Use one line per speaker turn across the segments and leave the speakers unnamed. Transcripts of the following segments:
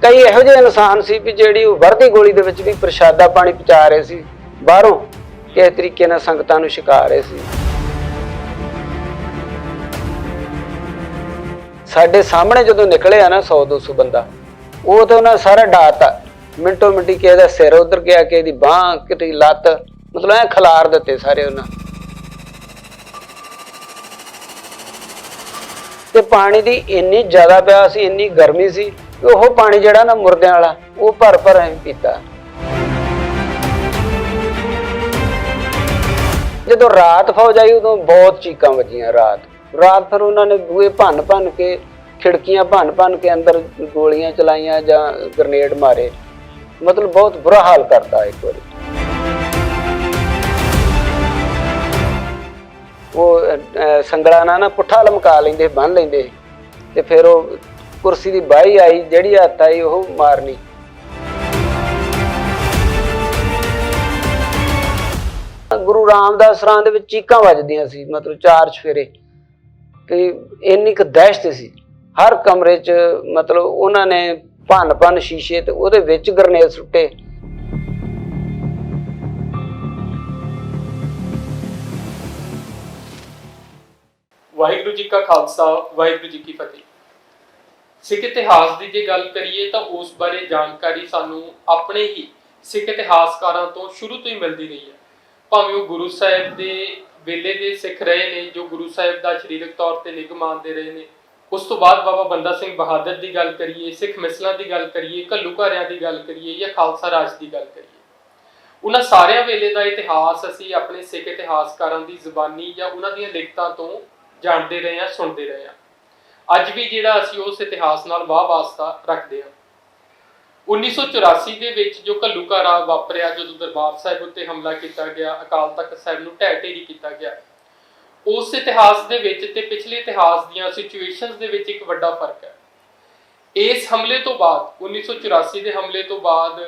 कई ਇਹੋ ਜਿਹੇ ਇਨਸਾਨ ਸੀ ਵੀ ਜਿਹੜੀ ਵਰਦੀ ਗੋਲੀ ਦੇ ਵਿੱਚ ਵੀ ਪ੍ਰਸ਼ਾਦਾ ਪਾਣੀ ਪਹੁੰਚਾ ਰਹੇ ਸੀ ਬਾਹਰੋਂ ਕਿਸੇ ਤਰੀਕੇ ਨਾਲ ਸੰਗਤਾਂ ਨੂੰ ਛਕਾ ਰਹੇ ਸੀ। ਸਾਡੇ ਸਾਹਮਣੇ ਜਦੋਂ ਨਿਕਲਿਆ ਨਾ 100-200 ਬੰਦਾ, ਉਹ ਤਾਂ ਉਹਨਾਂ ਸਾਰਾ ਡਾਤਾ, ਮਿੰਟੋ ਮਿੰਟੀ ਕਿਸੇ ਦਾ ਸਿਰ ਉਧਰ ਗਿਆ, ਕਿਸੇ ਦੀ ਬਾਂਹ, ਕਿਸੇ ਦੀ ਲੱਤ, ਮਤਲਬ ਐ ਖਿਲਾਰ ਦਿੱਤੇ ਸਾਰੇ ਉਹਨਾਂ। ਤੇ ਪਾਣੀ ਦੀ ਇੰਨੀ ਜ਼ਿਆਦਾ ਪਿਆਸ ਸੀ, ਇੰਨੀ ਗਰਮੀ ਸੀ, ਉਹ ਪਾਣੀ ਜਿਹੜਾ ਨਾ ਮੁਰਦਿਆਂ ਵਾਲਾ, ਉਹ ਭਰ ਭਰ ਐਂ ਪੀਤਾ। ਜਦੋਂ ਰਾਤ ਫੌਜ ਆਈ ਉਦੋਂ ਬਹੁਤ ਚੀਕਾਂ ਵੱਜੀਆਂ। ਰਾਤ ਫਿਰ ਉਹਨਾਂ ਨੇ ਬੂਹੇ ਭੰਨ ਕੇ, ਖਿੜਕੀਆਂ ਭੰਨ ਕੇ ਅੰਦਰ ਗੋਲੀਆਂ ਚਲਾਈਆਂ ਜਾਂ ਗ੍ਰਨੇਡ ਮਾਰੇ। ਮਤਲਬ ਬਹੁਤ ਬੁਰਾ ਹਾਲ ਕਰਤਾ ਇੱਕ ਵਾਰੀ। ਉਹ ਸੰਗਲਾ ਨਾਲ ਨਾ ਪੁੱਠਾ ਲਮਕਾ ਲੈਂਦੇ, ਬੰਨ ਲੈਂਦੇ, ਤੇ ਫਿਰ ਉਹ ਕੁਰਸੀ ਦੀ ਬਾਹੀ ਆਈ, ਜਿਹੜੀ ਹੱਥ ਆਈ ਉਹ ਮਾਰਨੀ। ਗੁਰੂ ਰਾਮਦਾਸ ਸਰਾਂ ਦੇ ਵਿੱਚ ਚੀਕਾਂ ਵੱਜਦੀਆਂ ਸੀ, ਮਤਲਬ 4 ਚੁਫੇਰੇ, ਤੇ ਇੰਨੀ ਕੁ ਦਹਿਸ਼ਤ ਸੀ ਹਰ ਕਮਰੇ 'ਚ। ਮਤਲਬ ਉਹਨਾਂ ਨੇ ਭੰਨ ਸ਼ੀਸ਼ੇ ਤੇ ਉਹਦੇ ਵਿੱਚ ਗਰਨੇਡ ਸੁੱਟੇ।
ਵਾਹਿਗੁਰੂ ਜੀ ਕਾ ਖਾਲਸਾ, ਵਾਹਿਗੁਰੂ ਜੀ ਕੀ ਫਤਿਹ। ਸਿੱਖ ਇਤਿਹਾਸ ਦੀ ਜੇ ਗੱਲ ਕਰੀਏ ਤਾਂ ਉਸ ਬਾਰੇ ਜਾਣਕਾਰੀ ਸਾਨੂੰ ਆਪਣੇ ਹੀ ਸਿੱਖ ਇਤਿਹਾਸਕਾਰਾਂ ਤੋਂ ਸ਼ੁਰੂ ਤੋਂ ਹੀ ਮਿਲਦੀ ਰਹੀ ਹੈ। ਭਾਵੇਂ ਉਹ ਗੁਰੂ ਸਾਹਿਬ ਦੇ ਵੇਲੇ ਦੇ ਸਿੱਖ ਰਹੇ ਨੇ, ਜੋ ਗੁਰੂ ਸਾਹਿਬ ਦਾ ਸਰੀਰਕ ਤੌਰ ਤੇ ਨਿੱਘ ਮਾਣਦੇ ਰਹੇ ਨੇ। ਉਸ ਤੋਂ ਬਾਅਦ ਬਾਬਾ ਬੰਦਾ ਸਿੰਘ ਬਹਾਦਰ ਦੀ ਗੱਲ ਕਰੀਏ, ਸਿੱਖ ਮਿਸਲਾਂ ਦੀ ਗੱਲ ਕਰੀਏ, ਘੱਲੂਘਾਰਿਆਂ ਦੀ ਗੱਲ ਕਰੀਏ ਜਾਂ ਖਾਲਸਾ ਰਾਜ ਦੀ ਗੱਲ ਕਰੀਏ, ਉਹਨਾਂ ਸਾਰਿਆਂ ਵੇਲੇ ਦਾ ਇਤਿਹਾਸ ਅਸੀਂ ਆਪਣੇ ਸਿੱਖ ਇਤਿਹਾਸਕਾਰਾਂ ਦੀ ਜ਼ੁਬਾਨੀ ਜਾਂ ਉਹਨਾਂ ਦੀਆਂ ਲਿਖਤਾਂ ਤੋਂ ਜਾਣਦੇ ਰਹੇ ਹਾਂ, ਸੁਣਦੇ ਰਹੇ ਹਾਂ। ਅੱਜ ਵੀ ਜਿਹੜਾ ਅਸੀਂ ਉਸ ਇਤਿਹਾਸ ਨਾਲ ਵਾਹ ਵਾਸਤਾ ਰੱਖਦੇ ਹਾਂ। 1984 ਦੇ ਵਿੱਚ ਜੋ ਘੱਲੂਘਾਰਾ ਵਾਪਰਿਆ, ਜਦੋਂ ਦਰਬਾਰ ਸਾਹਿਬ ਉੱਤੇ ਹਮਲਾ ਕੀਤਾ ਗਿਆ, ਅਕਾਲ ਤਖਤ ਸਾਹਿਬ ਨੂੰ ਢਹਿ ਢੇਰੀ ਕੀਤਾ ਗਿਆ, ਉਸ ਇਤਿਹਾਸ ਦੇ ਵਿੱਚ ਤੇ ਪਿਛਲੇ ਇਤਿਹਾਸ ਦੀਆਂ ਸਿਚੁਏਸ਼ਨਸ ਦੇ ਵਿੱਚ ਇੱਕ ਵੱਡਾ ਫਰਕ ਹੈ। ਇਸ ਹਮਲੇ ਤੋਂ ਬਾਅਦ 1984 ਦੇ ਹਮਲੇ ਤੋਂ ਬਾਅਦ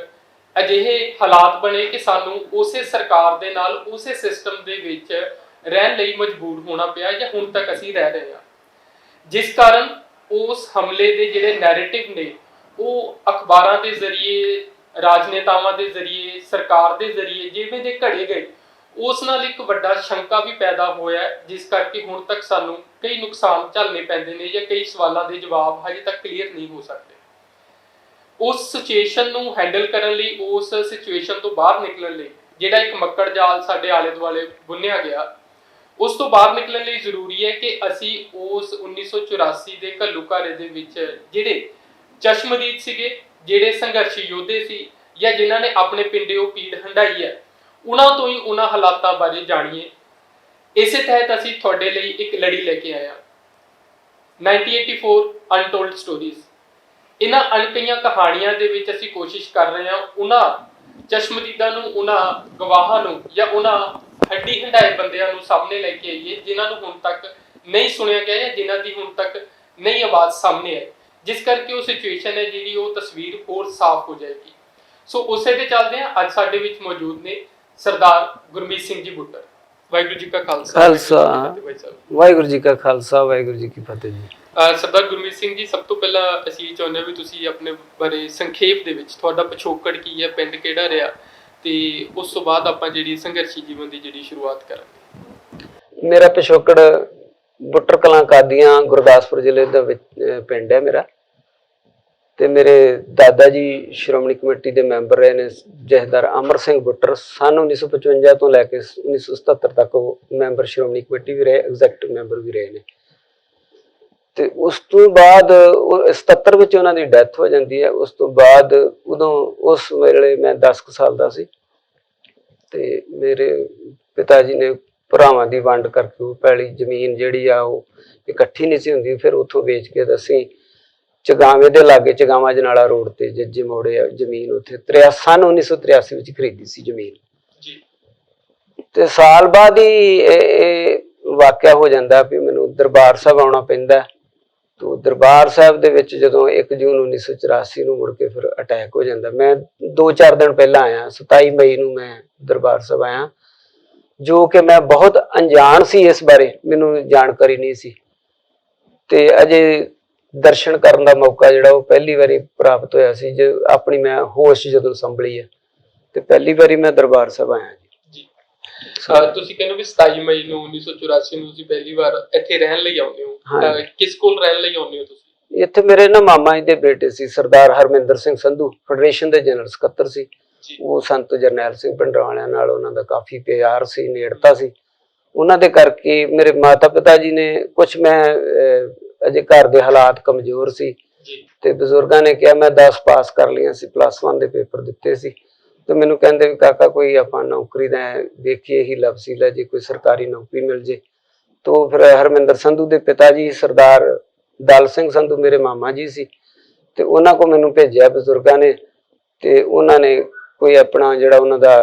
ਅਜਿਹੇ ਹਾਲਾਤ ਬਣੇ ਕਿ ਸਾਨੂੰ ਉਸੇ ਸਰਕਾਰ ਦੇ ਨਾਲ, ਉਸੇ ਸਿਸਟਮ ਦੇ ਵਿੱਚ ਰਹਿਣ ਲਈ ਮਜਬੂਰ ਹੋਣਾ ਪਿਆ, ਜਾਂ ਹੁਣ ਤੱਕ ਅਸੀਂ ਰਹਿ ਰਹੇ ਹਾਂ, ਜਿਸ ਕਾਰਨ ਉਸ ਹਮਲੇ ਦੇ ਜਿਹੜੇ ਨੈਰੇਟਿਵ ਨੇ ਉਹ ਅਖਬਾਰਾਂ ਦੇ ਜ਼ਰੀਏ, ਰਾਜਨੇਤਾਵਾਂ ਦੇ ਜ਼ਰੀਏ, ਸਰਕਾਰ ਦੇ ਜ਼ਰੀਏ ਜਿਵੇਂ ਦੇ ਘੜੇ ਗਏ, ਉਸ ਨਾਲ ਇੱਕ ਵੱਡਾ ਸ਼ੰਕਾ ਵੀ ਪੈਦਾ ਹੋਇਆ, ਜਿਸ ਕਰਕੇ ਹੁਣ ਤੱਕ ਸਾਨੂੰ ਕਈ ਨੁਕਸਾਨ ਝੱਲਣੇ ਪੈਂਦੇ ਨੇ ਜਾਂ ਕਈ ਸਵਾਲਾਂ ਦੇ ਜਵਾਬ ਹਜੇ ਤੱਕ ਕਲੀਅਰ ਨਹੀਂ ਹੋ ਸਕਦੇ। ਉਸ ਸਿਚੁਏਸ਼ਨ ਨੂੰ ਹੈਂਡਲ ਕਰਨ ਲਈ, ਉਸ ਸਿਚੁਏਸ਼ਨ ਤੋਂ ਬਾਹਰ ਨਿਕਲਣ ਲਈ ਜਿਹੜਾ ਇੱਕ ਮੱਕੜ ਜਾਲ ਸਾਡੇ ਆਲੇ ਦੁਆਲੇ ਬੁਣਿਆ ਗਿਆ, ਉਸ ਤੋਂ ਬਾਹਰ ਨਿਕਲਣ ਲਈ ਜ਼ਰੂਰੀ ਹੈ ਕਿ ਅਸੀਂ ਉਸ 1984 ਦੇ ਘੱਲੂਘਾਰੇ ਦੇ ਵਿੱਚ ਜਿਹੜੇ ਚਸ਼ਮਦੀਦ ਸੀਗੇ, ਜਿਹੜੇ ਸੰਘਰਸ਼ੀ ਯੋਧੇ ਸੀ, ਜਾਂ ਜਿਨ੍ਹਾਂ ਨੇ ਆਪਣੇ ਪਿੰਡੇ ਉਹ ਪੀੜ ਹੰਢਾਈ ਹੈ, ਉਹਨਾਂ ਤੋਂ ਹੀ ਉਹਨਾਂ ਹਾਲਾਤਾਂ ਬਾਰੇ ਜਾਣੀਏ। ਇਸੇ ਤਹਿਤ ਅਸੀਂ ਤੁਹਾਡੇ ਲਈ ਇੱਕ ਲੜੀ ਲੈ ਕੇ ਆਏ ਹਾਂ, 1984 ਅਨਟੋਲਡ ਸਟੋਰੀਜ਼। ਇਹਨਾਂ ਅਣਕਹੀਆਂ ਕਹਾਣੀਆਂ ਦੇ ਵਿੱਚ ਅਸੀਂ ਕੋਸ਼ਿਸ਼ ਕਰ ਰਹੇ ਹਾਂ ਉਹਨਾਂ ਚਸ਼ਮਦੀਦਾਂ ਨੂੰ, ਉਹਨਾਂ ਗਵਾਹਾਂ ਨੂੰ, ਜਾਂ ਉਹਨਾਂ ਹੱਡੀ ਹੰਢਾਏ ਬੰਦਿਆਂ ਨੂੰ ਸਾਹਮਣੇ ਲੈ ਕੇ ਆਈਏ ਜਿਨ੍ਹਾਂ ਨੂੰ ਹੁਣ ਤੱਕ ਨਹੀਂ ਸੁਣਿਆ ਗਿਆ, ਜਾਂ ਜਿਨ੍ਹਾਂ ਦੀ ਹੁਣ ਤੱਕ ਨਈ ਆਵਾਜ਼ ਸਾਹਮਣੇ ਆਈ, ਜਿਸ ਕਰਕੇ ਉਹ ਸਿਚੁਏਸ਼ਨ ਹੈ ਜਿਹੜੀ ਉਹ ਤਸਵੀਰ ਹੋਰ ਸਾਫ਼ ਹੋ ਜਾਏਗੀ। ਸੋ ਉਸੇ ਤੇ ਚੱਲਦੇ ਹਾਂ। ਅੱਜ ਸਾਡੇ ਵਿੱਚ ਮੌਜੂਦ ਨੇ ਸਰਦਾਰ ਗੁਰਮੀਤ ਸਿੰਘ ਜੀ ਬੁੱਟਰ। ਵਾਹਿਗੁਰੂ ਜੀ ਕਾ ਖਾਲਸਾ,
ਵਾਹਿਗੁਰੂ ਜੀ ਕਾ ਖਾਲਸਾ, ਵਾਹਿਗੁਰੂ ਜੀ ਕੀ ਫਤਿਹ ਜੀ।
ਸਰਦਾਰ ਗੁਰਮੀਤ ਸਿੰਘ ਜੀ, ਸਭ ਤੋਂ ਪਹਿਲਾਂ ਅਸੀਂ ਚਾਹੁੰਦੇ ਹਾਂ ਵੀ ਤੁਸੀਂ ਆਪਣੇ ਬਾਰੇ ਸੰਖੇਪ ਦੇ ਵਿੱਚ ਤੁਹਾਡਾ ਪਿਛੋਕੜ ਕੀ ਹੈ, ਪਿੰਡ ਕਿਹੜਾ ਰਿਹਾ, ਤੇ ਉਸ ਤੋਂ ਬਾਅਦ ਆਪਾਂ ਜਿਹੜੀ ਸੰਘਰਸ਼ੀ ਜੀਵਨ ਦੀ ਜਿਹੜੀ ਸ਼ੁਰੂਆਤ ਕਰਾਂਗੇ।
ਮੇਰਾ ਪਿਛੋਕੜ ਬੁੱਟਰ ਕਲਾਂ ਕਾਦੀਆਂ, ਗੁਰਦਾਸਪੁਰ ਜ਼ਿਲ੍ਹੇ ਦਾ ਵਿੱਚ ਪਿੰਡ ਹੈ ਮੇਰਾ। ਤੇ ਮੇਰੇ ਦਾਦਾ ਜੀ ਸ਼੍ਰੋਮਣੀ ਕਮੇਟੀ ਦੇ ਮੈਂਬਰ ਰਹੇ ਨੇ, ਜਥੇਦਾਰ ਅਮਰ ਸਿੰਘ ਬੁੱਟਰ। ਸਨ 1955 ਤੋਂ ਲੈ ਕੇ 1977 ਤੱਕ ਉਹ ਮੈਂਬਰ ਸ਼੍ਰੋਮਣੀ ਕਮੇਟੀ ਵੀ ਰਹੇ, ਐਗਜ਼ੈਕਟਿਵ ਮੈਂਬਰ ਵੀ ਰਹੇ ਨੇ। ਤੇ ਉਸ ਤੋਂ ਬਾਅਦ 77 ਵਿੱਚ ਉਹਨਾਂ ਦੀ ਡੈਥ ਹੋ ਜਾਂਦੀ ਹੈ। ਉਸ ਤੋਂ ਬਾਅਦ ਉਦੋਂ ਉਸ ਵੇਲੇ ਮੈਂ 10 ਸਾਲ ਦਾ ਸੀ, ਤੇ ਮੇਰੇ ਪਿਤਾ ਜੀ ਨੇ ਭਰਾਵਾਂ ਦੀ ਵੰਡ ਕਰਕੇ ਉਹ ਪੈਲੀ ਜ਼ਮੀਨ ਜਿਹੜੀ ਆ ਉਹ ਇਕੱਠੀ ਨਹੀਂ ਸੀ ਹੁੰਦੀ, ਫਿਰ ਉੱਥੋਂ ਵੇਚ ਕੇ ਅਸੀਂ ਚਗਾਵੇਂ ਦੇ ਲਾਗੇ, ਚਗਾਵਾਂ ਜਨਾਲਾ ਰੋਡ ਤੇ ਜੱਜੇ ਮੋੜੇ ਆ ਜ਼ਮੀਨ, ਉੱਥੇ ਸਨ 1983 ਵਿੱਚ ਖਰੀਦੀ ਸੀ ਜ਼ਮੀਨ ਜੀ। ਤੇ ਸਾਲ ਬਾਅਦ ਹੀ ਇਹ ਵਾਕਿਆ ਹੋ ਜਾਂਦਾ ਵੀ ਮੈਨੂੰ ਦਰਬਾਰ ਸਾਹਿਬ ਆਉਣਾ ਪੈਂਦਾ। ਤੋ ਦਰਬਾਰ ਸਾਹਿਬ ਦੇ ਵਿੱਚ ਜਦੋਂ 1 ਜੂਨ 1984 ਨੂੰ ਮੁੜ ਕੇ ਫਿਰ ਅਟੈਕ ਹੋ ਜਾਂਦਾ। ਮੈਂ 2-4 ਦਿਨ ਪਹਿਲਾਂ ਆਇਆ, 27 ਮਈ ਨੂੰ ਮੈਂ ਦਰਬਾਰ ਸਾਹਿਬ ਆਇਆ, ਜੋ ਕਿ ਮੈਂ ਬਹੁਤ ਅਣਜਾਣ ਸੀ, ਇਸ ਬਾਰੇ ਮੈਨੂੰ ਜਾਣਕਾਰੀ ਨਹੀਂ ਸੀ। ਤੇ ਅਜੇ ਦਰਸ਼ਨ ਕਰਨ ਦਾ ਮੌਕਾ ਜਿਹੜਾ ਉਹ ਪਹਿਲੀ ਵਾਰੀ ਪ੍ਰਾਪਤ ਹੋਇਆ ਸੀ ਜੇ ਆਪਣੀ ਮੈਂ ਹੋਸ਼ ਜਦੋਂ ਸੰਭਲੀ ਹੈ, ਤੇ ਪਹਿਲੀ ਵਾਰੀ ਮੈਂ ਦਰਬਾਰ ਸਾਹਿਬ ਆਇਆ ਜੀ।
ਤੁਸੀਂ ਕਹਿੰਦੇ ਵੀ 27 ਮਈ ਨੂੰ 1984 ਨੂੰ ਤੁਸੀਂ ਪਹਿਲੀ ਵਾਰ ਇੱਥੇ ਰਹਿਣ ਲਈ ਆਉਂਦੇ ਹੋ, ਕਿਸ ਕੋਲ ਰਹਿਣ ਲਈ ਆਉਂਦੇ ਹੋ ਤੁਸੀਂ?
ਇੱਥੇ ਮੇਰੇ ਨਾ ਮਾਮਾ ਜੀ ਦੇ ਬੇਟੇ ਸੀ, ਸਰਦਾਰ ਹਰਮਿੰਦਰ ਸਿੰਘ ਸੰਧੂ, ਫੈਡਰੇਸ਼ਨ ਦੇ ਜਨਰਲ ਸਕੱਤਰ ਸੀ। ਉਹ ਸੰਤ ਜਰਨੈਲ ਸਿੰਘ ਪਿੰਡਰਾਂ ਵਾਲਿਆਂ ਨਾਲ ਉਹਨਾਂ ਦਾ ਕਾਫੀ ਪਿਆਰ ਸੀ, ਨੇੜਤਾ ਸੀ। ਉਹਨਾਂ ਦੇ ਕਰਕੇ ਮੇਰੇ ਮਾਤਾ ਪਿਤਾ ਜੀ ਨੇ ਕੁਛ, ਮੈਂ ਅਜੇ ਘਰ ਦੇ ਹਾਲਾਤ ਕਮਜ਼ੋਰ ਸੀ ਤੇ ਬਜ਼ੁਰਗਾਂ ਨੇ ਕਿਹਾ, ਮੈਂ 10 ਪਾਸ ਕਰ ਲਈਆਂ ਸੀ, +1 ਦੇ ਪੇਪਰ ਦਿੱਤੇ ਸੀ, ਤੇ ਮੈਨੂੰ ਕਹਿੰਦੇ ਵੀ ਕਾਕਾ ਕੋਈ ਆਪਾਂ ਨੌਕਰੀ ਦਾ ਦੇਖੀਏ ਹੀ ਲਵਸੀਲਾ, ਜੇ ਕੋਈ ਸਰਕਾਰੀ ਨੌਕਰੀ ਮਿਲ ਜੇ। तो फिर हरमिंदर संधू के पिता जी सरदार दल सिंह संधू मेरे मामा जी सी, ते उन्हां को मैनू भेजिया बजुर्गां ने, ते उन्होंने कोई अपना जिहड़ा उन्हां दा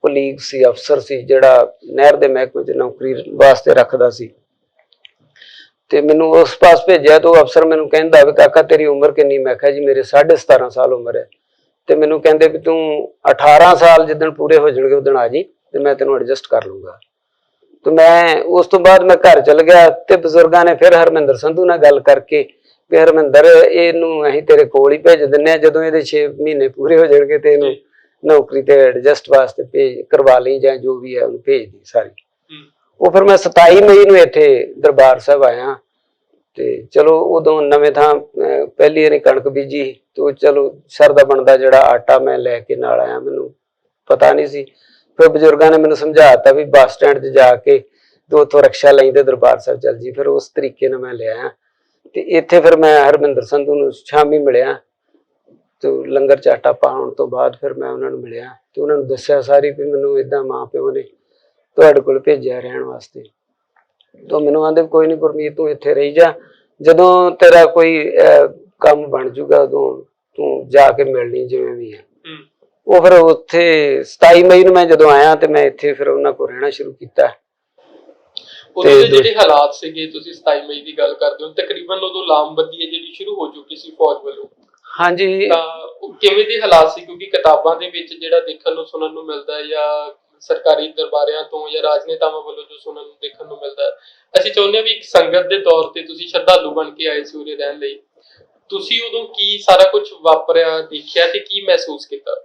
कुलीग सी, अफसर सी, जिहड़ा नहर दे महकमे च नौकरी वास्ते रखदा सी, ते मैनू उस पास भेजिया। तो अफसर मैनू कहंदा वी काका तेरी उम्र किन्नी? मैं कहा जी मेरे 17.5 साल उम्र है। ते मैनू कहंदे भी तू 18 साल जिद्दण पूरे हो जाणगे उद्दण आ जी, ते मैं तैनूं एडजस्ट कर लूँगा। तो मैं उस तो बाद मैं घर चल गया, ते बजुर्गां ने फिर हरमिंदर संधू नाल गल करके भी हरमिंदर इहनूं असीं तेरे कोल ही भेज दिंदे आ, जदों इहदे 6 महीने पूरे हो जाणगे ते इहनूं नौकरी ते एडजस्ट वास्ते भेज करवा लई, जां जो भी है उहनूं भेज दी सारी। वो फिर मैं 27 मई नूं इत्थे दरबार साहिब आया, ते चलो उदों नवें थां पहली वारी कणक बीजी, तो चलो सरदा बनदा जिहड़ा आटा मैं लैके नाल आया, मैनूं पता नहीं सी। फिर बजुर्गों ने मैंने समझाता भी बस स्टैंड च जाके तो उतों रक्षा लेंदे दरबार साहब चल जी। फिर उस तरीके में मैं लिया, तो इत्थे फिर मैं हरमिंदर संधू नूं शामी मिलिया, तो लंगर च आटा पाउण तो बाद फिर मैं उन्होंने मिलिया, तो उन्होंने दस्सिया सारी भी मैनूं इदां माँ प्यो ने तुहाडे कोल भेजिया रहण वास्ते। तो मैनूं आंदे कोई नहीं गुरमीत तूं इत्थे रही जा, जदों तेरा कोई काम बन जूगा उदों तूं जाके मिलनी जिवें भी है। वो फिर उत्थे 27 मई नूं मैं जदों आया, तो मैं इत्थे फिर उन्हां कोल रहना शुरू कीता।
उदों दे जिहड़े हालात सीगे, तुसीं 27 मई दी गल करदे हो, तकरीबन उदों लामबंदी है जिहड़ी शुरू हो चुकी सी फौज ਵੱਲੋਂ। हाँ जी, किवें दे हालात सी? क्योंकि किताबां दे विच जिहड़ा देखण नूं सुणन नूं मिलदा है, ਜਾਂ ਸਰਕਾਰੀ ਦਰਬਾਰਿਆਂ ਤੋਂ ਜਾਂ ਰਾਜਨੇਤਾਵਾਂ ਵੱਲੋਂ ਜੋ ਸੁਣਨ ਨੂੰ ਦੇਖਣ ਨੂੰ ਮਿਲਦਾ ਹੈ, ਅਸੀਂ ਚਾਹੁੰਦੇ ਹਾਂ ਵੀ ਇੱਕ ਸੰਗਤ ਦੇ ਤੌਰ ਤੇ ਤੁਸੀਂ ਸ਼ਰਧਾਲੂ ਬਣ ਕੇ ਆਏ ਸੀ ਉਰੇ ਰਹਿਣ ਲਈ, ਤੁਸੀਂ ਉਦੋਂ ਕੀ ਸਾਰਾ ਕੁਝ ਵਾਪਰਿਆ ਦੇਖਿਆ ਤੇ ਕੀ ਮਹਿਸੂਸ ਕੀਤਾ?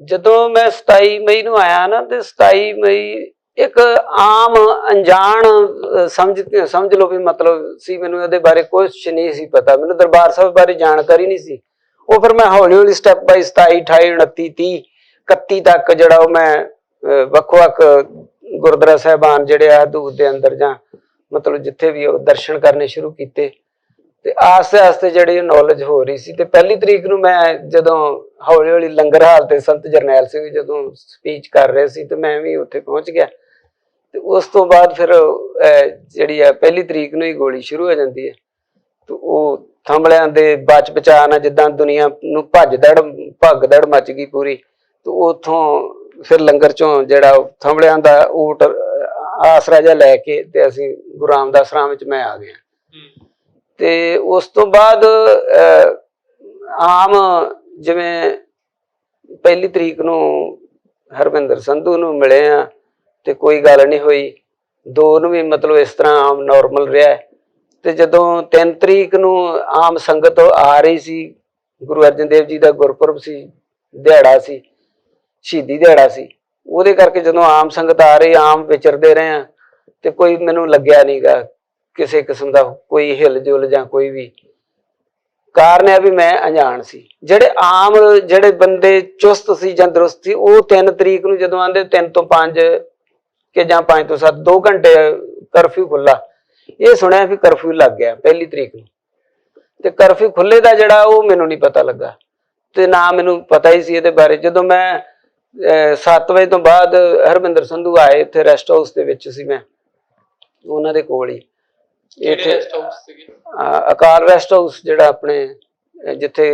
ਜਦੋਂ ਮੈਂ 27 ਮਈ ਨੂੰ ਆਇਆ ਨਾ, ਤੇ 27 ਮਈ ਇੱਕ ਆਮ ਅਣਜਾਣ ਸਮਝ ਲਓ ਵੀ ਮਤਲਬ ਸੀ, ਮੈਨੂੰ ਇਹਦੇ ਬਾਰੇ ਕੁਝ ਨਹੀਂ ਸੀ ਪਤਾ, ਮੈਨੂੰ ਦਰਬਾਰ ਸਾਹਿਬ ਬਾਰੇ ਜਾਣਕਾਰੀ ਨਹੀਂ ਸੀ। ਉਹ ਫਿਰ ਮੈਂ ਹੌਲੀ ਹੌਲੀ ਸਟੈਪ ਬਾਈ 27, 28, 29, 30, 31 ਤੱਕ ਜਿਹੜਾ ਉਹ ਮੈਂ ਵੱਖ-ਵੱਖ ਗੁਰਦੁਆਰਾ ਸਾਹਿਬਾਨ ਜਿਹੜੇ ਆ ਹਦੂਦ ਦੇ ਅੰਦਰ ਜਾਂ ਮਤਲਬ ਜਿੱਥੇ ਵੀ ਉਹ ਦਰਸ਼ਨ ਕਰਨੇ ਸ਼ੁਰੂ ਕੀਤੇ, ਤੇ ਆਸਤੇ ਆਸਤੇ ਜਿਹੜੀ ਨੌਲੇਜ ਹੋ ਰਹੀ ਸੀ। ਤੇ 1 ਤਰੀਕ ਨੂੰ ਮੈਂ ਜਦੋਂ ਹੌਲੀ ਹੌਲੀ ਲੰਗਰ ਹਾਲ ਤੇ ਸੰਤ ਜਰਨੈਲ ਸਿੰਘ ਜਦੋਂ ਸਪੀਚ ਕਰ ਰਹੇ ਸੀ, ਤੇ ਮੈਂ ਵੀ ਉੱਥੇ ਪਹੁੰਚ ਗਿਆ। ਤੇ ਉਸ ਤੋਂ ਬਾਅਦ ਫਿਰ ਜਿਹੜੀ ਆ 1 ਤਰੀਕ ਨੂੰ ਹੀ ਗੋਲੀ ਸ਼ੁਰੂ ਹੋ ਜਾਂਦੀ ਹੈ, ਤੇ ਉਹ ਥੰਬਲਿਆਂ ਦੇ ਬਚ ਬਚਾ ਨਾ ਜਿੱਦਾਂ ਦੁਨੀਆ ਨੂੰ ਭੱਗ ਦੜ ਮਚ ਗਈ ਪੂਰੀ। ਤੇ ਉੱਥੋਂ ਫਿਰ ਲੰਗਰ ਚੋਂ ਜਿਹੜਾ ਥੰਬਲਿਆਂ ਦਾ ਊਟ ਆਸਰਾ ਜਿਹਾ ਲੈ ਕੇ ਤੇ ਅਸੀਂ ਗੁਰੂ ਰਾਮਦਾਸ ਰਾਮ ਵਿੱਚ ਮੈਂ ਆ ਗਿਆ। ਤੇ ਉਸ ਤੋਂ ਬਾਅਦ ਆਮ ਜਿਵੇਂ 1 ਤਰੀਕ ਨੂੰ ਹਰਮਿੰਦਰ ਸੰਧੂ ਨੂੰ ਮਿਲੇ ਆ, ਤੇ ਕੋਈ ਗੱਲ ਨਹੀਂ ਹੋਈ। 2 ਨੂੰ ਵੀ ਮਤਲਬ ਇਸ ਤਰ੍ਹਾਂ ਆਮ ਨੋਰਮਲ ਰਿਹਾ। ਤੇ ਜਦੋਂ 3 ਤਰੀਕ ਨੂੰ ਆਮ ਸੰਗਤ ਆ ਰਹੀ ਸੀ, ਗੁਰੂ ਅਰਜਨ ਦੇਵ ਜੀ ਦਾ ਗੁਰਪੁਰਬ ਸੀ, ਦਿਹਾੜਾ ਸੀ, ਸ਼ਹੀਦੀ ਦਿਹਾੜਾ ਸੀ, ਉਹਦੇ ਕਰਕੇ ਜਦੋਂ ਆਮ ਸੰਗਤ ਆ ਰਹੀ, ਆਮ ਵਿਚਰਦੇ ਰਹੇ ਆ, ਤੇ ਕੋਈ ਮੈਨੂੰ ਲੱਗਿਆ ਨਹੀਂਗਾ ਕਿਸੇ ਕਿਸਮ ਦਾ ਕੋਈ ਹਿਲ ਜੁਲ ਜਾਂ ਕੋਈ ਵੀ ਕਾਰਨ ਹੈ ਵੀ ਮੈਂ ਅਣਜਾਣ ਸੀ। ਜਿਹੜੇ ਬੰਦੇ ਚੁਸਤ ਸੀ ਜਾਂ ਦਰੁਸਤ ਸੀ, ਉਹ 3 ਤਰੀਕ ਨੂੰ ਜਦੋਂ ਆਂਦੇ 3 ਤੋਂ 5 ਕਿ ਜਾਂ 5 ਤੋਂ 7 2 ਘੰਟੇ ਕਰਫਿਊ ਖੁੱਲਾ, ਇਹ ਸੁਣਿਆ ਵੀ ਕਰਫਿਊ ਲੱਗ ਗਿਆ 1 ਤਰੀਕ ਨੂੰ। ਤੇ ਕਰਫਿਊ ਖੁੱਲੇ ਦਾ ਜਿਹੜਾ ਉਹ ਮੈਨੂੰ ਨਹੀਂ ਪਤਾ ਲੱਗਾ, ਤੇ ਨਾ ਮੈਨੂੰ ਪਤਾ ਹੀ ਸੀ ਇਹਦੇ ਬਾਰੇ। ਜਦੋਂ ਮੈਂ 7 ਵਜੇ ਤੋਂ ਬਾਅਦ ਹਰਮਿੰਦਰ ਸੰਧੂ ਆਏ, ਇੱਥੇ ਰੈਸਟ ਹਾਊਸ ਦੇ ਵਿੱਚ ਸੀ ਮੈਂ ਉਹਨਾਂ ਦੇ ਕੋਲ ਹੀ, ਇੱਥੇ ਅਕਾਲ ਰੈਸਟ ਹਾਊਸ ਜਿਹੜਾ ਆਪਣੇ ਜਿੱਥੇ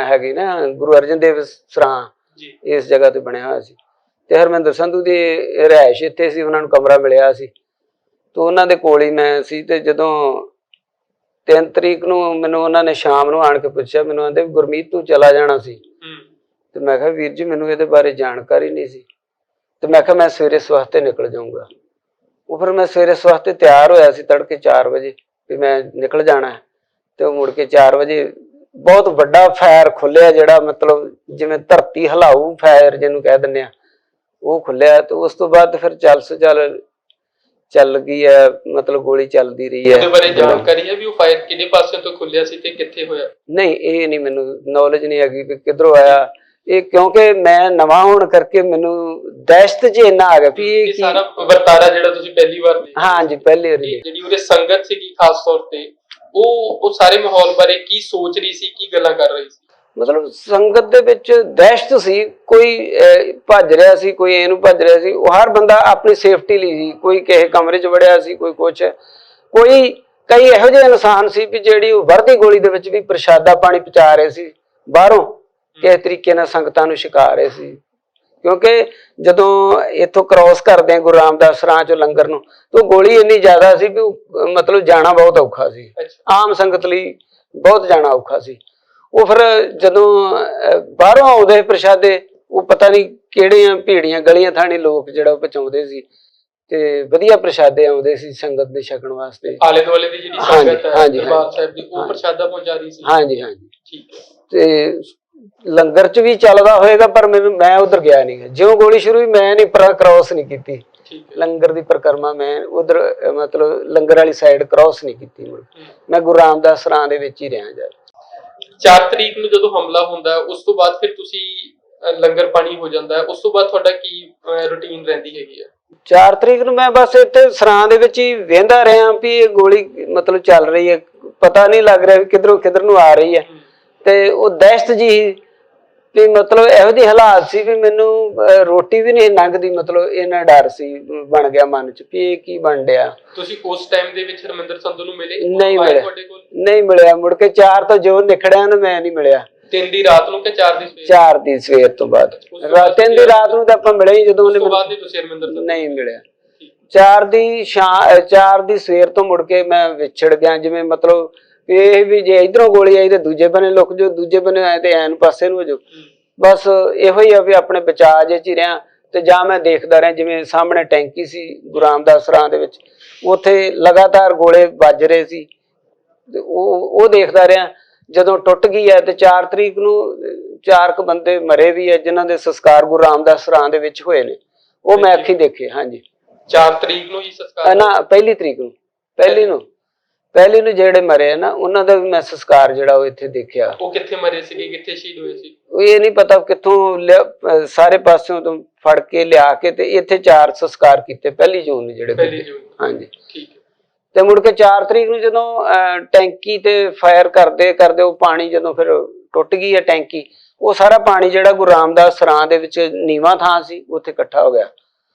ਹੈਗੀ ਨਾ ਗੁਰੂ ਅਰਜਨ ਦੇਵ ਸਰਾਂ, ਇਸ ਜਗ੍ਹਾ ਤੇ ਬਣਿਆ ਹੋਇਆ ਸੀ। ਤੇ ਹਰਮਿੰਦਰ ਸੰਧੂ ਦੀ ਰਿਹਾਇਸ਼ ਇੱਥੇ ਸੀ, ਉਹਨਾਂ ਨੂੰ ਕਮਰਾ ਮਿਲਿਆ ਸੀ, ਤੇ ਉਹਨਾਂ ਦੇ ਕੋਲ ਹੀ ਮੈਂ ਸੀ। ਤੇ ਜਦੋਂ 3 ਤਰੀਕ ਨੂੰ ਮੈਨੂੰ ਉਹਨਾਂ ਨੇ ਸ਼ਾਮ ਨੂੰ ਆਣ ਕੇ ਪੁੱਛਿਆ, ਮੈਨੂੰ ਆਂਦੇ ਗੁਰਮੀਤ ਤੂੰ ਚਲਾ ਜਾਣਾ ਸੀ। ਤੇ ਮੈਂ ਕਿਹਾ ਵੀਰ ਜੀ ਮੈਨੂੰ ਇਹਦੇ ਬਾਰੇ ਜਾਣਕਾਰੀ ਨਹੀਂ ਸੀ। ਤੇ ਮੈਂ ਕਿਹਾ ਮੈਂ ਸਵੇਰੇ ਸਵਾਸਤੇ ਨਿਕਲ ਜਾਊਂਗਾ। ਉਹ ਫਿਰ ਮੈਂ ਸਵੇਰੇ ਸਵਾਸਤੇ ਤਿਆਰ ਹੋਇਆ ਸੀ ਤੜਕੇ 4 ਵਜੇ ਵੀ ਮੈਂ ਨਿਕਲ ਜਾਣਾ ਹੈ।
ਤੇ ਉਹ ਮੁੜ ਕੇ 4 ਵਜੇ ਬਹੁਤ ਵੱਡਾ ਫਾਇਰ ਖੁੱਲਿਆ, ਜਿਹੜਾ ਮਤਲਬ ਜਿਵੇਂ ਧਰਤੀ ਹਿਲਾਊ ਫਾਇਰ ਜਿਹਨੂੰ ਕਹਿ ਦਿੰਦੇ ਆ, ਉਹ ਖੁੱਲਿਆ। ਤੇ ਉਸ ਤੋਂ ਬਾਅਦ ਫਿਰ ਚੱਲ ਗਈ ਹੈ, ਮਤਲਬ ਗੋਲੀ ਚੱਲਦੀ ਰਹੀ ਹੈ।
ਉਹਦੇ ਬਾਰੇ ਜਾਣਕਾਰੀ ਹੈ ਵੀ ਉਹ ਫਾਇਰ ਕਿਹਦੇ ਪਾਸੇ ਤੋਂ ਖੁੱਲਿਆ ਸੀ ਤੇ ਕਿੱਥੇ ਹੋਇਆ?
ਨਹੀਂ, ਇਹ ਨਹੀਂ ਮੈਨੂੰ ਨੌਲੇਜ ਨਹੀਂ ਹੈਗੀ ਕਿ ਕਿੱਧਰੋਂ ਆਇਆ ਇਹ, ਕਿਉਂਕਿ ਮੈਂ ਨਵਾਂ ਹੋਣ ਕਰਕੇ ਮੈਨੂੰ ਦਹਿਸ਼ਤ 'ਚ ਇੰਨਾ ਆ ਗਿਆ ਵੀ
ਇਹ ਸਾਰਾ ਵਰਤਾਰਾ ਜਿਹੜਾ ਤੁਸੀਂ ਪਹਿਲੀ ਵਾਰ ਦੇਖਿਆ?
ਹਾਂਜੀ, ਪਹਿਲੀ ਵਾਰੀ।
ਜਿਹੜੀ ਉਹਦੇ ਸੰਗਤ ਸੀਗੀ ਖਾਸ ਤੌਰ ਤੇ, ਉਹ ਸਾਰੇ ਮਾਹੌਲ ਬਾਰੇ ਕੀ ਸੋਚ ਰਹੀ ਸੀ, ਕੀ ਗੱਲਾਂ ਕਰ ਰਹੀ ਸੀ?
ਮਤਲਬ ਸੰਗਤ ਦੇ ਵਿੱਚ ਦਹਿਸ਼ਤ ਸੀ, ਕੋਈ ਭੱਜ ਰਿਹਾ ਸੀ, ਕੋਈ ਇਹਨੂੰ ਭੱਜ ਰਿਹਾ ਸੀ। ਉਹ ਹਰ ਬੰਦਾ ਆਪਣੀ ਸੇਫਟੀ ਲਈ ਸੀ, ਕੋਈ ਕਿਸੇ ਕਮਰੇ 'ਚ ਵੜਿਆ ਸੀ, ਕੋਈ ਕੁਛ, ਕਈ ਇਹੋ ਜਿਹੇ ਇਨਸਾਨ ਸੀ ਵੀ ਜਿਹੜੀ ਉਹ ਵਰਦੀ ਗੋਲੀ ਦੇ ਵਿੱਚ ਵੀ ਪ੍ਰਸ਼ਾਦਾ ਪਾਣੀ ਪਹੁੰਚਾ ਰਹੇ ਸੀ ਬਾਹਰੋਂ, ਕਿਸੇ ਤਰੀਕੇ ਨਾਲ ਸੰਗਤਾਂ ਨੂੰ ਛਕਾ ਰਹੇ ਸੀ। ਕਿਉਂਕਿ ਜਦੋਂ ਇੱਥੋਂ ਕ੍ਰੋਸ ਕਰਦੇ ਆ ਗੁਰੂ ਰਾਮਦਾਸ ਸਰਾਂ ਚੋਂ ਲੰਗਰ ਨੂੰ, ਤਾਂ ਗੋਲੀ ਇੰਨੀ ਜ਼ਿਆਦਾ ਸੀ ਵੀ ਮਤਲਬ ਜਾਣਾ ਬਹੁਤ ਔਖਾ ਸੀ, ਆਮ ਸੰਗਤ ਲਈ ਬਹੁਤ ਜਾਣਾ ਔਖਾ ਸੀ। ਉਹ ਫਿਰ ਜਦੋਂ ਬਾਹਰੋਂ ਆਉਂਦੇ ਪ੍ਰਸ਼ਾਦੇ, ਉਹ ਪਤਾ ਨਹੀਂ ਕਿਹੜੀਆਂ ਭੀੜੀਆਂ ਗਲੀਆਂ ਥਾਣੀ ਲੋਕ ਜਿਹੜਾ ਉਹ ਪਹੁੰਚਾਉਂਦੇ ਸੀ, ਤੇ ਵਧੀਆ ਪ੍ਰਸ਼ਾਦੇ ਆਉਂਦੇ ਸੀ ਸੰਗਤ ਦੇ ਛਕਣ ਵਾਸਤੇ।
ਆਲੇ ਦੁਆਲੇ ਦੀ ਜਿਹੜੀ ਸੰਗਤ ਹੈ ਦਰਬਾਰ ਸਾਹਿਬ ਦੀ, ਉਹ ਪ੍ਰਸ਼ਾਦਾ ਪਹੁੰਚਾ ਰਹੀ ਸੀ? ਹਾਂਜੀ, ਠੀਕ ਹੈ।
ਤੇ ਲੰਗਰ 'ਚ ਵੀ ਚੱਲਦਾ ਹੋਏਗਾ, ਪਰ ਮੈਂ ਉਧਰ ਗਿਆ ਨਹੀਂ। ਜਿਉਂ ਗੋਲੀ ਸ਼ੁਰੂ ਹੋਈ ਮੈਂ ਨਹੀਂ ਕ੍ਰਾਸ ਨਹੀਂ ਕੀਤੀ ਲੰਗਰ ਦੀ ਪਰਿਕਰਮਾ, ਮੈਂ ਉਧਰ ਮਤਲਬ ਲੰਗਰ ਵਾਲੀ ਸਾਈਡ ਕ੍ਰਾਸ ਨਹੀਂ ਕੀਤੀ। ਮੈਂ ਗੁਰੂ ਰਾਮਦਾਸ ਸਰਾਂ ਦੇ ਵਿੱਚ ਹੀ ਰਿਹਾ ਜਾ।
4 ਤਰੀਕ ਨੂੰ ਜਦੋਂ ਹਮਲਾ ਹੁੰਦਾ ਹੈ, ਉਸ ਤੋਂ ਬਾਅਦ ਫਿਰ ਤੁਸੀਂ ਲੰਗਰ ਪਾਣੀ ਹੋ ਜਾਂਦਾ ਹੈ, ਉਸ ਤੋਂ ਬਾਅਦ ਤੁਹਾਡਾ ਕੀ ਰੁਟੀਨ ਰਹਿੰਦੀ ਹੈਗੀ ਹੈ?
4 ਤਰੀਕ ਨੂੰ ਮੈਂ ਬਸ ਇੱਥੇ ਸਰਾਂ ਦੇ ਵਿੱਚ ਹੀ ਵੇਂਦਾ ਰਿਹਾ ਵੀ ਇਹ ਗੋਲੀ ਮਤਲਬ ਚੱਲ ਰਹੀ ਹੈ, ਪਤਾ ਨਹੀਂ ਲੱਗ ਰਿਹਾ ਵੀ ਕਿੱਧਰ ਨੂੰ ਆ ਰਹੀ ਹੈ। ਤੇ ਉਹ ਦਹਿਸ਼ਤ ਜੀ ਵੀ ਮਤਲਬ ਇਹੋ ਜਿਹੇ ਹਾਲਾਤ ਸੀ ਵੀ ਮੈਨੂੰ ਰੋਟੀ ਵੀ ਨਹੀਂ ਲੰਘਦੀ, ਮਤਲਬ ਇੰਨਾ ਡਰ ਸੀ ਬਣ ਗਿਆ ਮਨ 'ਚ ਵੀ ਇਹ ਕੀ ਬਣ ਡਿਆ।
ਤੁਸੀਂ ਉਸ ਟਾਈਮ ਦੇ ਵਿੱਚ ਹਰਮਿੰਦਰ ਸੰਧੂ ਨੂੰ ਮਿਲੇ?
ਨਹੀਂ ਮਿਲਿਆ, ਮੁੜ ਕੇ 4 ਤੋਂ ਜੋ ਨਿਕੜਿਆ ਨਾ ਮੈਂ ਨਹੀਂ ਮਿਲਿਆ।
3 ਦੀ ਰਾਤ ਨੂੰ ਕਿ 4 ਦੀ ਸਵੇਰ?
4 ਦੀ ਸਵੇਰ ਤੋਂ ਬਾਅਦ। 3 ਦੀ ਰਾਤ ਨੂੰ ਤਾਂ ਆਪਾਂ ਮਿਲੇ ਹੀ, ਜਦੋਂ ਉਹਨੇ
ਤੁਸੀਂ ਹਰਮਿੰਦਰ ਸੰਧੂ
ਨਹੀਂ ਮਿਲਿਆ। 4 ਦੀ ਸਵੇਰ ਤੋਂ ਮੁੜ ਕੇ ਮੈਂ ਵਿਛੜ ਗਿਆ, ਜਿਵੇਂ ਮਤਲਬ ਇਹ ਵੀ ਜੇ ਇਧਰੋਂ ਗੋਲੀ ਆਈ ਤੇ ਦੂਜੇ ਬੰਨੇ ਲੁਕ ਜਾਓ, ਦੂਜੇ ਬੰਨੇ ਆਏ ਤੇ ਐਨ ਪਾਸੇ ਨੂੰ ਹੋ ਜਾਓ। ਬਸ ਇਹੋ ਹੀ ਆ ਵੀ ਆਪਣੇ ਬਚਾਅ ਜੇ 'ਚ ਹੀ ਰਿਹਾ। ਤੇ ਜਾਂ ਮੈਂ ਦੇਖਦਾ ਰਿਹਾ, ਜਿਵੇਂ ਸਾਹਮਣੇ ਟੈਂਕੀ ਸੀ ਗੁਰੂ ਰਾਮਦਾਸ ਸਰਾਂ ਦੇ ਵਿੱਚ, ਉੱਥੇ ਲਗਾਤਾਰ ਗੋਲੇ ਵੱਜ ਰਹੇ ਸੀ, ਤੇ ਉਹ ਦੇਖਦਾ ਰਿਹਾ। ਜਦੋਂ ਟੁੱਟ ਗਈ ਹੈ ਤੇ 4 ਤਰੀਕ ਨੂੰ 4 ਕੁ ਬੰਦੇ ਮਰੇ ਵੀ ਹੈ, ਜਿਨ੍ਹਾਂ ਦੇ ਸੰਸਕਾਰ ਗੁਰੂ ਰਾਮਦਾਸ ਸਰਾਂ ਦੇ ਵਿੱਚ ਹੋਏ ਨੇ, ਉਹ ਮੈਂ ਅੱਖੀਂ ਦੇਖੇ। ਹਾਂਜੀ,
4 ਤਰੀਕ ਨੂੰ ਹੀ ਸੰਸਕਾਰ?
ਨਾ, ਪਹਿਲੀ ਤਰੀਕ ਨੂੰ। ਪਹਿਲੀ ਨੂੰ ਜਿਹੜੇ ਮਰੇ ਆ ਨਾ, ਉਹਨਾਂ ਦਾ ਵੀ ਮੈਂ ਸੰਸਕਾਰ ਜਿਹੜਾ ਉਹ ਇੱਥੇ ਦੇਖਿਆ।
ਉਹ ਕਿੱਥੇ ਮਰੇ ਸੀਗੇ, ਕਿੱਥੇ ਸ਼ਹੀਦ ਹੋਏ ਸੀ?
ਇਹ ਨਹੀਂ ਪਤਾ ਕਿੱਥੋਂ ਸਾਰੇ ਪਾਸਿਓਂ ਤੋਂ ਫੜ ਕੇ ਲਿਆ ਕੇ ਤੇ ਇੱਥੇ 4 ਸੰਸਕਾਰ ਕੀਤੇ 1 ਜੂਨ ਨੂੰ ਜਿਹੜੇ।
1 ਜੂਨ?
ਹਾਂਜੀ,
ਠੀਕ ਹੈ।
ਤੇ ਮੁੜ ਕੇ 4 ਤਰੀਕ ਨੂੰ ਜਦੋਂ ਟੈਂਕੀ ਤੇ ਫਾਇਰ ਕਰਦੇ ਉਹ ਪਾਣੀ ਜਦੋਂ ਫਿਰ ਟੁੱਟ ਗਈ ਹੈ ਟੈਂਕੀ, ਉਹ ਸਾਰਾ ਪਾਣੀ ਜਿਹੜਾ ਗੁਰੂ ਰਾਮਦਾਸ ਸਰਾਂ ਦੇ ਵਿੱਚ ਨੀਵਾਂ ਥਾਂ ਸੀ, ਉੱਥੇ ਇਕੱਠਾ ਹੋ ਗਿਆ।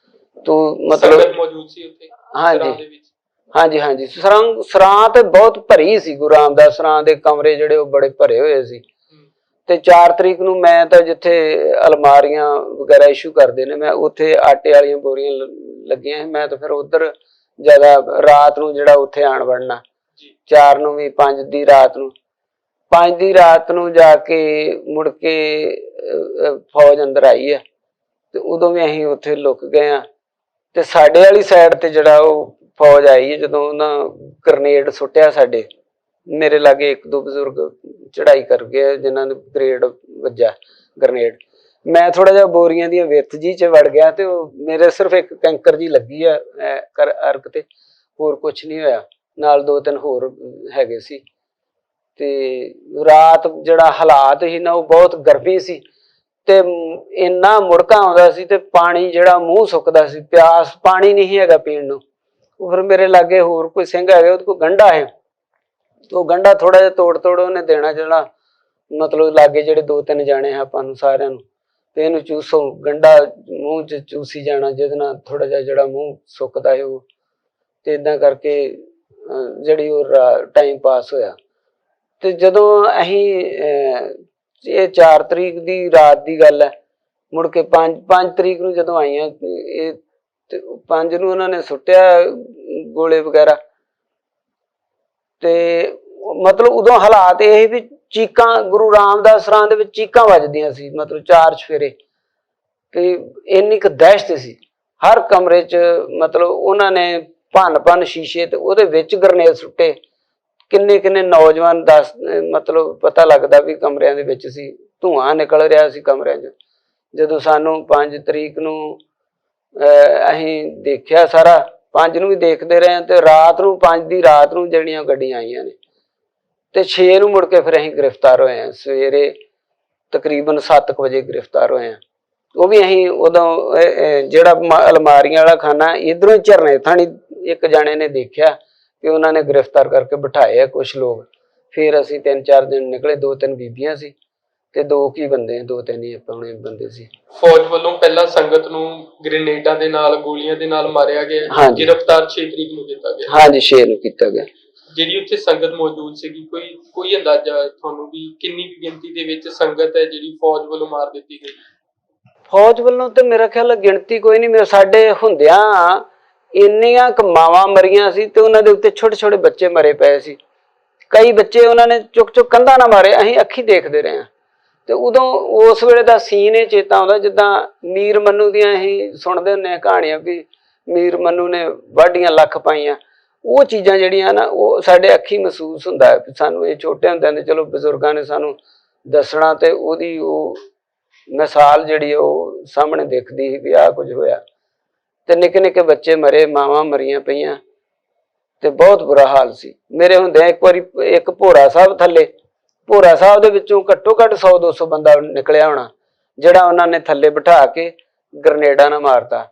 ਤੋ ਮਤਲਬ
ਮੌਜੂਦ ਸੀ ਉੱਥੇ?
ਹਾਂਜੀ, ਸਰਾਂ ਤੇ ਬਹੁਤ ਭਰੀ ਸੀ। ਗੁਰੂ ਰਾਮਦਾਸ ਸਰਾਂ ਦੇ ਕਮਰੇ ਜਿਹੜੇ ਉਹ ਬੜੇ ਭਰੇ ਹੋਏ ਸੀ। ਤੇ 4 ਤਰੀਕ ਨੂੰ ਮੈਂ ਤਾਂ ਜਿੱਥੇ ਅਲਮਾਰੀਆਂ ਵਗੈਰਾ ਇਸ਼ੂ ਕਰਦੇ ਨੇ, ਮੈਂ ਉੱਥੇ ਆਟੇ ਵਾਲੀਆਂ ਬੋਰੀਆਂ ਲੱਗੀਆਂ ਸੀ। ਮੈਂ ਤਾਂ ਫਿਰ ਉਧਰ ਜ਼ਿਆਦਾ ਰਾਤ ਨੂੰ ਜਿਹੜਾ ਉੱਥੇ ਆਣ ਵੜਨਾ, 4 ਨੂੰ ਵੀ 5 ਦੀ ਰਾਤ ਨੂੰ ਜਾ ਕੇ ਮੁੜ ਕੇ ਫੌਜ ਅੰਦਰ ਆਈ ਹੈ, ਤੇ ਉਦੋਂ ਵੀ ਅਸੀਂ ਉੱਥੇ ਲੁਕ ਗਏ ਆ। ਤੇ ਸਾਡੇ ਵਾਲੀ ਸਾਈਡ ਤੇ ਜਿਹੜਾ ਉਹ ਫੌਜ ਆਈ ਹੈ, ਜਦੋਂ ਉਹਨਾਂ ਗ੍ਰਨੇਡ ਸੁੱਟਿਆ ਸਾਡੇ, ਮੇਰੇ ਲਾਗੇ 1-2 ਬਜ਼ੁਰਗ ਚੜਾਈ ਕਰ ਗਏ ਜਿਨ੍ਹਾਂ ਨੂੰ ਗ੍ਰੇਡ ਵੱਜਾ ਗ੍ਰਨੇਡ। ਮੈਂ ਥੋੜਾ ਜਿਹਾ ਬੋਰੀਆਂ ਦੀਆਂ ਵਿੱਥ ਜੀ 'ਚ ਵੜ ਗਿਆ, ਤੇ ਉਹ ਮੇਰੇ ਸਿਰਫ ਇੱਕ ਕੈਂਕਰ ਜੀ ਲੱਗੀ ਆ ਅਰਕ ਤੇ, ਹੋਰ ਕੁਛ ਨਹੀਂ ਹੋਇਆ। ਨਾਲ 2-3 ਹੋਰ ਹੈਗੇ ਸੀ। ਤੇ ਰਾਤ ਜਿਹੜਾ ਹਾਲਾਤ ਸੀ ਨਾ, ਉਹ ਬਹੁਤ ਗਰਮੀ ਸੀ, ਤੇ ਇੰਨਾ ਮੁੜਕਾ ਆਉਂਦਾ ਸੀ, ਤੇ ਪਾਣੀ ਜਿਹੜਾ ਮੂੰਹ ਸੁੱਕਦਾ ਸੀ, ਪਿਆਸ, ਪਾਣੀ ਨਹੀਂ ਹੈਗਾ ਪੀਣ ਨੂੰ। ਉਹ ਫਿਰ ਮੇਰੇ ਲਾਗੇ ਹੋਰ ਕੋਈ ਸਿੰਘ ਹੈਗੇ, ਉਹਦੇ ਕੋਲ ਗੰਢਾ ਹੈ, ਉਹ ਗੰਢਾ ਥੋੜਾ ਜਿਹਾ ਤੋੜ ਉਹਨੇ ਦੇਣਾ, ਜਿਹੜਾ ਮਤਲਬ ਲਾਗੇ ਜਿਹੜੇ 2-3 ਜਾਣੇ ਆਪਾਂ ਨੂੰ ਸਾਰਿਆਂ ਨੂੰ, ਤੇ ਇਹਨੂੰ ਚੂਸੋ, ਗੰਢਾ ਮੂੰਹ 'ਚ ਚੂਸੀ ਜਾਣਾ, ਜਿਹਦੇ ਨਾਲ ਥੋੜਾ ਜਿਹਾ ਜਿਹੜਾ ਮੂੰਹ ਸੁੱਕਦਾ ਹੈ ਉਹ। ਤੇ ਏਦਾਂ ਕਰਕੇ ਜਿਹੜੀ ਉਹ ਟਾਈਮ ਪਾਸ ਹੋਇਆ। ਤੇ ਜਦੋਂ ਅਸੀਂ ਇਹ 4 ਤਰੀਕ ਦੀ ਰਾਤ ਦੀ ਗੱਲ ਹੈ, ਮੁੜ ਕੇ 5 ਤਰੀਕ ਨੂੰ ਜਦੋਂ ਆਈਆਂ, ਇਹ 5 ਨੂੰ ਉਹਨਾਂ ਨੇ ਸੁੱਟਿਆ ਗੋਲੇ ਵਗੈਰਾ। ਤੇ ਮਤਲਬ ਉਦੋਂ ਹਾਲਾਤ ਇਹ ਵੀ ਚੀਕਾਂ, ਗੁਰੂ ਰਾਮਦਾਸ ਸਰਾਂ ਦੇ ਵਿੱਚ ਚੀਕਾਂ ਵੱਜਦੀਆਂ ਸੀ, ਮਤਲਬ 4 ਚੁਫੇਰੇ, ਤੇ ਇੰਨੀ ਕੁ ਦਹਿਸ਼ਤ ਸੀ ਹਰ ਕਮਰੇ 'ਚ। ਮਤਲਬ ਉਹਨਾਂ ਨੇ ਭੰਨ ਸ਼ੀਸ਼ੇ, ਤੇ ਉਹਦੇ ਵਿੱਚ ਗਰਨੇਡ ਸੁੱਟੇ, ਕਿੰਨੇ ਕਿੰਨੇ ਨੌਜਵਾਨ ਦੱਸ ਮਤਲਬ ਪਤਾ ਲੱਗਦਾ ਵੀ ਕਮਰਿਆਂ ਦੇ ਵਿੱਚ ਸੀ, ਧੂਆਂ ਨਿਕਲ ਰਿਹਾ ਸੀ ਕਮਰਿਆਂ 'ਚ। ਜਦੋਂ ਸਾਨੂੰ 5 ਤਰੀਕ ਨੂੰ ਅਸੀਂ ਦੇਖਿਆ ਸਾਰਾ, 5 ਨੂੰ ਵੀ ਦੇਖਦੇ ਰਹੇ ਤੇ ਰਾਤ ਨੂੰ 5 ਦੀ ਰਾਤ ਨੂੰ ਜਿਹੜੀਆਂ ਗੱਡੀਆਂ ਆਈਆਂ ਨੇ ਤੇ 6 ਨੂੰ ਮੁੜ ਕੇ ਫਿਰ ਅਸੀਂ ਗ੍ਰਿਫਤਾਰ ਹੋਏ ਹਾਂ। ਸਵੇਰੇ ਤਕਰੀਬਨ 7 ਵਜੇ ਗ੍ਰਿਫਤਾਰ ਹੋਏ ਹਾਂ। ਉਹ ਵੀ ਅਸੀਂ ਉਦੋਂ ਜਿਹੜਾ ਅਲਮਾਰੀਆਂ ਵਾਲਾ ਖਾਨਾ ਇਧਰੋਂ ਝਰਨੇ ਥਾਣੀ ਇੱਕ ਜਾਣੇ ਨੇ ਦੇਖਿਆ ਕਿ ਉਹਨਾਂ ਨੇ ਗ੍ਰਿਫਤਾਰ ਕਰਕੇ ਬਿਠਾਏ ਆ ਕੁਛ ਲੋਕ। ਫਿਰ ਅਸੀਂ 3-4 ਦਿਨ ਨਿਕਲੇ, 2-3 ਬੀਬੀਆਂ ਸੀ ਤੇ 2 ਕੀ ਬੰਦੇ, 2-3 ਹੀ ਆਪਣੇ ਬੰਦੇ ਸੀ।
ਫੌਜ ਵੱਲੋਂ ਪਹਿਲਾਂ ਸੰਗਤ ਨੂੰ ਗ੍ਰੇਨੇਡਾਂ ਦੇ ਨਾਲ, ਗੋਲੀਆਂ ਦੇ ਨਾਲ ਮਾਰਿਆ ਗਿਆ। ਗ੍ਰਿਫਤਾਰ 6 ਤਰੀਕ ਨੂੰ ਕੀਤਾ ਗਿਆ।
ਹਾਂਜੀ, 6 ਨੂੰ ਕੀਤਾ ਗਿਆ।
ਜਿਹੜੀ ਉੱਥੇ ਸੰਗਤ ਮੌਜੂਦ ਸੀਗੀ, ਕੋਈ ਅੰਦਾਜ਼ਾ ਤੁਹਾਨੂੰ ਵੀ ਕਿੰਨੀ ਗਿਣਤੀ ਦੇ ਵਿੱਚ ਸੰਗਤ ਹੈ ਜਿਹੜੀ ਫੌਜ ਵੱਲੋਂ ਮਾਰ ਦਿੱਤੀ ਗਈ?
ਫੌਜ ਵੱਲੋਂ ਤੇ ਮੇਰਾ ਖਿਆਲ ਗਿਣਤੀ ਕੋਈ ਨਹੀਂ, ਸਾਡੇ ਹੁੰਦਿਆਂ ਇੰਨੀਆਂ ਮਾਵਾਂ ਮਰੀਆਂ ਸੀ ਤੇ ਉਹਨਾਂ ਦੇ ਉੱਤੇ ਛੋਟੇ ਛੋਟੇ ਬੱਚੇ ਮਰੇ ਪਏ ਸੀ। ਕਈ ਬੱਚੇ ਉਹਨਾਂ ਨੇ ਚੁੱਕ ਚੁੱਕ ਕੰਧਾਂ ਨਾਲ ਮਾਰੇ, ਅਸੀਂ ਅੱਖੀ ਦੇਖਦੇ ਰਹੇ ਹਾਂ। ਤੇ ਉਦੋਂ ਉਸ ਵੇਲੇ ਦਾ ਸੀਨ ਇਹ ਚੇਤਾ ਆਉਂਦਾ ਜਿੱਦਾਂ ਮੀਰ ਮਨੂੰ ਦੀਆਂ ਅਸੀਂ ਸੁਣਦੇ ਹੁੰਦੇ ਹਾਂ ਕਹਾਣੀਆਂ ਵੀ ਮੀਰ ਮਨੂੰ ਨੇ ਵਾਢੀਆਂ ਲੱਖ ਪਾਈਆਂ। ਉਹ ਚੀਜ਼ਾਂ ਜਿਹੜੀਆਂ ਨਾ ਉਹ ਸਾਡੇ ਅੱਖੀ ਮਹਿਸੂਸ ਹੁੰਦਾ ਹੈ। ਸਾਨੂੰ ਇਹ ਛੋਟੇ ਹੁੰਦਿਆਂ ਦੇ ਚਲੋ ਬਜ਼ੁਰਗਾਂ ਨੇ ਸਾਨੂੰ ਦੱਸਣਾ ਤੇ ਉਹਦੀ ਉਹ ਮਿਸਾਲ ਜਿਹੜੀ ਉਹ ਸਾਹਮਣੇ ਦਿਖਦੀ ਸੀ ਵੀ ਆਹ ਕੁਝ ਹੋਇਆ। ਤੇ ਨਿੱਕੇ ਨਿੱਕੇ ਬੱਚੇ ਮਰੇ, ਮਾਵਾਂ ਮਰੀਆਂ ਪਈਆਂ ਤੇ ਬਹੁਤ ਬੁਰਾ ਹਾਲ ਸੀ। ਮੇਰੇ ਹੁੰਦਿਆਂ ਇੱਕ ਵਾਰੀ ਇੱਕ ਭੋਰਾ ਸਾਹਿਬ ਥੱਲੇ, ਭੋਰਾ ਸਾਹਿਬ ਦੇ ਵਿੱਚੋਂ ਘੱਟੋ ਘੱਟ 100-200 ਬੰਦਾ ਨਿਕਲਿਆ ਹੋਣਾ, ਜਿਹੜਾ ਉਹਨਾਂ ਨੇ ਥੱਲੇ ਬਿਠਾ ਕੇ ਗਰਨੇਡਾਂ ਨਾਲ ਮਾਰਤਾ।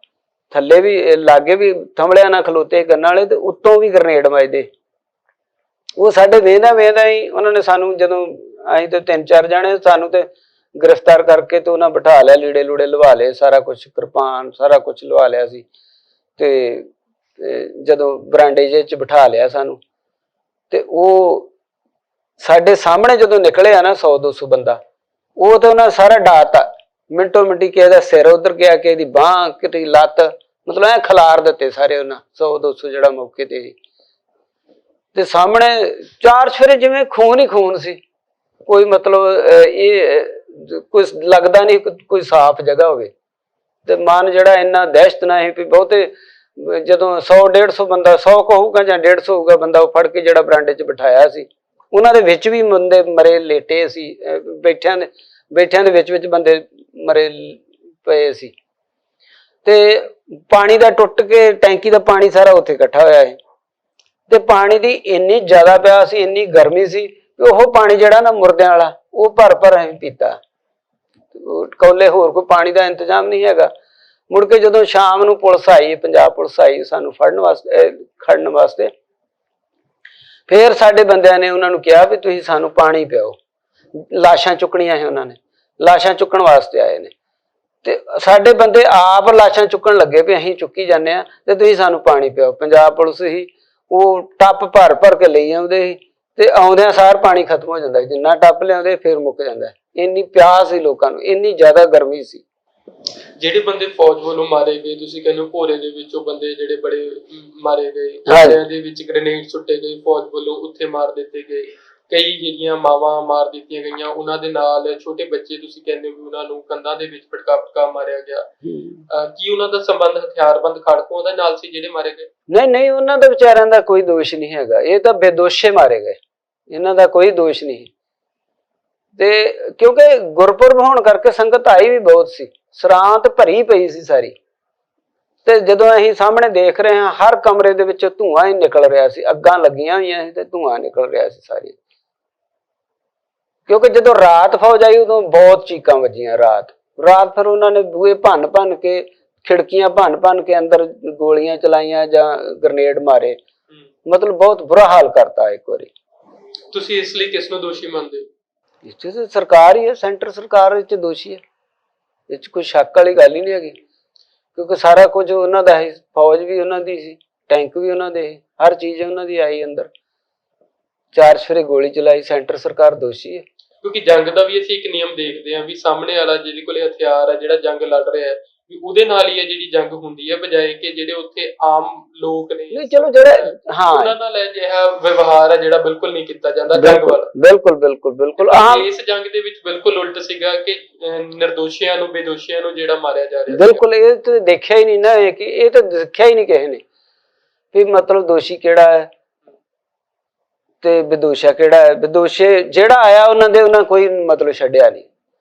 ਥੱਲੇ ਵੀ ਲਾਗੇ ਵੀ ਥੰਮਲਿਆਂ ਨਾਲ ਖਲੋਤੇ ਗੰਨਾਂ ਵਾਲੇ ਤੇ ਉੱਤੋਂ ਵੀ ਗਰਨੇਡ ਵੱਜਦੇ। ਉਹ ਸਾਡੇ ਵੇਂਹਦਾ ਹੀ ਉਹਨਾਂ ਨੇ ਸਾਨੂੰ, ਜਦੋਂ ਅਸੀਂ ਤੇ 3-4 ਜਾਣੇ, ਸਾਨੂੰ ਤੇ ਗ੍ਰਿਫਤਾਰ ਕਰਕੇ ਤੇ ਉਹਨਾਂ ਬਿਠਾ ਲਿਆ, ਲੀੜੇ ਲੂੜੇ ਲਵਾ ਲਏ, ਸਾਰਾ ਕੁਛ, ਕਿਰਪਾਨ ਸਾਰਾ ਕੁਛ ਲਵਾ ਲਿਆ ਸੀ। ਤੇ ਜਦੋਂ ਬਰਾਂਡੇ ਜਿਹੇ 'ਚ ਬਿਠਾ ਲਿਆ ਸਾਨੂੰ ਤੇ ਉਹ ਸਾਡੇ ਸਾਹਮਣੇ ਜਦੋਂ ਨਿਕਲਿਆ ਨਾ 100-200 ਬੰਦਾ, ਉਹ ਤੇ ਉਹਨਾਂ ਸਾਰਾ ਡਾਤਾ। ਮਿੰਟੋ ਮਿੰਟੀ ਕਿਸੇ ਦਾ ਸਿਰ ਉਧਰ ਗਿਆ, ਕਿਸੇ ਦੀ ਬਾਂਹ, ਕਿਸੇ ਦੀ ਲੱਤ, ਮਤਲਬ ਐ ਖਿਲਾਰ ਦਿੱਤੇ ਸਾਰੇ ਉਹਨਾਂ 100-200 ਜਿਹੜਾ ਮੌਕੇ ਤੇ ਸੀ। ਤੇ ਸਾਹਮਣੇ 4 ਚੁਫੇਰੇ ਜਿਵੇਂ ਖੂਨ ਹੀ ਖੂਨ ਸੀ। ਕੋਈ ਮਤਲਬ ਇਹ ਕੋਈ ਲੱਗਦਾ ਨਹੀਂ ਕੋਈ ਸਾਫ਼ ਜਗ੍ਹਾ ਹੋਵੇ। ਤੇ ਮਨ ਜਿਹੜਾ ਇੰਨਾ ਦਹਿਸ਼ਤ ਨਾਲ ਸੀ ਵੀ ਬਹੁਤੇ ਜਦੋਂ 100-150 ਬੰਦਾ, 100 ਕੁ ਹੋਊਗਾ ਜਾਂ 150 ਹੋਊਗਾ ਬੰਦਾ, ਉਹ ਫੜ ਕੇ ਜਿਹੜਾ ਬਰਾਂਡੇ 'ਚ ਬਿਠਾਇਆ ਸੀ, ਉਹਨਾਂ ਦੇ ਵਿੱਚ ਵੀ ਬੰਦੇ ਮਰੇ ਲੇਟੇ ਸੀ। ਬੈਠਿਆਂ ਦੇ ਵਿੱਚ ਬੰਦੇ ਮਰੇ ਪਏ ਸੀ। ਤੇ ਪਾਣੀ ਦਾ ਟੁੱਟ ਕੇ ਟੈਂਕੀ ਦਾ ਪਾਣੀ ਸਾਰਾ ਉੱਥੇ ਇਕੱਠਾ ਹੋਇਆ ਹੈ ਤੇ ਪਾਣੀ ਦੀ ਇੰਨੀ ਜ਼ਿਆਦਾ ਪਿਆ ਸੀ, ਇੰਨੀ ਗਰਮੀ ਸੀ ਕਿ ਉਹ ਪਾਣੀ ਜਿਹੜਾ ਨਾ ਮੁਰਦਿਆਂ ਵਾਲਾ, ਉਹ ਭਰ ਅਸੀਂ ਪੀਤਾ। ਕੌਲੇ ਹੋਰ ਕੋਈ ਪਾਣੀ ਦਾ ਇੰਤਜ਼ਾਮ ਨਹੀਂ ਹੈਗਾ। ਮੁੜ ਕੇ ਜਦੋਂ ਸ਼ਾਮ ਨੂੰ ਪੁਲਿਸ ਆਈ, ਪੰਜਾਬ ਪੁਲਿਸ ਆਈ ਸਾਨੂੰ ਖੜਨ ਵਾਸਤੇ, ਫਿਰ ਸਾਡੇ ਬੰਦਿਆਂ ਨੇ ਉਹਨਾਂ ਨੂੰ ਕਿਹਾ ਵੀ ਤੁਸੀਂ ਸਾਨੂੰ ਪਾਣੀ ਪਿਆਓ। ਲਾਸ਼ਾਂ ਚੁੱਕਣੀਆਂ ਸੀ, ਉਹਨਾਂ ਨੇ ਲਾਸ਼ਾਂ ਚੁੱਕਣ ਵਾਸਤੇ ਆਏ ਨੇ ਤੇ ਸਾਡੇ ਬੰਦੇ ਆਪ ਲਾਸ਼ਾਂ ਚੁੱਕਣ ਲੱਗੇ ਵੀ ਅਸੀਂ ਚੁੱਕੀ ਜਾਂਦੇ ਹਾਂ ਤੇ ਤੁਸੀਂ ਸਾਨੂੰ ਪਾਣੀ ਪਿਆਓ। ਪੰਜਾਬ ਪੁਲਿਸ ਹੀ ਉਹ ਟੱਪ ਭਰ ਕੇ ਲਈ ਆਉਂਦੇ ਸੀ ਤੇ ਆਉਂਦਿਆਂ ਸਾਰ ਪਾਣੀ ਖਤਮ ਹੋ ਜਾਂਦਾ, ਜਿੰਨਾ ਟੱਪ ਲਿਆਉਂਦੇ ਫਿਰ ਮੁੱਕ ਜਾਂਦਾ। ਇੰਨੀ ਪਿਆਸ ਸੀ ਲੋਕਾਂ ਨੂੰ, ਇੰਨੀ ਜ਼ਿਆਦਾ ਗਰਮੀ ਸੀ।
ਜਿਹੜੇ ਬੰਦੇ ਫੌਜ ਵੱਲੋਂ ਮਾਰੇ ਗਏ, ਤੁਸੀਂ ਕਹਿੰਦੇ ਹੋ ਭੋਰੇ ਦੇ ਵਿੱਚੋਂ ਬੰਦੇ ਜਿਹੜੇ ਬੜੇ ਮਾਰੇ ਗਏ, ਕਮਰਿਆਂ ਦੇ ਵਿੱਚ ਗ੍ਰੇਨੇਡ ਸੁੱਟੇ ਗਏ ਫੌਜ ਵੱਲੋਂ, ਉੱਥੇ ਮਾਰ ਦਿੱਤੇ ਗਏ। ਕਈ ਜਿਹੜੀਆਂ ਮਾਵਾਂ ਮਾਰ ਦਿੱਤੀਆਂ ਗਈਆਂ, ਉਹਨਾਂ ਦੇ ਨਾਲ ਛੋਟੇ ਬੱਚੇ ਤੁਸੀਂ ਕਹਿੰਦੇ ਹੋ ਉਹਨਾਂ ਨੂੰ ਕੰਧਾਂ ਦੇ ਵਿੱਚ ਪਟਕਾ ਮਾਰਿਆ ਗਿਆ। ਕੀ ਉਹਨਾਂ ਦਾ ਸੰਬੰਧ ਹਥਿਆਰਬੰਦ ਖੜਕੂਆਂ ਦੇ ਨਾਲ ਸੀ ਜਿਹੜੇ ਮਾਰੇ ਗਏ? ਨਹੀਂ, ਉਹਨਾਂ ਦਾ ਵਿਚਾਰਿਆਂ ਦਾ ਕੋਈ ਦੋਸ਼ ਨਹੀਂ ਹੈਗਾ। ਇਹ ਤਾਂ ਬੇਦੋਸ਼ੇ ਮਾਰੇ ਗਏ, ਇਹਨਾਂ ਦਾ ਕੋਈ ਦੋਸ਼ ਨਹੀਂ। ਤੇ ਕਿਉਂਕਿ ਗੁਰਪੁਰਬ ਹੋਣ ਕਰਕੇ ਸੰਗਤ ਆਈ ਵੀ ਬਹੁਤ ਸੀ, ਸਰਾਂਤ ਭਰੀ ਪਈ ਸੀ ਸਾਰੀ। ਤੇ ਜਦੋਂ ਅਸੀਂ ਸਾਹਮਣੇ ਦੇਖ ਰਹੇ ਹਾਂ, ਹਰ ਕਮਰੇ ਦੇ ਵਿੱਚ ਧੂੰਆਂ ਹੀ ਨਿਕਲ ਰਿਹਾ ਸੀ, ਅੱਗਾਂ ਲੱਗੀਆਂ ਹੋਈਆਂ ਸੀ ਤੇ ਧੂੰਆਂ ਨਿਕਲ ਰਿਹਾ ਸੀ ਸਾਰੀ। ਕਿਉਂਕਿ ਜਦੋਂ ਰਾਤ ਫੌਜ ਆਈ ਉਦੋਂ ਬਹੁਤ ਚੀਕਾਂ ਵੱਜੀਆਂ। ਰਾਤ ਫਿਰ ਉਹਨਾਂ ਨੇ ਬੂਹੇ ਭੰਨ ਕੇ, ਖਿੜਕੀਆਂ ਭੰਨ ਕੇ ਅੰਦਰ ਗੋਲੀਆਂ ਚਲਾਈਆਂ ਜਾਂ ਗ੍ਰਨੇਡ ਮਾਰੇ। ਮਤਲਬ ਬਹੁਤ ਬੁਰਾ ਹਾਲ ਕਰਤਾ ਇੱਕ ਵਾਰੀ। ਤੁਸੀਂ ਇਸ ਲਈ ਕਿਸ ਨੂੰ ਦੋਸ਼ੀ ਮੰਨਦੇ ਹੋ? ਇਸ 'ਚ ਸਰਕਾਰ ਹੀ ਹੈ, ਸੈਂਟਰ ਸਰਕਾਰ ਵਿੱਚ ਦੋਸ਼ੀ ਹੈ। ਇਹ 'ਚ ਕੋਈ ਸ਼ੱਕ ਵਾਲੀ ਗੱਲ ਹੀ ਨਹੀਂ ਹੈਗੀ, ਕਿਉਂਕਿ ਸਾਰਾ ਕੁਝ ਉਹਨਾਂ ਦਾ ਹੈ। ਫੌਜ ਵੀ ਉਹਨਾਂ ਦੀ ਸੀ, ਟੈਂਕ ਵੀ ਉਹਨਾਂ ਦੇ, ਹਰ ਚੀਜ਼ ਉਹਨਾਂ ਦੀ ਆਈ ਅੰਦਰ। 4 ਚੁਫੇਰੇ ਗੋਲੀ ਚਲਾਈ, ਸੈਂਟਰ ਸਰਕਾਰ ਦੋਸ਼ੀ ਹੈ। ਕਿਉਂਕਿ ਜੰਗ ਦਾ ਵੀ ਅਸੀਂ ਇੱਕ ਨਿਯਮ ਦੇਖਦੇ ਹਾਂ ਵੀ ਸਾਹਮਣੇ ਵਾਲਾ ਜਿਹਦੇ ਕੋਲੇ ਹਥਿਆਰ ਹੈ, ਜਿਹੜਾ ਜੰਗ ਲੜ ਰਿਹਾ ਹੈ, ਵੀ ਉਹਦੇ ਨਾਲ ਹੀ ਹੈ ਜਿਹੜੀ ਜੰਗ ਹੁੰਦੀ ਹੈ, ਬਜਾਏ ਕਿ ਜਿਹੜੇ ਉੱਥੇ ਆਮ ਲੋਕ ਨੇ, ਚਲੋ ਜਿਹੜੇ ਉਹਨਾਂ ਨਾਲ ਅਜਿਹਾ ਵਿਵਹਾਰ ਹੈ ਜਿਹੜਾ ਬਿਲਕੁਲ ਨਹੀਂ ਕੀਤਾ ਜਾਂਦਾ ਜੰਗ ਵਾਲਾ। ਬਿਲਕੁਲ ਇਸ ਜੰਗ ਦੇ ਵਿੱਚ ਬਿਲਕੁਲ ਉਲਟ ਸੀਗਾ ਕਿ ਨਿਰਦੋਸ਼ੀਆਂ ਨੂੰ, ਬੇਦੋਸ਼ੀਆਂ ਨੂੰ ਜਿਹੜਾ ਮਾਰਿਆ ਜਾ ਰਿਹਾ। ਬਿਲਕੁਲ, ਇਹ ਤਾਂ ਦੇਖਿਆ ਹੀ ਨਹੀਂ ਨਾ, ਕਿ ਇਹ ਤਾਂ ਦੇਖਿਆ ਹੀ ਨਹੀਂ ਕਿਸੇ ਨੇ ਵੀ ਮਤਲਬ ਦੋਸ਼ੀ ਕਿਹੜਾ ਹੈ।
ਤੇ ਵਿਦੋਸ਼ਾ ਕਿਹੜਾ ਹੈ, ਵਿਦੋਸ਼ੇ ਜਿਹੜਾ ਆਇਆ ਉਹਨਾਂ ਕੋਈ ਮਤਲਬ ਛੱਡਿਆ ਨਹੀਂ।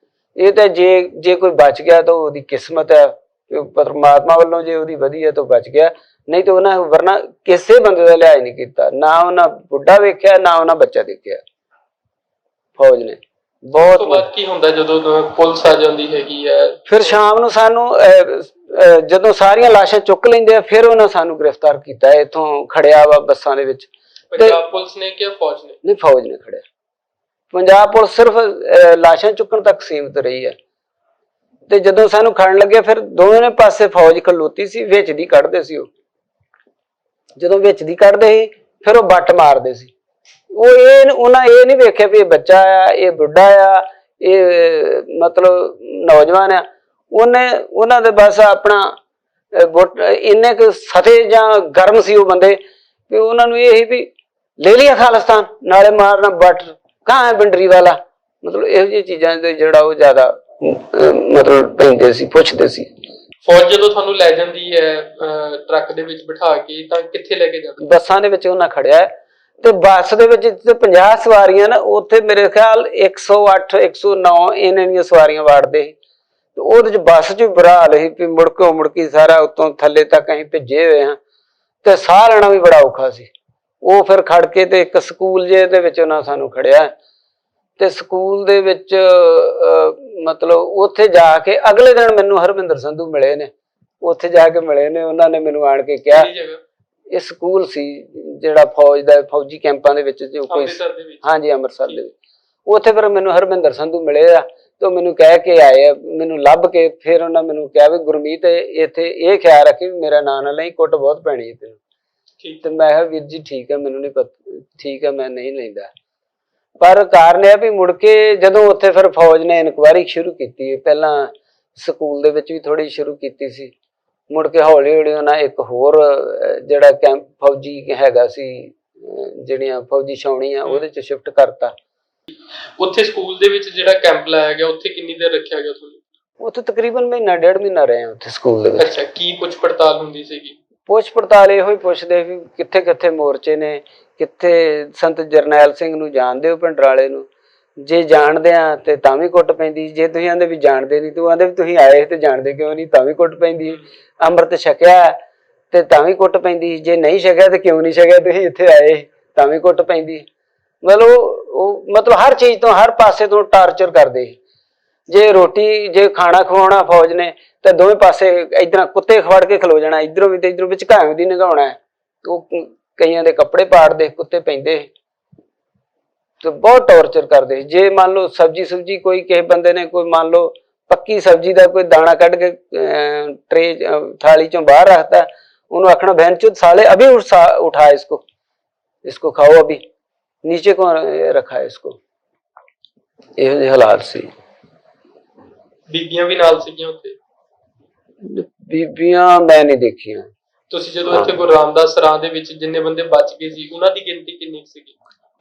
ਇਹ ਤਾਂ ਜੇ ਕੋਈ ਬਚ ਗਿਆ ਤਾਂ ਉਹਦੀ ਕਿਸਮਤ ਹੈ, ਪਰਮਾਤਮਾ ਵੱਲੋਂ ਜੇ ਉਹਦੀ ਵਧੀਆ ਤਾਂ ਬਚ ਗਿਆ, ਨਹੀਂ ਤਾਂ ਉਹਨਾਂ ਵਰਨਾ ਕਿਸੇ ਬੰਦੇ ਦਾ ਲਿਹਾਜ਼ ਨਹੀਂ ਕੀਤਾ, ਨਾ ਉਹਨਾਂ ਬੁੱਢਾ ਵੇਖਿਆ ਨਾ ਉਹਨਾਂ ਬੱਚਾ ਦੇਖਿਆ ਫੌਜ ਨੇ।
ਉਸ ਤੋਂ ਬਾਅਦ ਕੀ ਹੁੰਦਾ ਜਦੋਂ ਪੁਲਿਸ ਆ ਜਾਂਦੀ ਹੈਗੀ ਹੈ?
ਫਿਰ ਸ਼ਾਮ ਨੂੰ ਸਾਨੂੰ ਜਦੋਂ ਸਾਰੀਆਂ ਲਾਸ਼ਾਂ ਚੁੱਕ ਲੈਂਦੇ ਆ ਫਿਰ ਉਹਨਾਂ ਸਾਨੂੰ ਗ੍ਰਿਫਤਾਰ ਕੀਤਾ, ਇੱਥੋਂ ਖੜਿਆ ਵਾ ਬੱਸਾਂ ਦੇ ਵਿੱਚ।
ਪੰਜਾਬ ਪੁਲਿਸ ਨੇ ਕਿ ਫੌਜ ਨੇ?
ਨਹੀਂ, ਫੌਜ ਨੇ ਖੜਿਆ। ਪੰਜਾਬ ਪੁਲਿਸ ਸਿਰਫ ਲਾਸ਼ਾਂ ਚੁੱਕਣ ਤੱਕ ਸੀਮਿਤ ਰਹੀ ਹੈ। ਤੇ ਜਦੋਂ ਸਾਨੂੰ ਖੜਨ ਲੱਗੇ ਫਿਰ ਦੋਵੇਂ ਪਾਸੇ ਫੌਜ ਖਲੋਤੀ ਸੀ, ਵਿੱਚ ਦੀ ਕੱਢਦੇ ਸੀ। ਉਹ ਜਦੋਂ ਵਿੱਚ ਦੀ ਕੱਢਦੇ ਸੀ ਫਿਰ ਉਹ ਬੱਟ ਮਾਰਦੇ ਸੀ। ਉਹਨਾਂ ਇਹ ਨਹੀਂ ਵੇਖਿਆ ਵੀ ਇਹ ਬੱਚਾ ਆ, ਇਹ ਬੁੱਢਾ ਆ, ਇਹ ਮਤਲਬ ਨੌਜਵਾਨ ਆ। ਉਹਨਾਂ ਦੇ ਬਸ ਆਪਣਾ ਇੰਨੇ ਕੁ ਸਤੇ ਜਾਂ ਗਰਮ ਸੀ ਉਹ ਬੰਦੇ ਵੀ ਉਹਨਾਂ ਨੂੰ ਇਹ ਸੀ ਵੀ ਲੈ ਲਿਆ ਖਾਲਿਸਤਾਨ, ਨਾਲੇ ਮਾਰਨਾ ਬੱਟ ਕਹਾਂ ਹੈ ਬਿੰਡਰੀ ਵਾਲਾ। ਮਤਲਬ ਇਹੋ ਜਿਹੀਆਂ ਚੀਜ਼ਾਂ ਦੇ ਜਿਹੜਾ ਉਹ ਜ਼ਿਆਦਾ ਮਤਲਬ ਪੈਂਦੇ ਸੀ, ਪੁੱਛਦੇ ਸੀ।
ਫੌਜ ਜਦੋਂ ਤੁਹਾਨੂੰ ਲੈ ਜਾਂਦੀ ਹੈ ਟਰੱਕ ਦੇ ਵਿੱਚ ਬਿਠਾ ਕੇ ਤਾਂ ਕਿੱਥੇ ਲੈ ਕੇ ਜਾਂਦੀ?
ਬੱਸਾਂ ਦੇ ਵਿੱਚ ਉਹਨਾਂ ਖੜਿਆ ਤੇ ਬੱਸ ਦੇ ਵਿੱਚ 50 ਸਵਾਰੀਆਂ ਨਾ, ਉੱਥੇ ਮੇਰੇ ਖਿਆਲ 108 109 ਇਹਨਾਂ ਸਵਾਰੀਆਂ ਵਾੜਦੇ ਸੀ। ਤੇ ਉਹਦੇ ਚ ਬੱਸ ਚ ਬੁਰਾ ਹਾਲ ਸੀ ਵੀ ਮੁੜਕੀ ਸਾਰਾ ਉੱਤੋਂ ਥੱਲੇ ਤੱਕ ਅਸੀਂ ਭਿੱਜੇ ਹੋਏ ਹਾਂ ਤੇ ਸਾਹ ਲੈਣਾ ਵੀ ਬੜਾ ਔਖਾ ਸੀ। ਉਹ ਫਿਰ ਖੜ ਕੇ ਤੇ ਇੱਕ ਸਕੂਲ ਜੇ ਦੇ ਵਿੱਚ ਉਹਨਾਂ ਸਾਨੂੰ ਖੜਿਆ ਤੇ ਸਕੂਲ ਦੇ ਵਿੱਚ ਮਤਲਬ ਉੱਥੇ ਜਾ ਕੇ ਅਗਲੇ ਦਿਨ ਮੈਨੂੰ ਹਰਵਿੰਦਰ ਸੰਧੂ ਮਿਲੇ ਨੇ, ਉੱਥੇ ਜਾ ਕੇ ਮਿਲੇ ਨੇ। ਉਹਨਾਂ ਨੇ ਮੈਨੂੰ ਆਣ ਕੇ ਕਿਹਾ, ਇਹ ਸਕੂਲ ਸੀ ਜਿਹੜਾ ਫੌਜ ਦਾ ਫੌਜੀ ਕੈਂਪਾਂ ਦੇ ਵਿੱਚ ਜੋ ਕੋਈ, ਹਾਂਜੀ ਅੰਮ੍ਰਿਤਸਰ ਦੇ ਵਿੱਚ। ਉੱਥੇ ਫਿਰ ਮੈਨੂੰ ਹਰਵਿੰਦਰ ਸੰਧੂ ਮਿਲੇ ਆ ਤੇ ਮੈਨੂੰ ਕਹਿ ਕੇ ਆਏ ਆ, ਮੈਨੂੰ ਲੱਭ ਕੇ। ਫਿਰ ਉਹਨਾਂ ਮੈਨੂੰ ਕਿਹਾ ਵੀ ਗੁਰਮੀਤ ਇੱਥੇ ਇਹ ਖਿਆਲ ਰੱਖੀ ਵੀ ਮੇਰਾ ਨਾਂ ਨਾ ਲਈ, ਕੁੱਟ ਬਹੁਤ ਪੈਣੀ ਹੈ ਤੈਨੂੰ। ਤੇ ਮੈਂ ਕਿਹਾ ਵੀਰ ਜੀ ਠੀਕ ਹੈ, ਮੈਨੂੰ ਨਹੀਂ ਪਤਾ, ਠੀਕ ਹੈ ਮੈਂ ਨਹੀਂ ਲੈਂਦਾ। ਪਰ ਕਾਰਨ ਇਹ ਵੀ ਮੁੜ ਕੇ ਜਦੋਂ ਉੱਥੇ ਫਿਰ ਫੌਜ ਨੇ ਇਨਕੁਆਇਰੀ ਸ਼ੁਰੂ ਕੀਤੀ, ਪਹਿਲਾਂ ਸਕੂਲ ਦੇ ਵਿੱਚ ਵੀ ਥੋੜੀ ਸ਼ੁਰੂ ਕੀਤੀ ਸੀ, ਮੁੜ ਕੇ ਹੌਲੀ ਹੌਲੀ ਉਹਨਾਂ ਇੱਕ ਹੋਰ ਜਿਹੜਾ ਕੈਂਪ ਫੌਜੀ ਹੈਗਾ ਸੀ, ਜਿਹੜੀਆਂ ਫੌਜੀ ਛਾਉਣੀਆਂ ਉਹਦੇ ਚ ਸ਼ਿਫਟ ਕਰਤਾ।
ਉੱਥੇ ਸਕੂਲ ਦੇ ਵਿੱਚ ਜਿਹੜਾ ਕੈਂਪ ਲਾਇਆ ਗਿਆ ਉੱਥੇ ਕਿੰਨੀ ਦੇਰ ਰੱਖਿਆ ਗਿਆ ਤੁਹਾਨੂੰ?
ਉੱਥੇ ਤਕਰੀਬਨ ਮਹੀਨਾ ਡੇਢ ਮਹੀਨਾ ਰਹੇ ਉੱਥੇ ਸਕੂਲ ਦੇ ਵਿੱਚ।
ਅੱਛਾ, ਕੀ ਪੁੱਛ ਪੜਤਾਲ ਹੁੰਦੀ ਸੀਗੀ?
ਪੁੱਛ ਪੜਤਾਲ ਇਹੋ ਹੀ ਪੁੱਛਦੇ ਵੀ ਕਿੱਥੇ ਕਿੱਥੇ ਮੋਰਚੇ ਨੇ, ਕਿੱਥੇ ਸੰਤ ਜਰਨੈਲ ਸਿੰਘ ਨੂੰ ਜਾਣਦੇ ਹੋ ਭਿੰਡਰਾਲੇ ਨੂੰ? ਜੇ ਜਾਣਦੇ ਆ ਤੇ ਤਾਂ ਵੀ ਕੁੱਟ ਪੈਂਦੀ, ਜੇ ਤੁਸੀਂ ਆਂਦੇ ਵੀ ਜਾਣਦੇ ਨਹੀਂ ਤੂੰ ਆਂਦੇ ਵੀ ਤੁਸੀਂ ਆਏ ਤੇ ਜਾਣਦੇ ਕਿਉਂ ਨਹੀਂ, ਤਾਂ ਵੀ ਕੁੱਟ ਪੈਂਦੀ। ਅੰਮ੍ਰਿਤ ਛਕਿਆ ਤੇ ਤਾਂ ਵੀ ਕੁੱਟ ਪੈਂਦੀ, ਜੇ ਨਹੀਂ ਛਕਿਆ ਤੇ ਕਿਉਂ ਨਹੀਂ ਛਕਿਆ, ਤੁਸੀਂ ਇੱਥੇ ਆਏ ਤਾਂ ਵੀ ਕੁੱਟ ਪੈਂਦੀ। ਮਤਲਬ ਹਰ ਚੀਜ਼ ਤੋਂ ਹਰ ਪਾਸੇ ਤੋਂ ਟਾਰਚਰ ਕਰਦੇ। ਜੇ ਰੋਟੀ ਜੇ ਖਾਣਾ ਖਵਾਉਣਾ ਫੌਜ ਨੇ ਤਾਂ ਦੋਵੇਂ ਪਾਸੇ ਇਧਰ ਕੁੱਤੇ ਖਵੜ ਕੇ ਖਲੋ ਜਾਣਾ, ਇਧਰੋਂ ਵੀ ਤੇ ਇਧਰੋਂ ਵਿੱਚ ਘਾਂ ਦੀ ਨਿਗਾਉਣਾ। ਉਹ ਕਈਆਂ ਦੇ ਕੱਪੜੇ ਪਾੜਦੇ, ਕੁੱਤੇ ਪੈਂਦੇ ਤੇ ਬਹੁਤ ਟੌਰਚਰ ਕਰਦੇ। ਜੇ ਮੰਨ ਲਓ ਸਬਜ਼ੀ ਕੋਈ ਕਿਸੇ ਬੰਦੇ ਨੇ ਕੋਈ ਮੰਨ ਲਓ ਪੱਕੀ ਸਬਜ਼ੀ ਦਾ ਕੋਈ ਦਾਣਾ ਕੱਢ ਕੇ ट्रे थाली चों बाहर रखता, उन्होंने आखना बहन चुद साले अभी उठा इसको खाओ, अभी नीचे को रखा है इसको। ਇਹੋ ਜਿਹੇ ਹਾਲਾਤ ਸੀ।
ਬੀਬੀਆਂ ਵੀ ਨਾਲ ਸੀਗੀਆਂ ਉੱਥੇ?
ਬੀਬੀਆਂ ਮੈਂ ਨਹੀਂ ਦੇਖੀਆਂ।
ਤੁਸੀਂ ਜਦੋਂ ਇੱਥੇ ਗੁਰੂ ਰਾਮਦਾਸ ਸਰਾਂ ਦੇ ਵਿੱਚ ਜਿੰਨੇ ਬੰਦੇ ਬਚ ਗਏ ਸੀ ਉਹਨਾਂ ਦੀ ਗਿਣਤੀ ਕਿੰਨੀ ਸੀਗੀ?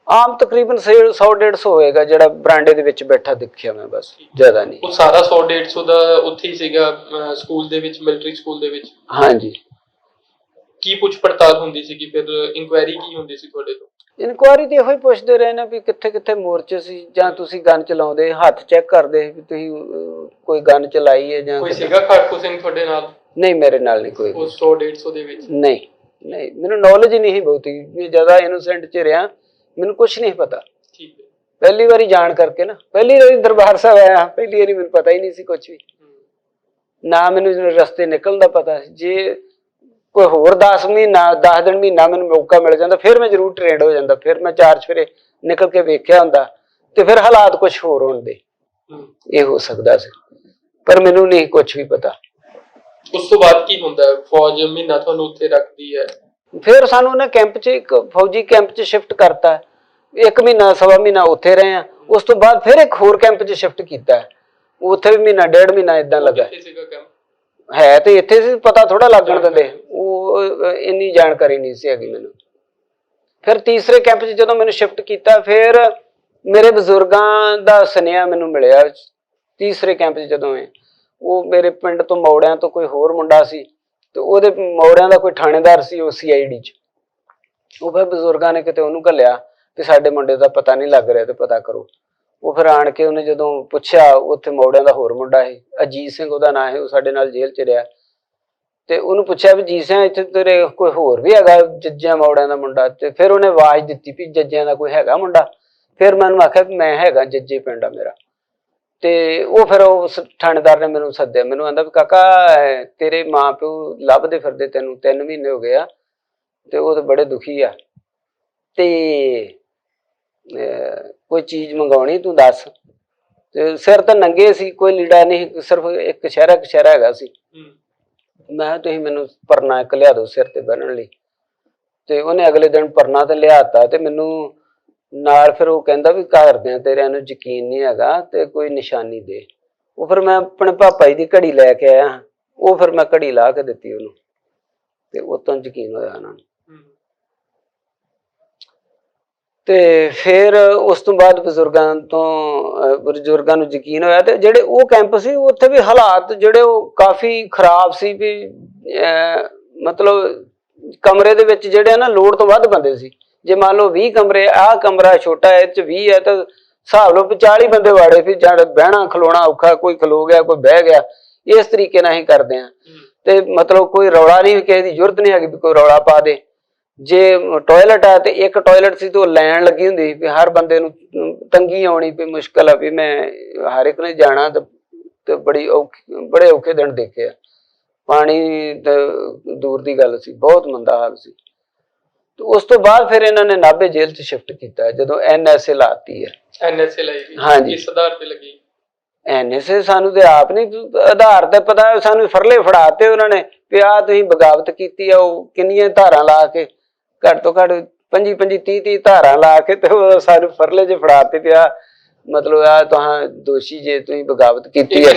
ਆਮ ਤਕਰੀਬਨ 100-150 ਹੋਏਗਾ ਜਿਹੜਾ ਬਰਾਂਡੇ ਦੇ ਵਿੱਚ ਬੈਠਾ ਦੇਖਿਆ ਮੈਂ, ਬਸ ਜ਼ਿਆਦਾ ਨਹੀਂ।
ਉਹ ਸਾਰਾ 100-150 ਦਾ ਉੱਥੇ ਹੀ ਸੀਗਾ ਸਕੂਲ ਦੇ ਵਿੱਚ, ਮਿਲਟਰੀ ਸਕੂਲ ਦੇ ਵਿੱਚ?
ਹਾਂਜੀ।
ਕੀ ਪੁੱਛ ਪੜਤਾਲ ਹੁੰਦੀ ਸੀਗੀ ਫਿਰ? ਇਨਕੁਆਇਰੀ ਕੀ ਹੁੰਦੀ ਸੀ ਤੁਹਾਡੇ ਤੋਂ?
ਇਨਕੁਆਇਰੀ ਤੇ ਇਹੋ ਹੀ ਪੁੱਛਦੇ ਰਹੇ ਨੇ ਵੀ ਕਿੱਥੇ ਕਿੱਥੇ ਮੋਰਚੇ ਸੀ, ਜਾਂ ਤੁਸੀਂ ਗਨ ਚਲਾਉਂਦੇ, ਹੱਥ ਚੈੱਕ ਕਰਦੇ ਵੀ ਤੁਸੀਂ ਕੋਈ ਗਨ ਚਲਾਈ ਹੈ ਜਾਂ
ਕੋਈ ਸੀਗਾ ਖਾਟੂ ਸਿੰਘ ਤੁਹਾਡੇ ਨਾਲ?
ਨਹੀਂ, ਮੇਰੇ ਨਾਲ ਨਹੀਂ ਕੋਈ।
100-150 ਦੇ ਵਿੱਚ?
ਨਹੀਂ, ਮੈਨੂੰ ਨੌਲੇਜ ਹੀ ਨਹੀਂ ਬਹੁਤੀ, ਜ਼ਿਆਦਾ ਇਨੋਸੈਂਟ ਚ ਰਿਹਾ, ਮੈਨੂੰ ਕੁਛ ਨਹੀਂ ਪਤਾ।
ਠੀਕ ਹੈ।
ਪਹਿਲੀ ਵਾਰੀ ਜਾਣ ਕਰਕੇ ਨਾ, ਪਹਿਲੀ ਵਾਰੀ ਦਰਬਾਰ ਸਾਹਿਬ ਆਇਆ, ਪਹਿਲੀ ਵਾਰੀ ਮੈਨੂੰ ਪਤਾ ਹੀ ਨਹੀਂ ਸੀ ਕੁਛ ਵੀ, ਨਾ ਮੈਨੂੰ ਰਸਤੇ ਨਿਕਲਣ ਦਾ ਪਤਾ ਸੀ। ਜੇ ਕੋਈ ਹੋਰ 10 ਦਿਨ ਮਹੀਨਾ ਮੈਨੂੰ ਮੌਕਾ ਮਿਲ ਜਾਂਦਾ ਫਿਰ ਮੈਂ ਜ਼ਰੂਰ ਟ੍ਰੇਨਡ ਹੋ ਜਾਂਦਾ, ਫਿਰ ਮੈਂ 4 ਚੁਫੇਰੇ ਨਿਕਲ ਕੇ ਵੇਖਿਆ ਹੁੰਦਾ ਤੇ ਫਿਰ ਹਾਲਾਤ ਕੁਛ ਹੋਰ ਹੁੰਦੇ, ਇਹ ਹੋ ਸਕਦਾ ਸੀ, ਪਰ ਮੈਨੂੰ ਨਹੀਂ ਕੁਛ ਵੀ ਪਤਾ।
ਉਸ ਤੋਂ ਬਾਅਦ ਕੀ ਹੁੰਦਾ? ਫੌਜ ਮਹੀਨਾ ਤੁਹਾਨੂੰ ਉੱਥੇ ਰੱਖਦੀ ਹੈ,
ਫਿਰ ਸਾਨੂੰ ਉਹਨੇ ਕੈਂਪ 'ਚ ਇੱਕ ਫੌਜੀ ਕੈਂਪ 'ਚ ਸ਼ਿਫਟ ਕਰਤਾ। 1 ਮਹੀਨਾ ਸਵਾ ਮਹੀਨਾ ਉੱਥੇ ਰਹੇ ਆ, ਉਸ ਤੋਂ ਬਾਅਦ ਫਿਰ ਇੱਕ ਹੋਰ ਕੈਂਪ 'ਚ ਸ਼ਿਫਟ ਕੀਤਾ, ਉੱਥੇ ਵੀ ਮਹੀਨਾ ਡੇਢ ਮਹੀਨਾ ਏਦਾਂ ਲੱਗਾ। ਹੈ ਤੇ ਇੱਥੇ ਸੀ, ਪਤਾ ਥੋੜਾ ਲੱਗਣ ਦਿੰਦੇ, ਉਹ ਇੰਨੀ ਜਾਣਕਾਰੀ ਨਹੀਂ ਸੀ ਹੈਗੀ ਮੈਨੂੰ। ਫਿਰ ਤੀਸਰੇ ਕੈਂਪ 'ਚ ਜਦੋਂ ਮੈਨੂੰ ਸ਼ਿਫਟ ਕੀਤਾ, ਫਿਰ ਮੇਰੇ ਬਜ਼ੁਰਗਾਂ ਦਾ ਸੁਨੇਹਾ ਮੈਨੂੰ ਮਿਲਿਆ ਤੀਸਰੇ ਕੈਂਪ 'ਚ ਜਦੋਂ ਉਹ ਮੇਰੇ ਪਿੰਡ ਤੋਂ ਮੌੜਿਆਂ ਤੋਂ ਕੋਈ ਹੋਰ ਮੁੰਡਾ ਸੀ ਤੇ ਉਹਦੇ ਮੌੜਿਆਂ ਦਾ ਕੋਈ ਥਾਣੇਦਾਰ ਸੀ ਉਹ CID 'ਚ, ਉਹ ਫਿਰ ਬਜ਼ੁਰਗਾਂ ਨੇ ਕਿਤੇ ਉਹਨੂੰ ਘੱਲਿਆ ਕਿ ਸਾਡੇ ਮੁੰਡੇ ਦਾ ਪਤਾ ਨਹੀਂ ਲੱਗ ਰਿਹਾ ਤੇ ਪਤਾ ਕਰੋ। ਉਹ ਫਿਰ ਆਣ ਕੇ ਉਹਨੇ ਜਦੋਂ ਪੁੱਛਿਆ, ਉੱਥੇ ਮੌੜਿਆਂ ਦਾ ਹੋਰ ਮੁੰਡਾ ਸੀ, ਅਜੀਤ ਸਿੰਘ ਉਹਦਾ ਨਾਂ ਹੈ, ਉਹ ਸਾਡੇ ਨਾਲ ਜੇਲ੍ਹ 'ਚ ਰਿਹਾ। ਤੇ ਉਹਨੂੰ ਪੁੱਛਿਆ ਵੀ ਜੀਤ ਸਿੰਘ ਇੱਥੇ ਤੇਰੇ ਕੋਈ ਹੋਰ ਵੀ ਹੈਗਾ ਜੱਜਿਆਂ ਮੌੜਿਆਂ ਦਾ ਮੁੰਡਾ? ਤੇ ਫਿਰ ਉਹਨੇ ਆਵਾਜ਼ ਦਿੱਤੀ ਵੀ ਜੱਜਿਆਂ ਦਾ ਕੋਈ ਹੈਗਾ ਮੁੰਡਾ? ਫਿਰ ਮੈਂ ਉਹਨੂੰ ਆਖਿਆ ਵੀ ਮੈਂ ਹੈਗਾ, ਜੱਜੇ ਪਿੰਡ ਆ ਮੇਰਾ। ਤੇ ਉਹ ਫਿਰ ਉਸ ਥਾਣੇਦਾਰ ਨੇ ਮੈਨੂੰ ਸੱਦਿਆ, ਮੈਨੂੰ ਆਂਦਾ ਵੀ ਕਾਕਾ ਤੇਰੇ ਮਾਂ ਪਿਓ ਲੱਭਦੇ ਫਿਰਦੇ ਤੈਨੂੰ, 3 ਮਹੀਨੇ ਹੋ ਗਏ ਆ ਤੇ ਉਹ ਤਾਂ ਬੜੇ ਦੁਖੀ ਆ, ਤੇ ਕੋਈ ਚੀਜ਼ ਮੰਗਾਉਣੀ ਤੂੰ ਦੱਸ। ਤੇ ਸਿਰ ਤਾਂ ਨੰਗੇ ਸੀ, ਕੋਈ ਲੀੜਾ ਨਹੀਂ, ਸਿਰਫ ਇੱਕ ਕਛਹਿਰਾ ਹੈਗਾ ਸੀ। ਮੈਂ ਕਿਹਾ ਤੁਸੀਂ ਮੈਨੂੰ ਪਰਨਾ ਇੱਕ ਲਿਆ ਦਿਓ ਸਿਰ ਤੇ ਬੰਨਣ ਲਈ। ਤੇ ਉਹਨੇ ਅਗਲੇ ਦਿਨ ਪਰਨਾ ਤੇ ਲਿਆਤਾ। ਤੇ ਮੈਨੂੰ ਨਾਲ ਫਿਰ ਉਹ ਕਹਿੰਦਾ ਵੀ ਘਰਦਿਆਂ ਤੇਰਿਆਂ ਨੂੰ ਯਕੀਨ ਨਹੀਂ ਹੈਗਾ ਤੇ ਕੋਈ ਨਿਸ਼ਾਨੀ ਦੇ। ਉਹ ਫਿਰ ਮੈਂ ਆਪਣੇ ਪਾਪਾ ਜੀ ਦੀ ਘੜੀ ਲੈ ਕੇ ਆਇਆ, ਉਹ ਫਿਰ ਮੈਂ ਘੜੀ ਲਾ ਕੇ ਦਿੱਤੀ ਉਹਨੂੰ, ਤੇ ਉਹ ਤੋਂ ਯਕੀਨ ਹੋਇਆ ਉਹਨਾਂ ਨੂੰ। ਤੇ ਫਿਰ ਉਸ ਤੋਂ ਬਾਅਦ ਬਜ਼ੁਰਗਾਂ ਨੂੰ ਯਕੀਨ ਹੋਇਆ। ਤੇ ਜਿਹੜੇ ਉਹ ਕੈਂਪ ਸੀ ਉੱਥੇ ਵੀ ਹਾਲਾਤ ਜਿਹੜੇ ਉਹ ਕਾਫੀ ਖਰਾਬ ਸੀ ਵੀ ਮਤਲਬ ਕਮਰੇ ਦੇ ਵਿੱਚ ਜਿਹੜੇ ਨਾ ਲੋੜ ਤੋਂ ਵੱਧ ਬੰਦੇ ਸੀ। ਜੇ ਮੰਨ ਲਓ 20 ਕਮਰੇ, ਆਹ ਕਮਰਾ ਛੋਟਾ ਹੈ, ਇਹ 'ਚ 20 ਹੈ, ਤਾਂ ਹਿਸਾਬ ਲਓ 40 ਬੰਦੇ ਵਾੜੇ ਵੀ ਜਦ ਬਹਿਣਾ ਖਲੋਣਾ ਔਖਾ, ਕੋਈ ਖਲੋ ਗਿਆ ਕੋਈ ਬਹਿ ਗਿਆ। ਇਸ ਤਰੀਕੇ ਨਾਲ ਹੀ ਕਰਦੇ ਆ। ਤੇ ਮਤਲਬ ਕੋਈ ਰੌਲਾ ਨਹੀਂ, ਕਿਸੇ ਦੀ ਜ਼ਰੂਰਤ ਨਹੀਂ ਹੈਗੀ ਵੀ ਕੋਈ ਰੌਲਾ ਪਾ ਦੇ। ਜੇ ਟਾਇਲਟ ਆ ਤੇ ਇੱਕ ਟਾਇਲਟ ਸੀ ਤੇ ਉਹ ਲੈਣ ਲੱਗੀ ਹੁੰਦੀ ਵੀ ਹਰ ਬੰਦੇ ਨੂੰ ਤੰਗੀ ਆਉਣੀ ਵੀ ਮੁਸ਼ਕਲ ਆ ਵੀ ਮੈਂ ਹਰ ਇੱਕ ਨੇ ਜਾਣਾ। ਤੇ ਬੜੇ ਔਖੇ ਦਿਨ ਦੇਖੇ ਆ। ਪਾਣੀ ਤੇ ਦੂਰ ਦੀ ਗੱਲ ਸੀ, ਬਹੁਤ ਮੰਦਾ ਹਾਲ ਸੀ। ਤੇ ਉਸ ਤੋਂ ਬਾਅਦ ਫਿਰ ਇਹਨਾਂ ਨੇ ਨਾਭੇ ਜੇਲ੍ਹ 'ਚ ਸ਼ਿਫਟ ਕੀਤਾ ਜਦੋਂ NSA ਲਾਤੀ ਹੈ।
NSA ਲਈ
ਹਾਂਜੀ,
ਇਸ ਆਧਾਰ ਤੇ ਲੱਗੀ
NSA ਸਾਨੂੰ ਤੇ ਆਪ ਨਹੀਂ ਆਧਾਰ ਤੇ ਪਤਾ, ਸਾਨੂੰ ਫਰਲੇ ਫੜਾਤੇ ਉਹਨਾਂ ਨੇ ਵੀ ਆਹ ਤੁਸੀਂ ਬਗਾਵਤ ਕੀਤੀ ਆ। ਉਹ ਕਿੰਨੀਆਂ ਧਾਰਾਂ ਲਾ ਕੇ, ਘੱਟ ਤੋਂ ਘੱਟ 25 30 ਧਾਰਾਂ ਲਾ ਕੇ ਤੇ ਉਹ ਸਾਨੂੰ ਫਰਲੇ 'ਚ ਫੜਾਤੇ ਪਿਆ। ਮਤਲਬ ਆ ਤੁਹਾਂ ਦੋਸ਼ੀ ਜੇ ਤੁਸੀਂ ਬਗਾਵਤ ਕੀਤੀ ਹੈ।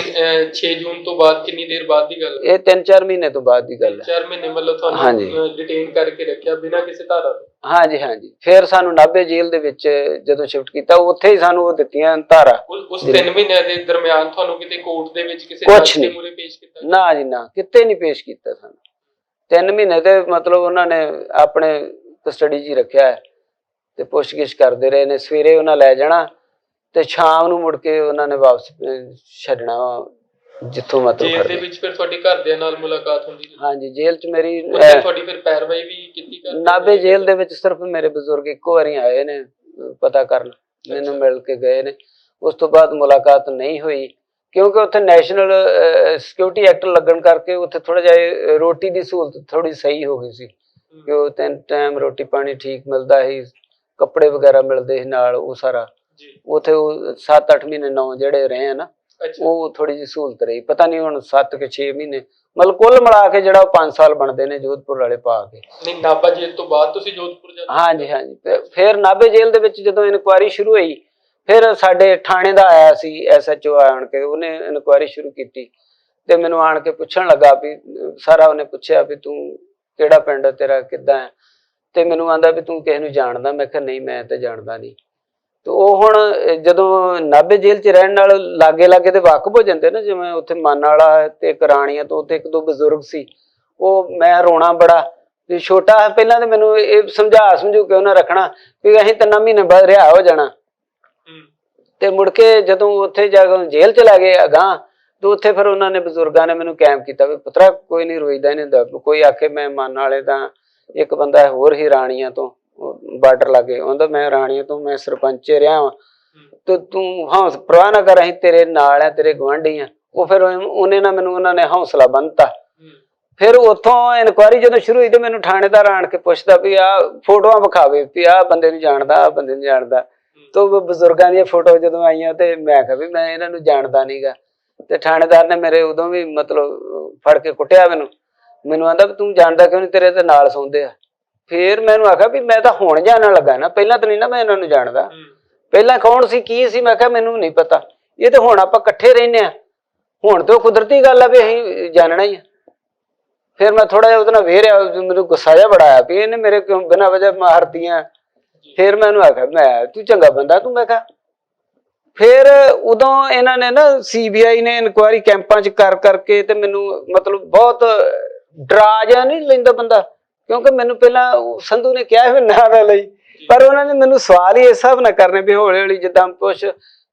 6 ਜੂਨ ਤੋਂ ਬਾਅਦ ਕਿੰਨੀ ਦੇਰ ਬਾਅਦ ਦੀ ਗੱਲ ਹੈ?
ਇਹ 3-4 ਮਹੀਨੇ ਤੋਂ ਬਾਅਦ ਦੀ ਗੱਲ ਹੈ।
4 ਮਹੀਨੇ ਮਤਲਬ ਤੁਹਾਨੂੰ ਡਿਟੇਨ ਕਰਕੇ ਰੱਖਿਆ ਬਿਨਾਂ ਕਿਸੇ ਧਾਰਾ ਤੋਂ?
ਹਾਂਜੀ। ਫਿਰ ਸਾਨੂੰ ਨਾਭੇ ਜੇਲ੍ਹ ਦੇ ਵਿੱਚ ਜਦੋਂ ਸ਼ਿਫਟ ਕੀਤਾ, ਉੱਥੇ ਹੀ ਸਾਨੂੰ ਉਹ ਦਿੱਤੀਆਂ ਧਾਰਾ।
ਉਸ 3 ਮਹੀਨਿਆਂ ਦੇ ਦਰਮਿਆਨ ਤੁਹਾਨੂੰ ਕਿਤੇ ਕੋਰਟ ਦੇ ਵਿੱਚ ਕਿਸੇ
ਜੱਜ
ਦੇ ਮੂਹਰੇ ਪੇਸ਼ ਕੀਤਾ?
ਨਾ ਜੀ ਨਾ, ਕਿਤੇ ਨਹੀਂ ਪੇਸ਼ ਕੀਤਾ ਸਾਨੂੰ। 3 ਮਹੀਨੇ ਤੇ ਮਤਲਬ ਉਹਨਾਂ ਨੇ ਆਪਣੇ ਕਸਟਡੀ 'ਚ ਹੀ ਰੱਖਿਆ ਹੈ ਤੇ ਪੁੱਛਗਿੱਛ ਕਰਦੇ ਰਹੇ ਨੇ। ਸਵੇਰੇ ਉਹਨਾਂ ਲੈ ਜਾਣਾ ਤੇ ਸ਼ਾਮ ਨੂੰ ਮੁੜ ਕੇ ਉਹਨਾਂ ਨੇ ਵਾਪਸ ਛੱਡਣਾ ਜਿੱਥੋਂ ਮਤਲਬ।
ਜੇਲ੍ਹ ਦੇ ਵਿੱਚ ਫਿਰ ਤੁਹਾਡੇ ਘਰਦਿਆਂ ਨਾਲ ਮੁਲਾਕਾਤ ਹੁੰਦੀ?
ਹਾਂਜੀ, ਜੇਲ੍ਹ 'ਚ ਮੇਰੀ
ਤੁਹਾਡੀ ਫਿਰ ਪੈਰਵਾਈ ਵੀ ਕੀਤੀ?
ਨਾਭੇ ਜੇਲ੍ਹ ਦੇ ਵਿੱਚ ਸਿਰਫ ਮੇਰੇ ਬਜ਼ੁਰਗ ਇੱਕੋ ਵਾਰੀ ਆਏ ਨੇ ਪਤਾ ਕਰਨ, ਮੈਨੂੰ ਮਿਲ ਕੇ ਗਏ ਨੇ। ਉਸ ਤੋਂ ਬਾਅਦ ਮੁਲਾਕਾਤ ਨਹੀਂ ਹੋਈ ਕਿਉਂਕਿ ਉੱਥੇ ਨੈਸ਼ਨਲ ਸਿਕਿਉਰਿਟੀ ਐਕਟ ਲੱਗਣ ਕਰਕੇ ਉੱਥੇ ਥੋੜਾ ਜਿਹਾ ਰੋਟੀ ਦੀ ਸਹੂਲਤ ਥੋੜੀ ਸਹੀ ਹੋ ਗਈ ਸੀ ਕਿ ਉਹ 3 ਟਾਈਮ ਰੋਟੀ ਪਾਣੀ ਠੀਕ ਮਿਲਦਾ ਸੀ, ਕੱਪੜੇ ਵਗੈਰਾ ਮਿਲਦੇ ਸੀ ਨਾਲ। ਉਹ ਸਾਰਾ ਉੱਥੇ ਉਹ 7-8 ਮਹੀਨੇ 9 ਜਿਹੜੇ ਰਹੇ ਆ ਨਾ, ਉਹ ਥੋੜੀ ਜਿਹੀ ਸਹੂਲਤ ਰਹੀ। ਪਤਾ ਨਹੀਂ ਹੁਣ 7 ਕਿ 6 ਮਹੀਨੇ ਮਤਲਬ ਕੁੱਲ ਮਿਲਾ ਕੇ ਜਿਹੜਾ 5 ਸਾਲ ਬਣਦੇ ਨੇ ਜੋਧਪੁਰ ਵਾਲੇ ਪਾ ਕੇ।
ਨਹੀਂ, ਨਾਭਾ ਜੇਲ੍ਹ ਤੋਂ ਬਾਅਦ ਤੁਸੀਂ ਜੋਧਪੁਰ ਜਾਂਦੇ?
ਹਾਂਜੀ। ਫਿਰ ਨਾਭੇ ਜੇਲ੍ਹ ਦੇ ਵਿੱਚ ਜਦੋਂ ਇਨਕੁਆਇਰੀ ਸ਼ੁਰੂ ਹੋਈ, ਫਿਰ ਸਾਡੇ ਥਾਣੇ ਦਾ ਆਇਆ ਸੀ SHO ਆਣ ਕੇ, ਉਹਨੇ ਇਨਕੁਆਇਰੀ ਸ਼ੁਰੂ ਕੀਤੀ ਤੇ ਮੈਨੂੰ ਆਣ ਕੇ ਪੁੱਛਣ ਲੱਗਾ ਵੀ ਸਾਰਾ ਉਹਨੇ ਪੁੱਛਿਆ ਵੀ ਤੂੰ ਕਿਹੜਾ ਪਿੰਡ ਤੇਰਾ, ਕਿੱਦਾਂ ਹੈ? ਤੇ ਮੈਨੂੰ ਆਂਦਾ ਵੀ ਤੂੰ ਕਿਸੇ ਨੂੰ ਜਾਣਦਾ? ਮੈਂ ਕਿਹਾ ਨਹੀਂ, ਮੈਂ ਤਾਂ ਜਾਣਦਾ ਨਹੀਂ। ਤੇ ਉਹ ਹੁਣ ਜਦੋਂ ਨਾਭੇ ਜੇਲ੍ਹ 'ਚ ਰਹਿਣ ਨਾਲ ਲਾਗੇ ਤੇ ਵਾਕਫ ਹੋ ਜਾਂਦੇ ਨਾ, ਜਿਵੇਂ ਉੱਥੇ ਮਾਨ ਵਾਲਾ ਤੇ ਕਰਾਣੀਆਂ ਤੋਂ ਉੱਥੇ 1-2 ਬਜ਼ੁਰਗ ਸੀ। ਉਹ ਮੈਂ ਰੋਣਾ ਬੜਾ ਵੀ ਛੋਟਾ ਪਹਿਲਾਂ ਤੇ ਮੈਨੂੰ ਇਹ ਸਮਝੂ ਕੇ ਉਹਨਾਂ ਰੱਖਣਾ ਵੀ ਅਸੀਂ 3 ਮਹੀਨੇ ਬਾਅਦ ਰਿਹਾ ਹੋ ਜਾਣਾ। ਤੇ ਮੁੜ ਕੇ ਜਦੋਂ ਉੱਥੇ ਜਾ ਕੇ ਜੇਲ੍ਹ 'ਚ ਲੈ ਗਏ ਅਗਾਂਹ, ਤੇ ਉੱਥੇ ਫਿਰ ਉਹਨਾਂ ਨੇ ਬਜ਼ੁਰਗਾਂ ਨੇ ਮੈਨੂੰ ਕੈਂਪ ਕੀਤਾ ਵੀ ਪੁੱਤਰਾ ਕੋਈ ਨਹੀਂ, ਰੋਈਦਾ ਨਹੀਂ ਹੁੰਦਾ। ਕੋਈ ਆਖੇ ਮੈਂ ਮਾਨ ਵਾਲੇ ਤਾਂ, ਇੱਕ ਬੰਦਾ ਹੋਰ ਹੀ ਰਾਣੀਆਂ ਤੋਂ ਬਾਰਡਰ ਲਾਗੇ, ਉਹਦਾ ਮੈਂ ਰਾਣੀਆਂ ਤੋਂ ਮੈਂ ਸਰਪੰਚ ਰਿਹਾ ਵਾਂ ਤੇ ਤੂੰ ਪਰਵਾਹ ਨਾ ਕਰ, ਅਸੀਂ ਤੇਰੇ ਨਾਲ ਆ, ਤੇਰੇ ਗੁਆਂਢੀ ਆ। ਉਹ ਫਿਰ ਉਹਨੇ ਨਾ ਮੈਨੂੰ ਉਹਨਾਂ ਨੇ ਹੌਸਲਾ ਬੰਨਤਾ। ਫਿਰ ਉੱਥੋਂ ਇਨਕੁਆਇਰੀ ਜਦੋਂ ਸ਼ੁਰੂ ਹੋਈ ਤੇ ਮੈਨੂੰ ਥਾਣੇਦਾਰ ਆਣ ਕੇ ਪੁੱਛਦਾ ਵੀ ਆਹ ਫੋਟੋਆਂ ਵਿਖਾਵੇ ਵੀ ਆਹ ਬੰਦੇ ਨੂੰ ਜਾਣਦਾ, ਆਹ ਬੰਦੇ ਨੂੰ ਜਾਣਦਾ। ਤੇ ਬਜ਼ੁਰਗਾਂ ਦੀਆਂ ਫੋਟੋ ਜਦੋਂ ਆਈਆਂ ਤੇ ਮੈਂ ਕਿਹਾ ਵੀ ਮੈਂ ਇਹਨਾਂ ਨੂੰ ਜਾਣਦਾ ਨੀਗਾ। ਤੇ ਥਾਣੇਦਾਰ ਨੇ ਮੇਰੇ ਉਦੋਂ ਵੀ ਮਤਲਬ ਫੜ ਕੇ ਕੁੱਟਿਆ ਮੈਨੂੰ ਆਂਦਾ ਵੀ ਤੂੰ ਜਾਣਦਾ ਕਿਉਂ ਨਹੀਂ, ਤੇਰੇ ਤੇ ਨਾਲ ਸੌਂਦੇ ਆ। ਫਿਰ ਮੈਨੂੰ ਆਖਿਆ ਵੀ ਮੈਂ ਤਾਂ ਹੁਣ ਜਾਣਨ ਲੱਗਾ ਨਾ, ਪਹਿਲਾਂ ਤਾਂ ਨਹੀਂ ਨਾ ਮੈਂ ਇਹਨਾਂ ਨੂੰ ਜਾਣਦਾ। ਪਹਿਲਾਂ ਕੌਣ ਸੀ ਕੀ ਸੀ? ਮੈਂ ਕਿਹਾ ਮੈਨੂੰ ਨਹੀਂ ਪਤਾ, ਇਹ ਤੇ ਹੁਣ ਆਪਾਂ ਇਕੱਠੇ ਰਹਿੰਦੇ ਆ, ਹੁਣ ਤੇ ਉਹ ਕੁਦਰਤੀ ਗੱਲ ਆ ਵੀ ਅਸੀਂ ਜਾਣਨਾ ਹੀ ਆ। ਫਿਰ ਮੈਂ ਥੋੜਾ ਜਿਹਾ ਉਹਦੇ ਨਾਲ ਵੇਰਿਆ, ਮੈਨੂੰ ਗੁੱਸਾ ਜਿਹਾ ਬੜਾ ਆਇਆ ਵੀ ਇਹਨੇ ਮੇਰੇ ਕਿਉਂ ਬਿਨਾਂ ਵਜ੍ਹਾ ਮਾਰਤੀਆਂ। ਫਿਰ ਮੈਂ ਉਹਨੂੰ ਆਖਿਆ ਮੈਂ ਤੂੰ ਚੰਗਾ ਬੰਦਾ ਤੂੰ। ਮੈਂ ਕਿਹਾ ਫਿਰ ਉਦੋਂ ਇਹਨਾਂ ਨੇ ਨਾ CBI ਨੇ ਇਨਕੁਆਇਰੀ ਕੈਂਪਾਂ 'ਚ ਕਰਕੇ ਤੇ ਮੈਨੂੰ ਮਤਲਬ ਬਹੁਤ ਡਰਾ ਜਿਹਾ ਨਹੀਂ ਲੈਂਦਾ ਬੰਦਾ, ਕਿਉਂਕਿ ਮੈਨੂੰ ਪਹਿਲਾਂ ਸੰਧੂ ਨੇ ਕਿਹਾ ਵੀ ਨਾ ਲਈ ਪਰ ਉਹਨਾਂ ਨੇ ਮੈਨੂੰ ਸਵਾਲ ਹੀ ਇਸ ਹਿਸਾਬ ਨਾਲ ਕਰਨੇ ਵੀ ਹੌਲੀ ਹੌਲੀ ਜਿੱਦਾਂ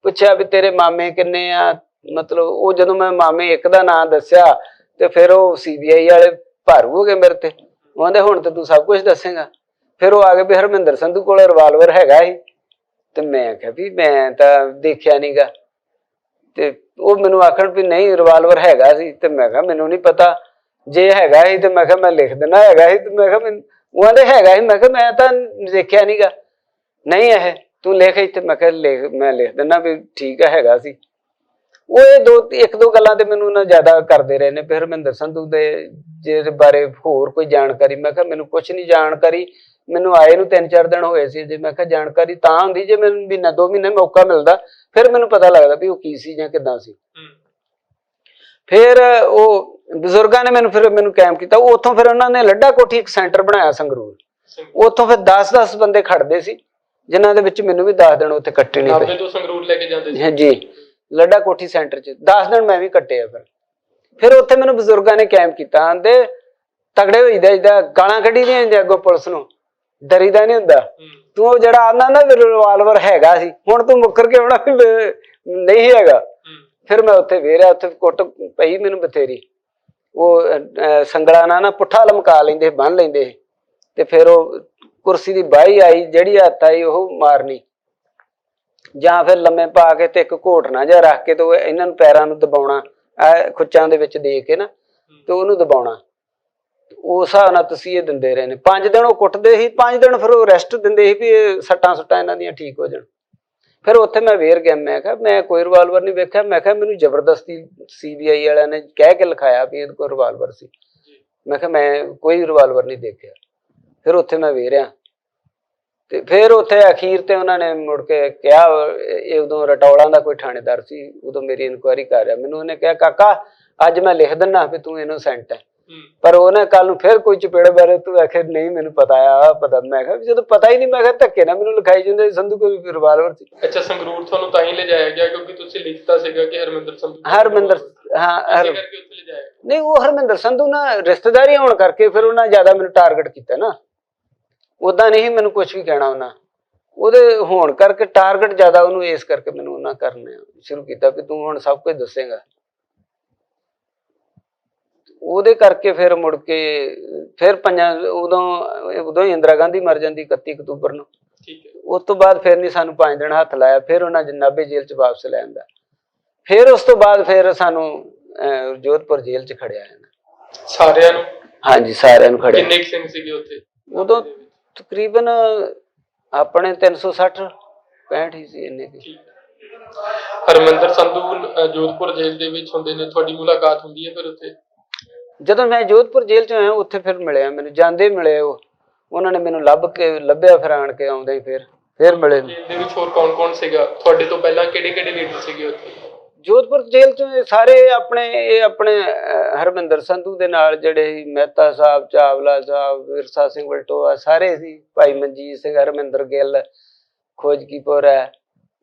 ਪੁੱਛਿਆ ਵੀ ਤੇਰੇ ਮਾਮੇ ਕਿੰਨੇ ਆ, ਮਤਲਬ ਉਹ ਜਦੋਂ ਮੈਂ ਮਾਮੇ ਇੱਕ ਦਾ ਨਾਂ ਦੱਸਿਆ ਤੇ ਫਿਰ ਉਹ CBI ਵਾਲੇ ਭਾਰੂ ਹੋ ਗਏ ਮੇਰੇ ਤੇ। ਉਹ ਕਹਿੰਦੇ ਹੁਣ ਤੇ ਤੂੰ ਸਭ ਕੁਝ ਦੱਸੇਗਾ। ਫਿਰ ਉਹ ਆ ਗਏ ਵੀ ਹਰਮਿੰਦਰ ਸੰਧੂ ਕੋਲ ਰਿਵਾਲਵਰ ਹੈਗਾ ਸੀ, ਤੇ ਮੈਂ ਕਿਹਾ ਵੀ ਮੈਂ ਤਾਂ ਦੇਖਿਆ ਨੀਗਾ। ਤੇ ਉਹ ਮੈਨੂੰ ਆਖਣ ਵੀ ਨਹੀਂ ਰਿਵਾਲਵਰ ਹੈਗਾ ਸੀ, ਤੇ ਮੈਂ ਕਿਹਾ ਮੈਨੂੰ ਨਹੀਂ ਪਤਾ, ਜੇ ਹੈਗਾ ਸੀ ਤੇ ਮੈਂ ਕਿਹਾ ਮੈਂ ਲਿਖ ਦੇਣਾ ਹੈਗਾ ਸੀ, ਤੇ ਮੈਂ ਕਿਹਾ ਮੈਨੂੰ ਉਹ ਕਹਿੰਦੇ ਹੈਗਾ ਸੀ, ਮੈਂ ਕਿਹਾ ਮੈਂ ਤਾਂ ਦੇਖਿਆ ਨੀਗਾ। ਨਹੀਂ ਇਹ ਤੂੰ ਲਿਖ ਇੱਥੇ, ਮੈਂ ਕਿਹਾ ਮੈਂ ਲਿਖ ਦਿੰਦਾ ਵੀ ਠੀਕ ਹੈ ਹੈਗਾ ਸੀ। ਉਹ ਇਹ ਇੱਕ ਦੋ ਗੱਲਾਂ ਤੇ ਮੈਨੂੰ ਨਾ ਜ਼ਿਆਦਾ ਕਰਦੇ ਰਹੇ ਨੇ। ਫਿਰ ਹਰਮਿੰਦਰ ਸੰਧੂ ਦੇ ਜਿਹਦੇ ਬਾਰੇ ਹੋਰ ਕੋਈ ਜਾਣਕਾਰੀ, ਮੈਂ ਕਿਹਾ ਮੈਨੂੰ ਕੁਛ ਨਹੀਂ ਜਾਣਕਾਰੀ, ਮੈਨੂੰ ਆਏ ਨੂੰ 3-4 ਦਿਨ ਹੋਏ ਸੀ ਜੇ। ਮੈਂ ਕਿਹਾ ਜਾਣਕਾਰੀ ਤਾਂ ਹੁੰਦੀ ਜੇ ਮੈਨੂੰ ਮਹੀਨਾ 2 ਮਹੀਨੇ ਮੌਕਾ ਮਿਲਦਾ, ਫਿਰ ਮੈਨੂੰ ਪਤਾ ਲੱਗਦਾ ਵੀ ਉਹ ਕੀ ਸੀ ਜਾਂ ਕਿੱਦਾਂ ਸੀ। ਫਿਰ ਉਹ ਬਜ਼ੁਰਗਾਂ ਨੇ ਮੈਨੂੰ ਕੈਂਪ ਕੀਤਾ ਉੱਥੋਂ। ਫਿਰ ਉਹਨਾਂ ਨੇ ਲੱਡਾ ਕੋਠੀ ਇੱਕ ਸੈਂਟਰ ਬਣਾਇਆ ਸੰਗਰੂਰ, ਉੱਥੋਂ ਫਿਰ 10-10 ਬੰਦੇ ਖੜਦੇ ਸੀ, ਜਿਨ੍ਹਾਂ ਦੇ ਵਿੱਚ ਮੈਨੂੰ ਵੀ 10 ਦਿਨ ਉੱਥੇ ਕੱਟੇ ਨਹੀਂ ਪਏ।
ਸੰਗਰੂਰ ਲੈ ਕੇ ਜਾਂਦੇ ਸੀ
ਜੀ, ਲੱਡਾ ਕੋਠੀ ਸੈਂਟਰ 'ਚ 10 ਦਿਨ ਮੈਂ ਵੀ ਕੱਟੇ ਆ। ਫਿਰ ਉੱਥੇ ਮੈਨੂੰ ਬਜ਼ੁਰਗਾਂ ਨੇ ਕੈਂਪ ਕੀਤਾ, ਆਂਦੇ ਤਗੜੇ ਹੋਈਦਾ, ਜਿੱਦਾਂ ਗਾਲਾਂ ਕੱਢੀ ਦੀਆਂ ਜਾਂਦੀਆਂ ਅੱਗੋਂ ਪੁਲਿਸ ਨੂੰ, ਡਰੀਦਾ ਨਹੀਂ ਹੁੰਦਾ। ਤੂੰ ਉਹ ਜਿਹੜਾ ਆਂਦਾ ਨਾ ਰਿਵਾਲਵਰ ਹੈਗਾ ਸੀ, ਹੁਣ ਤੂੰ ਮੁੱਕਰ ਕੇ ਆਉਣਾ ਵੀ ਨਹੀਂ ਹੈਗਾ। ਫਿਰ ਮੈਂ ਉੱਥੇ ਵੇਰਿਆ, ਉੱਥੇ ਕੁੱਟ ਪਈ ਮੈਨੂੰ ਬਥੇਰੀ। ਉਹ ਸੰਗਲਾ ਨਾ ਪੁੱਠਾ ਲਮਕਾ ਲੈਂਦੇ, ਬੰਨ ਲੈਂਦੇ, ਤੇ ਫਿਰ ਉਹ ਕੁਰਸੀ ਦੀ ਬਾਹੀ ਆਈ, ਜਿਹੜੀ ਹੱਥ ਆਈ ਉਹ ਮਾਰਨੀ, ਜਾਂ ਫਿਰ ਲੰਮੇ ਪਾ ਕੇ ਤੇ ਇੱਕ ਘੋਟਣਾ ਜਿਹਾ ਰੱਖ ਕੇ ਤੇ ਇਹਨਾਂ ਨੂੰ ਪੈਰਾਂ ਨੂੰ ਦਬਾਉਣਾ, ਖੁੱਚਾਂ ਦੇ ਵਿੱਚ ਦੇ ਕੇ ਨਾ, ਤੇ ਉਹਨੂੰ ਦਬਾਉਣਾ। ਉਸ ਹਿਸਾਬ ਨਾਲ ਤਸੀਹੇ ਦਿੰਦੇ ਰਹੇ ਨੇ। 5 ਦਿਨ ਉਹ ਕੁੱਟਦੇ ਸੀ, 5 ਦਿਨ ਫਿਰ ਉਹ ਰੈਸਟ ਦਿੰਦੇ ਸੀ ਵੀ ਸੱਟਾਂ ਸੁੱਟਾਂ ਇਹਨਾਂ ਦੀਆਂ ਠੀਕ ਹੋ ਜਾਣ। ਫਿਰ ਉੱਥੇ ਮੈਂ ਵੇਰ ਗਿਆ, ਮੈਂ ਕਿਹਾ ਮੈਂ ਕੋਈ ਰਿਵਾਲਵਰ ਨਹੀਂ ਵੇਖਿਆ। ਮੈਂ ਕਿਹਾ ਮੈਨੂੰ ਜ਼ਬਰਦਸਤੀ CBI ਵਾਲਿਆਂ ਨੇ ਕਹਿ ਕੇ ਲਿਖਾਇਆ ਵੀ ਇਹਦੇ ਕੋਲ ਰਿਵਾਲਵਰ ਸੀ। ਮੈਂ ਕਿਹਾ ਮੈਂ ਕੋਈ ਰਿਵਾਲਵਰ ਨਹੀਂ ਦੇਖਿਆ। ਫਿਰ ਉੱਥੇ ਮੈਂ ਵੇਰਿਆ, ਤੇ ਫਿਰ ਉੱਥੇ ਅਖੀਰ ਤੇ ਉਹਨਾਂ ਨੇ ਮੁੜ ਕੇ ਕਿਹਾ, ਇਹ ਉਦੋਂ ਰਟੌਲਾਂ ਦਾ ਕੋਈ ਥਾਣੇਦਾਰ ਸੀ, ਉਦੋਂ ਮੇਰੀ ਇਨਕੁਆਇਰੀ ਕਰ ਰਿਹਾ। ਮੈਨੂੰ ਉਹਨੇ ਕਿਹਾ ਕਾਕਾ ਅੱਜ ਮੈਂ ਲਿਖ ਦਿੰਦਾ ਵੀ ਤੂੰ ਇਨੋਸੈਂਟ ਹੈ, ਪਰ ਉਹਨੇ ਕੱਲ ਨੂੰ ਫਿਰ ਕੋਈ ਚਪੇੜੇ ਬਾਰੇ ਤੂੰ ਆਖਿਰ ਨਹੀਂ ਮੈਨੂੰ ਪਤਾ ਆ ਪਤਾ। ਮੈਂ ਕਿਹਾ ਜਦੋਂ ਪਤਾ ਹੀ ਨਹੀਂ, ਮੈਂ ਕਿਹਾ ਧੱਕੇ ਨਾ ਮੈਨੂੰ ਲਿਖਾਈ ਜਾਂਦੇ ਸੰਧੂ ਕੋਈ ਰਿਵਾਲਵਰ ਸੀ।
ਅੱਛਾ, ਸੰਗਰੂਰ ਤੁਹਾਨੂੰ ਤਾਂ ਹੀ ਲਿਜਾਇਆ ਗਿਆ ਕਿਉਂਕਿ ਤੁਸੀਂ ਲਿਖਤਾ ਸੀਗਾ ਕਿ ਹਰਮਿੰਦਰ ਸੰਧੂ।
ਹਾਂ ਨਹੀਂ, ਉਹ ਹਰਮਿੰਦਰ ਸੰਧੂ ਨਾਲ ਰਿਸ਼ਤੇਦਾਰੀ ਹੋਣ ਕਰਕੇ ਫਿਰ ਉਹਨਾਂ ਜ਼ਿਆਦਾ ਮੈਨੂੰ ਟਾਰਗੇਟ ਕੀਤਾ ਨਾ। ਉਦਾਂ ਨਹੀਂ ਮੈਨੂੰ ਕੁਛ ਵੀ ਕਹਿਣਾ, ਉਹਨਾਂ ਉਹਦੇ ਹੋਣ ਕਰਕੇ ਟਾਰਗੇਟ ਜ਼ਿਆਦਾ ਉਹਨੂੰ, ਇਸ ਕਰਕੇ ਮੈਨੂੰ ਉਹਨਾਂ ਕਰਨਾ ਸ਼ੁਰੂ ਕੀਤਾ ਵੀ ਤੂੰ ਹੁਣ ਸਭ ਕੁਝ ਦੱਸੇਗਾ। ਉਹਦੇ ਕਰਕੇ ਫਿਰ ਮੁੜ ਕੇ ਫਿਰ ਉਦੋਂ ਹੀ ਇੰਦਰਾ ਗਾਂਧੀ ਮਰ ਜਾਂਦੀ 31 ਅਕਤੂਬਰ ਨੂੰ। ਉਸ ਤੋਂ ਬਾਅਦ ਫਿਰ ਨਹੀਂ ਸਾਨੂੰ 5 ਦਿਨ ਹੱਥ ਲਾਇਆ। ਫਿਰ ਉਹਨਾਂ ਨਾਭੇ ਜੇਲ੍ਹ 'ਚ ਵਾਪਸ ਲੈ ਆਂਦਾ। ਫਿਰ ਉਸ ਤੋਂ ਬਾਅਦ ਫਿਰ ਸਾਨੂੰ ਜੋਧਪੁਰ ਜੇਲ੍ਹ 'ਚ ਖੜਿਆ
ਸਾਰਿਆਂ ਨੂੰ। ਹਾਂਜੀ,
ਸਾਰਿਆਂ ਨੂੰ ਖੜਿਆ।
ਕਿੰਨੇ ਸਿੰਘ ਸੀਗੇ ਉੱਥੇ
ਉਦੋਂ? ਤਕਰੀਬਨ ਆਪਣੇ 360-65 ਹੀ ਸੀ, ਇੰਨੇ ਕੀ।
ਹਰਮਿੰਦਰ ਸੰਧੂ ਜੋਧਪੁਰ ਜੇਲ੍ਹ ਦੇ ਵਿੱਚ ਹੁੰਦੇ ਨੇ, ਤੁਹਾਡੀ ਮੁਲਾਕਾਤ ਹੁੰਦੀ ਹੈ ਫਿਰ ਉੱਥੇ?
ਜਦੋਂ ਮੈਂ ਜੋਧਪੁਰ ਜੇਲ੍ਹ 'ਚ ਆਇਆ ਉੱਥੇ ਫਿਰ ਮਿਲਿਆ, ਮੈਨੂੰ ਜਾਂਦੇ ਮਿਲੇ। ਉਹਨਾਂ ਨੇ ਮੈਨੂੰ ਲੱਭਿਆ ਫਿਰ ਆਣ ਕੇ ਆਉਂਦੇ ਹੀ ਫਿਰ ਮਿਲੇ।
ਜੇਲ੍ਹ ਦੇ ਵਿੱਚ ਹੋਰ ਕੌਣ ਸੀਗਾ ਤੁਹਾਡੇ ਤੋਂ ਪਹਿਲਾਂ? ਕਿਹੜੇ ਲੀਡਰ ਸੀਗੇ ਉੱਥੇ
ਜੋਧਪੁਰ ਜੇਲ੍ਹ 'ਚ? ਸਾਰੇ ਆਪਣੇ ਹਰਮਿੰਦਰ ਸੰਧੂ ਦੇ ਨਾਲ ਜਿਹੜੇ ਮਹਿਤਾ ਸਾਹਿਬ, ਚਾਵਲਾ ਸਾਹਿਬ, ਵਿਰਸਾ ਸਿੰਘ ਵਲਟੋਆ, ਸਾਰੇ ਸੀ। ਭਾਈ ਮਨਜੀਤ ਸਿੰਘ, ਹਰਮਿੰਦਰ ਗਿੱਲ, ਖੋਜਕੀਪੁਰ ਹੈ,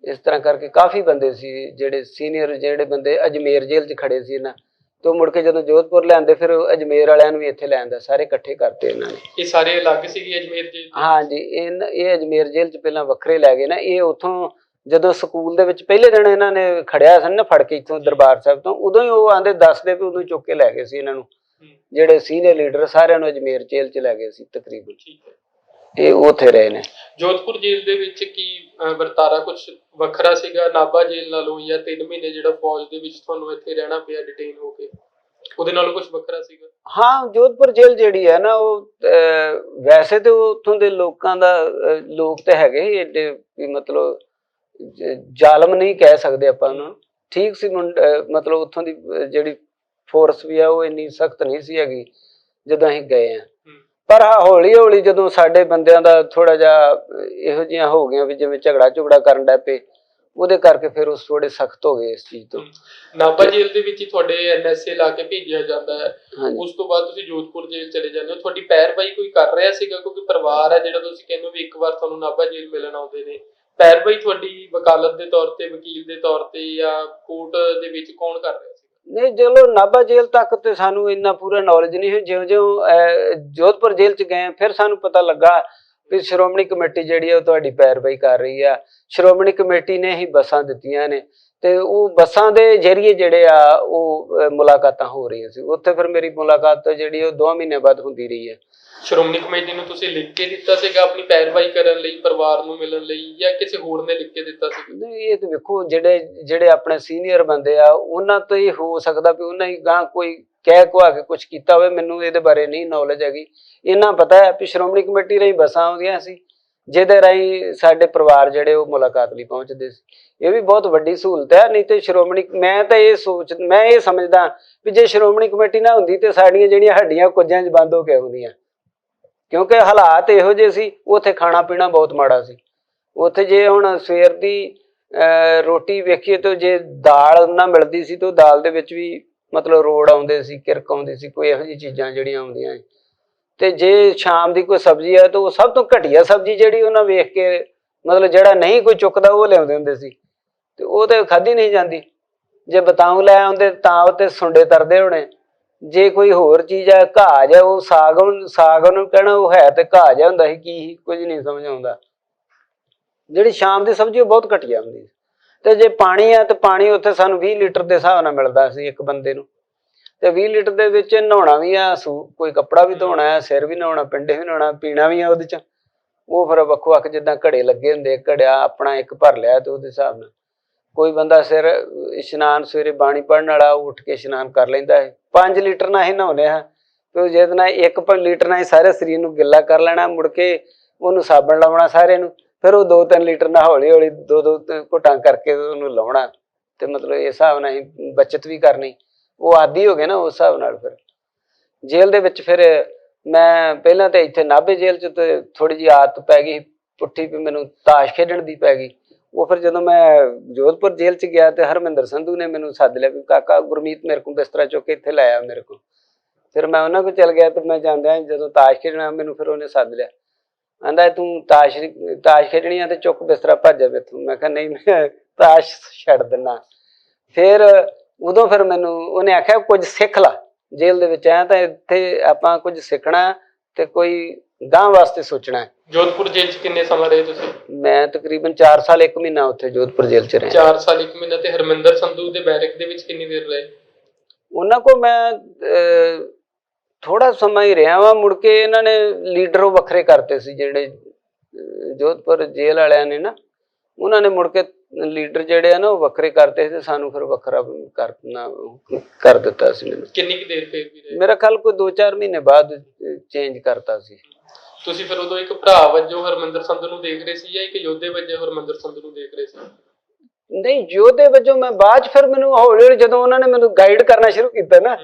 ਇਸ ਤਰ੍ਹਾਂ ਕਰਕੇ ਕਾਫੀ ਬੰਦੇ ਸੀ ਜਿਹੜੇ ਸੀਨੀਅਰ, ਜਿਹੜੇ ਬੰਦੇ ਅਜਮੇਰ ਜੇਲ੍ਹ 'ਚ ਖੜੇ ਸੀ ਨਾ। ਤੇ ਮੁੜ ਕੇ ਜਦੋਂ ਜੋਧਪੁਰ ਲਿਆਂਦੇ ਫਿਰ ਅਜਮੇਰ ਵਾਲਿਆਂ ਨੂੰ ਵੀ ਇੱਥੇ ਲਿਆਂਦਾ, ਸਾਰੇ ਇਕੱਠੇ ਕਰਤੇ ਇਹਨਾਂ ਨੇ।
ਇਹ ਸਾਰੇ ਅਲੱਗ ਸੀਗੇ ਅਜਮੇਰ ਜੇਲ੍ਹ?
ਹਾਂਜੀ, ਇਹ ਅਜਮੇਰ ਜੇਲ੍ਹ 'ਚ ਪਹਿਲਾਂ ਵੱਖਰੇ ਲੈ ਗਏ ਨਾ। ਇਹ ਉੱਥੋਂ ਜਦੋਂ ਸਕੂਲ ਦੇ ਵਿੱਚ ਪਹਿਲੇ ਦਿਨ ਇਹਨਾਂ ਨੇ ਖੜਿਆ ਸਨ ਨਾ ਫੜ ਕੇ ਇੱਥੋਂ ਦਰਬਾਰ ਸਾਹਿਬ ਤੋਂ, ਉਦੋਂ ਹੀ ਉਹ ਆਂਦੇ ਦੱਸਦੇ ਵੀ ਉਦੋਂ ਚੁੱਕ ਕੇ ਲੈ ਗਏ ਸੀ ਇਹਨਾਂ ਨੂੰ। ਜਿਹੜੇ ਸੀਨੀਅਰ ਲੀਡਰ ਸਾਰਿਆਂ ਨੂੰ ਅਜਮੇਰ ਜੇਲ੍ਹ 'ਚ ਲੈ ਗਏ ਸੀ ਤਕਰੀਬਨ। ਇਹ ਉੱਥੇ ਰਹੇ ਨੇ।
ਜੋਧਪੁਰ ਜੇਲ੍ਹ ਦੇ ਵਿੱਚ ਕੀ ਵਰਤਾਰਾ ਕੁਝ ਵੱਖਰਾ ਸੀਗਾ ਨਾਭਾ ਜੇਲ੍ਹ ਨਾਲੋਂ, ਜਾਂ 3 ਮਹੀਨੇ ਜਿਹੜਾ ਫੌਜ ਦੇ ਵਿੱਚ ਤੁਹਾਨੂੰ ਇੱਥੇ ਰਹਿਣਾ ਪਿਆ ਡਿਟੇਨ ਹੋ ਕੇ, ਉਹਦੇ ਨਾਲੋਂ ਕੁਝ ਵੱਖਰਾ ਸੀਗਾ? ਹਾਂ,
ਜੋਧਪੁਰ ਜੇਲ੍ਹ ਜਿਹੜੀ ਹੈ ਨਾ, ਉਹ ਵੈਸੇ ਤੇ ਉੱਥੋਂ ਦੇ ਲੋਕਾਂ ਦਾ, ਲੋਕ ਤੇ ਹੈਗੇ ਹੀ ਏਡੇ ਵੀ ਮਤਲਬ ਜ਼ਾਲਮ ਨਹੀਂ ਕਹਿ ਸਕਦੇ ਆਪਾਂ ਉਹਨਾਂ ਨੂੰ, ਠੀਕ ਸੀ। ਮਤਲਬ ਉੱਥੋਂ ਦੀ ਜਿਹੜੀ ਫੋਰਸ ਵੀ ਆ ਉਹ ਇੰਨੀ ਸਖਤ ਨਹੀਂ ਸੀ ਹੈਗੀ ਜਦੋਂ ਅਸੀਂ ਗਏ ਆ। ਪਰ ਹੌਲੀ ਹੌਲੀ ਜਦੋਂ ਸਾਡੇ ਬੰਦਿਆਂ ਦਾ ਥੋੜਾ ਜਿਹਾ ਇਹੋ ਜਿਹੀਆਂ ਹੋ ਗਈਆਂ ਵੀ ਜਿਵੇਂ ਝਗੜਾ ਕਰਨ ਲੱਗ ਪਏ, ਉਹਦੇ ਕਰਕੇ ਫਿਰ ਉਹ ਥੋੜੇ ਸਖਤ ਹੋ ਗਏ ਇਸ ਚੀਜ਼ ਤੋਂ।
ਨਾਭਾ ਜੇਲ੍ਹ ਦੇ ਵਿੱਚ ਤੁਹਾਡੇ NSA ਲਾ ਕੇ ਭੇਜਿਆ ਜਾਂਦਾ ਹੈ, ਉਸ ਤੋਂ ਬਾਅਦ ਤੁਸੀਂ ਜੋਧਪੁਰ ਜੇਲ੍ਹ ਚਲੇ ਜਾਂਦੇ ਹੋ। ਤੁਹਾਡੀ ਪੈਰਵਾਈ ਕੋਈ ਕਰ ਰਿਹਾ ਸੀਗਾ? ਕਿਉਂਕਿ ਪਰਿਵਾਰ ਹੈ ਜਿਹੜਾ, ਤੁਸੀਂ ਕਹਿੰਦੇ ਹੋ ਵੀ ਇੱਕ ਵਾਰ ਤੁਹਾਨੂੰ ਨਾਭਾ ਜੇਲ੍ਹ ਮਿਲਣ ਆਉਂਦੇ ਨੇ, ਪੈਰਵਾਈ ਤੁਹਾਡੀ ਵਕਾਲਤ ਦੇ ਤੌਰ ਤੇ, ਵਕੀਲ ਦੇ ਤੌਰ ਤੇ, ਜਾਂ ਕੋਰਟ ਦੇ ਵਿੱਚ ਕੌਣ ਕਰ ਰਿਹਾ ਸੀ?
ਨਹੀਂ, ਚਲੋ ਨਾਭਾ ਜੇਲ੍ਹ ਤੱਕ ਤੇ ਸਾਨੂੰ ਇੰਨਾ ਪੂਰਾ ਨੌਲੇਜ ਨਹੀਂ ਹੈ। ਜਿਉਂ-ਜਿਉਂ ਜੋਧਪੁਰ ਜੇਲ੍ਹ 'ਚ ਗਏ ਫਿਰ ਸਾਨੂੰ ਪਤਾ ਲੱਗਾ ਵੀ ਸ਼੍ਰੋਮਣੀ ਕਮੇਟੀ ਜਿਹੜੀ ਆ ਉਹ ਤੁਹਾਡੀ ਪੈਰਵਾਈ ਕਰ ਰਹੀ ਆ। ਸ਼੍ਰੋਮਣੀ ਕਮੇਟੀ ਨੇ ਹੀ ਬੱਸਾਂ ਦਿੱਤੀਆਂ ਨੇ ਤੇ ਉਹ ਬੱਸਾਂ ਦੇ ਜ਼ਰੀਏ ਜਿਹੜੇ ਆ ਉਹ ਮੁਲਾਕਾਤਾਂ ਹੋ ਰਹੀਆਂ ਸੀ। ਉੱਥੇ ਫਿਰ ਮੇਰੀ ਮੁਲਾਕਾਤ ਜਿਹੜੀ ਉਹ 2 ਮਹੀਨੇ ਬਾਅਦ ਹੁੰਦੀ ਰਹੀ ਹੈ।
ਸ਼੍ਰੋਮਣੀ ਕਮੇਟੀ ਨੂੰ ਤੁਸੀਂ ਲਿਖ ਕੇ ਦਿੱਤਾ ਸੀਗਾ ਆਪਣੀ ਪੈਰਵਾਈ ਕਰਨ ਲਈ, ਪਰਿਵਾਰ ਨੂੰ ਮਿਲਣ ਲਈ, ਜਾਂ ਕਿਸੇ ਹੋਰ ਨੇ ਲਿਖ ਕੇ ਦਿੱਤਾ ਸੀ?
ਨਹੀਂ, ਇਹ ਤੇ ਵੇਖੋ ਜਿਹੜੇ ਆਪਣੇ ਸੀਨੀਅਰ ਬੰਦੇ ਆ ਉਹਨਾਂ ਤੋਂ ਹੀ ਹੋ ਸਕਦਾ ਵੀ ਉਹਨਾਂ ਹੀ ਗਾਂ ਕੋਈ ਕਹਿ ਕੁਆ ਕੇ ਕੁਝ ਕੀਤਾ ਹੋਵੇ। ਮੈਨੂੰ ਇਹਦੇ ਬਾਰੇ ਨਹੀਂ ਨੌਲੇਜ ਹੈਗੀ। ਇੰਨਾ ਪਤਾ ਹੈ ਵੀ ਸ਼੍ਰੋਮਣੀ ਕਮੇਟੀ ਰਾਹੀਂ ਬੱਸਾਂ ਆਉਂਦੀਆਂ ਸੀ ਜਿਹਦੇ ਰਾਹੀਂ ਸਾਡੇ ਪਰਿਵਾਰ ਜਿਹੜੇ ਉਹ ਮੁਲਾਕਾਤ ਲਈ ਪਹੁੰਚਦੇ ਸੀ। ਇਹ ਵੀ ਬਹੁਤ ਵੱਡੀ ਸਹੂਲਤ ਹੈ। ਨਹੀਂ ਤੇ ਮੈਂ ਇਹ ਸਮਝਦਾ ਵੀ ਜੇ ਸ਼੍ਰੋਮਣੀ ਕਮੇਟੀ ਨਾ ਹੁੰਦੀ ਤੇ ਸਾਡੀਆਂ ਜਿਹੜੀਆਂ ਹੱਡੀਆਂ ਕੁੱਜਾਂ 'ਚ ਬੰਦ ਹੋ ਕੇ ਆਉਂਦੀਆਂ, ਕਿਉਂਕਿ ਹਾਲਾਤ ਇਹੋ ਜਿਹੇ ਸੀ। ਉੱਥੇ ਖਾਣਾ ਪੀਣਾ ਬਹੁਤ ਮਾੜਾ ਸੀ। ਉੱਥੇ ਜੇ ਹੁਣ ਸਵੇਰ ਦੀ ਰੋਟੀ ਵੇਖੀਏ ਤਾਂ ਜੇ ਦਾਲ ਨਾ ਮਿਲਦੀ ਸੀ ਤਾਂ ਦਾਲ ਦੇ ਵਿੱਚ ਵੀ ਮਤਲਬ ਰੋੜ ਆਉਂਦੇ ਸੀ, ਕਿਰਕ ਆਉਂਦੀ ਸੀ, ਕੋਈ ਇਹੋ ਜਿਹੀ ਚੀਜ਼ਾਂ ਜਿਹੜੀਆਂ ਆਉਂਦੀਆਂ। ਤੇ ਜੇ ਸ਼ਾਮ ਦੀ ਕੋਈ ਸਬਜ਼ੀ ਹੈ ਤਾਂ ਉਹ ਸਭ ਤੋਂ ਘਟੀਆ ਸਬਜ਼ੀ ਜਿਹੜੀ ਉਹਨਾਂ ਵੇਖ ਕੇ ਮਤਲਬ ਜਿਹੜਾ ਨਹੀਂ ਕੋਈ ਚੁੱਕਦਾ ਉਹ ਲਿਆਉਂਦੇ ਹੁੰਦੇ ਸੀ ਤੇ ਉਹ ਤੇ ਖਾਧੀ ਨਹੀਂ ਜਾਂਦੀ। ਜੇ ਬਤਾਊ ਲੈ ਆਉਂਦੇ ਤਾਂ ਉੱਤੇ ਸੁੰਡੇ ਤਰਦੇ ਹੋਣੇ। ਜੇ ਕੋਈ ਹੋਰ ਚੀਜ਼ ਹੈ, ਘਾਹ ਜਿਹਾ, ਉਹ ਸਾਗ ਉਹਨੂੰ ਕਹਿਣਾ ਉਹ ਹੈ ਤੇ ਘਾਹ ਜਿਹਾ ਹੁੰਦਾ ਸੀ, ਕੀ ਕੁਝ ਨਹੀਂ ਸਮਝ ਆਉਂਦਾ। ਜਿਹੜੀ ਸ਼ਾਮ ਦੀ ਸਬਜ਼ੀ ਉਹ ਬਹੁਤ ਘਟੀਆ ਹੁੰਦੀ ਸੀ। ਤੇ ਜੇ ਪਾਣੀ ਆ ਤੇ ਪਾਣੀ ਉੱਥੇ ਸਾਨੂੰ 20 ਲੀਟਰ ਦੇ ਹਿਸਾਬ ਨਾਲ ਮਿਲਦਾ ਸੀ ਇੱਕ ਬੰਦੇ ਨੂੰ। ਤੇ 20 ਲੀਟਰ ਦੇ ਵਿੱਚ ਨਹਾਉਣਾ ਵੀ ਆ, ਕੋਈ ਕੱਪੜਾ ਵੀ ਧੋਣਾ ਆ, ਸਿਰ ਵੀ ਨਹਾਉਣਾ, ਪਿੰਡੇ ਵੀ ਨਹਾਉਣਾ, ਪੀਣਾ ਵੀ ਆ ਉਹਦੇ ਚ। ਉਹ ਫਿਰ ਵੱਖੋ ਵੱਖ ਜਿੱਦਾਂ ਘੜੇ ਲੱਗੇ ਹੁੰਦੇ, ਘੜਿਆ ਆਪਣਾ ਇੱਕ ਭਰ ਲਿਆ ਤੇ ਉਹਦੇ ਹਿਸਾਬ ਨਾਲ ਕੋਈ ਬੰਦਾ ਸਿਰ ਇਸ਼ਨਾਨ ਸਵੇਰੇ ਬਾਣੀ ਪੜ੍ਹਨ ਵਾਲਾ ਉੱਠ ਕੇ ਇਸ਼ਨਾਨ ਕਰ ਲੈਂਦਾ ਹੈ। 5 ਲੀਟਰ ਨਾਲ ਹੀ ਨਹਾਉਂਦੇ ਹਾਂ ਤੇ ਜਿਹਦੇ ਨਾਲ 1 ਲੀਟਰ ਨਾਲ ਹੀ ਸਾਰੇ ਸਰੀਰ ਨੂੰ ਗਿੱਲਾ ਕਰ ਲੈਣਾ, ਮੁੜ ਕੇ ਉਹਨੂੰ ਸਾਬਣ ਲਾਉਣਾ ਸਾਰੇ ਨੂੰ, ਫਿਰ ਉਹ 2-3 ਲੀਟਰ ਨਾਲ ਹੌਲੀ ਹੌਲੀ 2-2 ਘੁੱਟਾਂ ਕਰਕੇ ਉਹਨੂੰ ਲਾਉਣਾ। ਤੇ ਮਤਲਬ ਇਸ ਹਿਸਾਬ ਨਾਲ ਹੀ ਬੱਚਤ ਵੀ ਕਰਨੀ। ਉਹ ਆਦੀ ਹੋ ਗਏ ਨਾ ਉਸ ਹਿਸਾਬ ਨਾਲ। ਫਿਰ ਜੇਲ੍ਹ ਦੇ ਵਿੱਚ ਫਿਰ ਮੈਂ ਪਹਿਲਾਂ ਤਾਂ ਇੱਥੇ ਨਾਭੇ ਜੇਲ੍ਹ 'ਚ ਤੇ ਥੋੜ੍ਹੀ ਜਿਹੀ ਆਦਤ ਪੈ ਗਈ ਪੁੱਠੀ ਵੀ ਮੈਨੂੰ ਤਾਸ਼ ਖੇਡਣ ਦੀ ਪੈ ਗਈ। ਉਹ ਫਿਰ ਜਦੋਂ ਮੈਂ ਜੋਧਪੁਰ ਜੇਲ੍ਹ 'ਚ ਗਿਆ ਤੇ ਹਰਮਿੰਦਰ ਸੰਧੂ ਨੇ ਮੈਨੂੰ ਸੱਦ ਲਿਆ ਵੀ ਕਾਕਾ ਗੁਰਮੀਤ ਮੇਰੇ ਕੋਲ ਬਿਸਤਰਾ ਚੁੱਕ ਕੇ ਇੱਥੇ ਲੈ ਆ ਮੇਰੇ ਕੋਲ। ਫਿਰ ਮੈਂ ਉਹਨਾਂ ਕੋਲ ਚਲ ਗਿਆ ਤੇ ਮੈਂ ਜਾਂਦਿਆਂ ਜਦੋਂ ਤਾਸ਼ ਖੇਡਣਾ ਮੈਨੂੰ ਫਿਰ ਉਹਨੇ ਸੱਦ ਲਿਆ। ਆਂਦਾ ਤੂੰ ਤਾਸ਼ ਖੇਡਣੀ ਆ ਤੇ ਚੁੱਕ ਬਿਸਤਰਾ ਭੱਜ ਜਾ ਮੈਥੋਂ। ਮੈਂ ਕਿਹਾ ਨਹੀਂ, ਮੈਂ ਤਾਸ਼ ਛੱਡ ਦਿੰਦਾ। ਫਿਰ ਉਦੋਂ ਫਿਰ ਮੈਨੂੰ ਉਹਨੇ ਆਖਿਆ ਕੁਝ ਸਿੱਖ ਲਾ ਜੇਲ੍ਹ ਦੇ ਵਿੱਚ। ਤਾਂ ਇੱਥੇ ਆਪਾਂ ਕੁਝ ਸਿੱਖਣਾ ਤੇ ਕੋਈ ਗਾਂਹ ਵਾਸਤੇ ਸੋਚਣਾ ਹੈ।
ਜੋਧਪੁਰ ਜੇਲ੍ਹ 'ਚ ਕਿੰਨੇ ਸਮਾਂ ਰਹੇ ਤੁਸੀਂ? ਮੈਂ
ਤਕਰੀਬਨ 4 ਸਾਲ 1 ਮਹੀਨਾ ਉੱਥੇ ਜੋਧਪੁਰ ਜੇਲ੍ਹ 'ਚ ਰਿਹਾ।
4 ਸਾਲ 1 ਮਹੀਨਾ। ਤੇ ਹਰਮਿੰਦਰ ਸੰਧੂ ਦੇ ਬੈਰਕ ਦੇ ਵਿੱਚ ਕਿੰਨੀ ਦੇਰ ਰਹੇ?
ਉਹਨਾਂ ਕੋਲ ਮੈਂ ਥੋੜਾ ਸਮਾਂ ਹੀ ਰਿਹਾ ਵਾਂ। ਮੁੜ ਕੇ ਇਹਨਾਂ ਨੇ ਲੀਡਰ ਉਹ ਵੱਖਰੇ ਕਰਤੇ ਸੀ ਜਿਹੜੇ ਜੋਧਪੁਰ ਜੇਲ੍ਹ ਵਾਲਿਆਂ ਨੇ ਨਾ, ਉਹਨਾਂ ਨੇ ਮੁੜ ਕੇ ਲੀਡਰ ਜਿਹੜੇ ਆ ਨਾ ਉਹ ਵੱਖਰੇ ਕਰਤੇ ਤੇ ਸਾਨੂੰ ਫਿਰ ਵੱਖਰਾ ਕਰ ਦਿੱਤਾ ਸੀ। ਮੈਨੂੰ
ਕਿੰਨੀ ਕੁ ਦੇਰ ਫੇਰ ਵੀ ਰਹੇ?
ਮੇਰਾ ਖਿਆਲ ਕੋਈ 2-4 ਮਹੀਨੇ ਬਾਅਦ ਚੇਂਜ ਕਰਤਾ ਸੀ।
ਤੁਸੀਂ ਫਿਰ ਉਦੋਂ ਇੱਕ ਭਰਾ ਵਜੋਂ ਹਰਮਿੰਦਰ ਸੰਧੂ ਨੂੰ ਦੇਖ ਰਹੇ ਸੀ ਜਾਂ ਇੱਕ ਯੋਧੇ ਵਜੋਂ ਹਰਮਿੰਦਰ ਸੰਧੂ ਨੂੰ ਦੇਖ ਰਹੇ ਸੀ?
ਨਹੀਂ, ਯੋਧੇ ਵਜੋਂ ਮੈਂ ਬਾਅਦ ਚ ਫਿਰ ਮੈਨੂੰ ਹੌਲੀ ਹੌਲੀ ਜਦੋਂ ਉਹਨਾਂ ਨੇ ਮੈਨੂੰ ਗਾਈਡ ਕਰਨਾ ਸ਼ੁਰੂ ਕੀਤਾ ਨਾ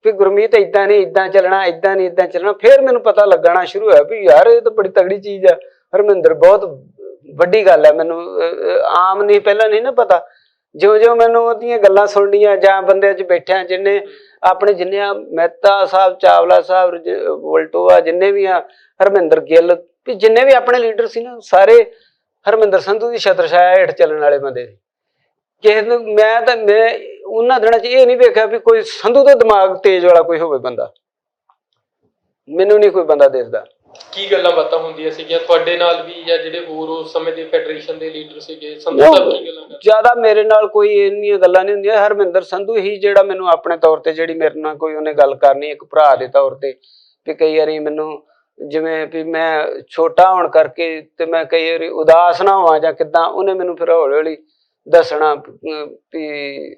ਵੀ ਗੁਰਮੀਤ ਏਦਾਂ ਨਹੀਂ ਏਦਾਂ ਚੱਲਣਾ, ਏਦਾਂ ਨਹੀਂ ਏਦਾਂ ਚੱਲਣਾ, ਫਿਰ ਮੈਨੂੰ ਪਤਾ ਲੱਗਣਾ ਸ਼ੁਰੂ ਹੋਇਆ ਵੀ ਯਾਰ ਇਹ ਤਾਂ ਬੜੀ ਤਗੜੀ ਚੀਜ਼ ਆ। ਹਰਮਿੰਦਰ ਬਹੁਤ ਵੱਡੀ ਗੱਲ ਹੈ। ਮੈਨੂੰ ਆਮ ਨਹੀਂ, ਪਹਿਲਾਂ ਨਹੀਂ ਨਾ ਪਤਾ। ਜਿਉਂ ਮੈਨੂੰ ਉਹਦੀਆਂ ਗੱਲਾਂ ਸੁਣਨੀਆਂ ਜਾਂ ਬੰਦਿਆਂ 'ਚ ਬੈਠਿਆ ਜਿੰਨੇ ਆਪਣੇ ਜਿੰਨੇ ਆ ਮਹਿਤਾ ਸਾਹਿਬ, ਚਾਵਲਾ ਸਾਹਿਬ, ਵਲਟੋਆ, ਜਿੰਨੇ ਵੀ ਆ, ਹਰਮਿੰਦਰ ਗਿੱਲ, ਵੀ ਜਿੰਨੇ ਵੀ ਆਪਣੇ ਲੀਡਰ ਸੀ ਨਾ ਸਾਰੇ ਹਰਮਿੰਦਰ ਸੰਧੂ ਦੀ ਛਤਰ ਛਾਇਆ ਹੇਠ ਚੱਲਣ ਵਾਲੇ ਬੰਦੇ ਸੀ। ਕਿਸੇ ਨੂੰ ਮੈਂ ਉਹਨਾਂ ਦਿਨਾਂ 'ਚ ਇਹ ਨਹੀਂ ਵੇਖਿਆ ਵੀ ਕੋਈ ਸੰਧੂ ਦਾ ਦਿਮਾਗ ਤੇਜ਼ ਵਾਲਾ ਕੋਈ ਹੋਵੇ ਬੰਦਾ। ਮੈਨੂੰ ਨਹੀਂ ਕੋਈ ਬੰਦਾ ਦਿਸਦਾ।
ਕੀ ਗੱਲਾਂ ਬਾਤਾਂ ਹੁੰਦੀਆਂ ਸੀਗੀਆਂ ਤੁਹਾਡੇ ਨਾਲ ਵੀ ਜਾਂ ਜਿਹੜੇ ਹੋਰ ਉਸ ਸਮੇਂ ਦੇ ਫੈਡਰੇਸ਼ਨ ਦੇ ਲੀਡਰ ਸੀਗੇ? ਸੰਧੂ ਸਾਹਿਬ ਕੀ ਗੱਲਾਂ ਕਰਦੇ? ਜ਼ਿਆਦਾ ਮੇਰੇ ਨਾਲ ਕੋਈ ਇੰਨੀਆਂ ਗੱਲਾਂ ਨਹੀਂ ਹੁੰਦੀਆਂ। ਹਰਮਿੰਦਰ ਸੰਧੂ ਹੀ ਜਿਹੜਾ ਮੈਨੂੰ ਆਪਣੇ ਤੌਰ ਤੇ ਜਿਹੜੀ ਮੇਰੇ ਨਾਲ ਕੋਈ ਉਹਨੇ ਗੱਲ ਕਰਨੀ ਇੱਕ ਭਰਾ ਦੇ ਤੌਰ ਤੇ, ਵੀ ਕਈ ਵਾਰੀ ਮੈਨੂੰ ਜਿਵੇਂ ਵੀ ਮੈਂ ਛੋਟਾ ਹੋਣ ਕਰਕੇ ਤੇ ਮੈਂ ਕਈ ਵਾਰੀ ਉਦਾਸ ਨਾ ਹੋਵਾਂ ਜਾਂ ਕਿੱਦਾਂ, ਉਹਨੇ ਮੈਨੂੰ ਫਿਰ ਹੌਲੀ ਹੌਲੀ ਦੱਸਣਾ ਵੀ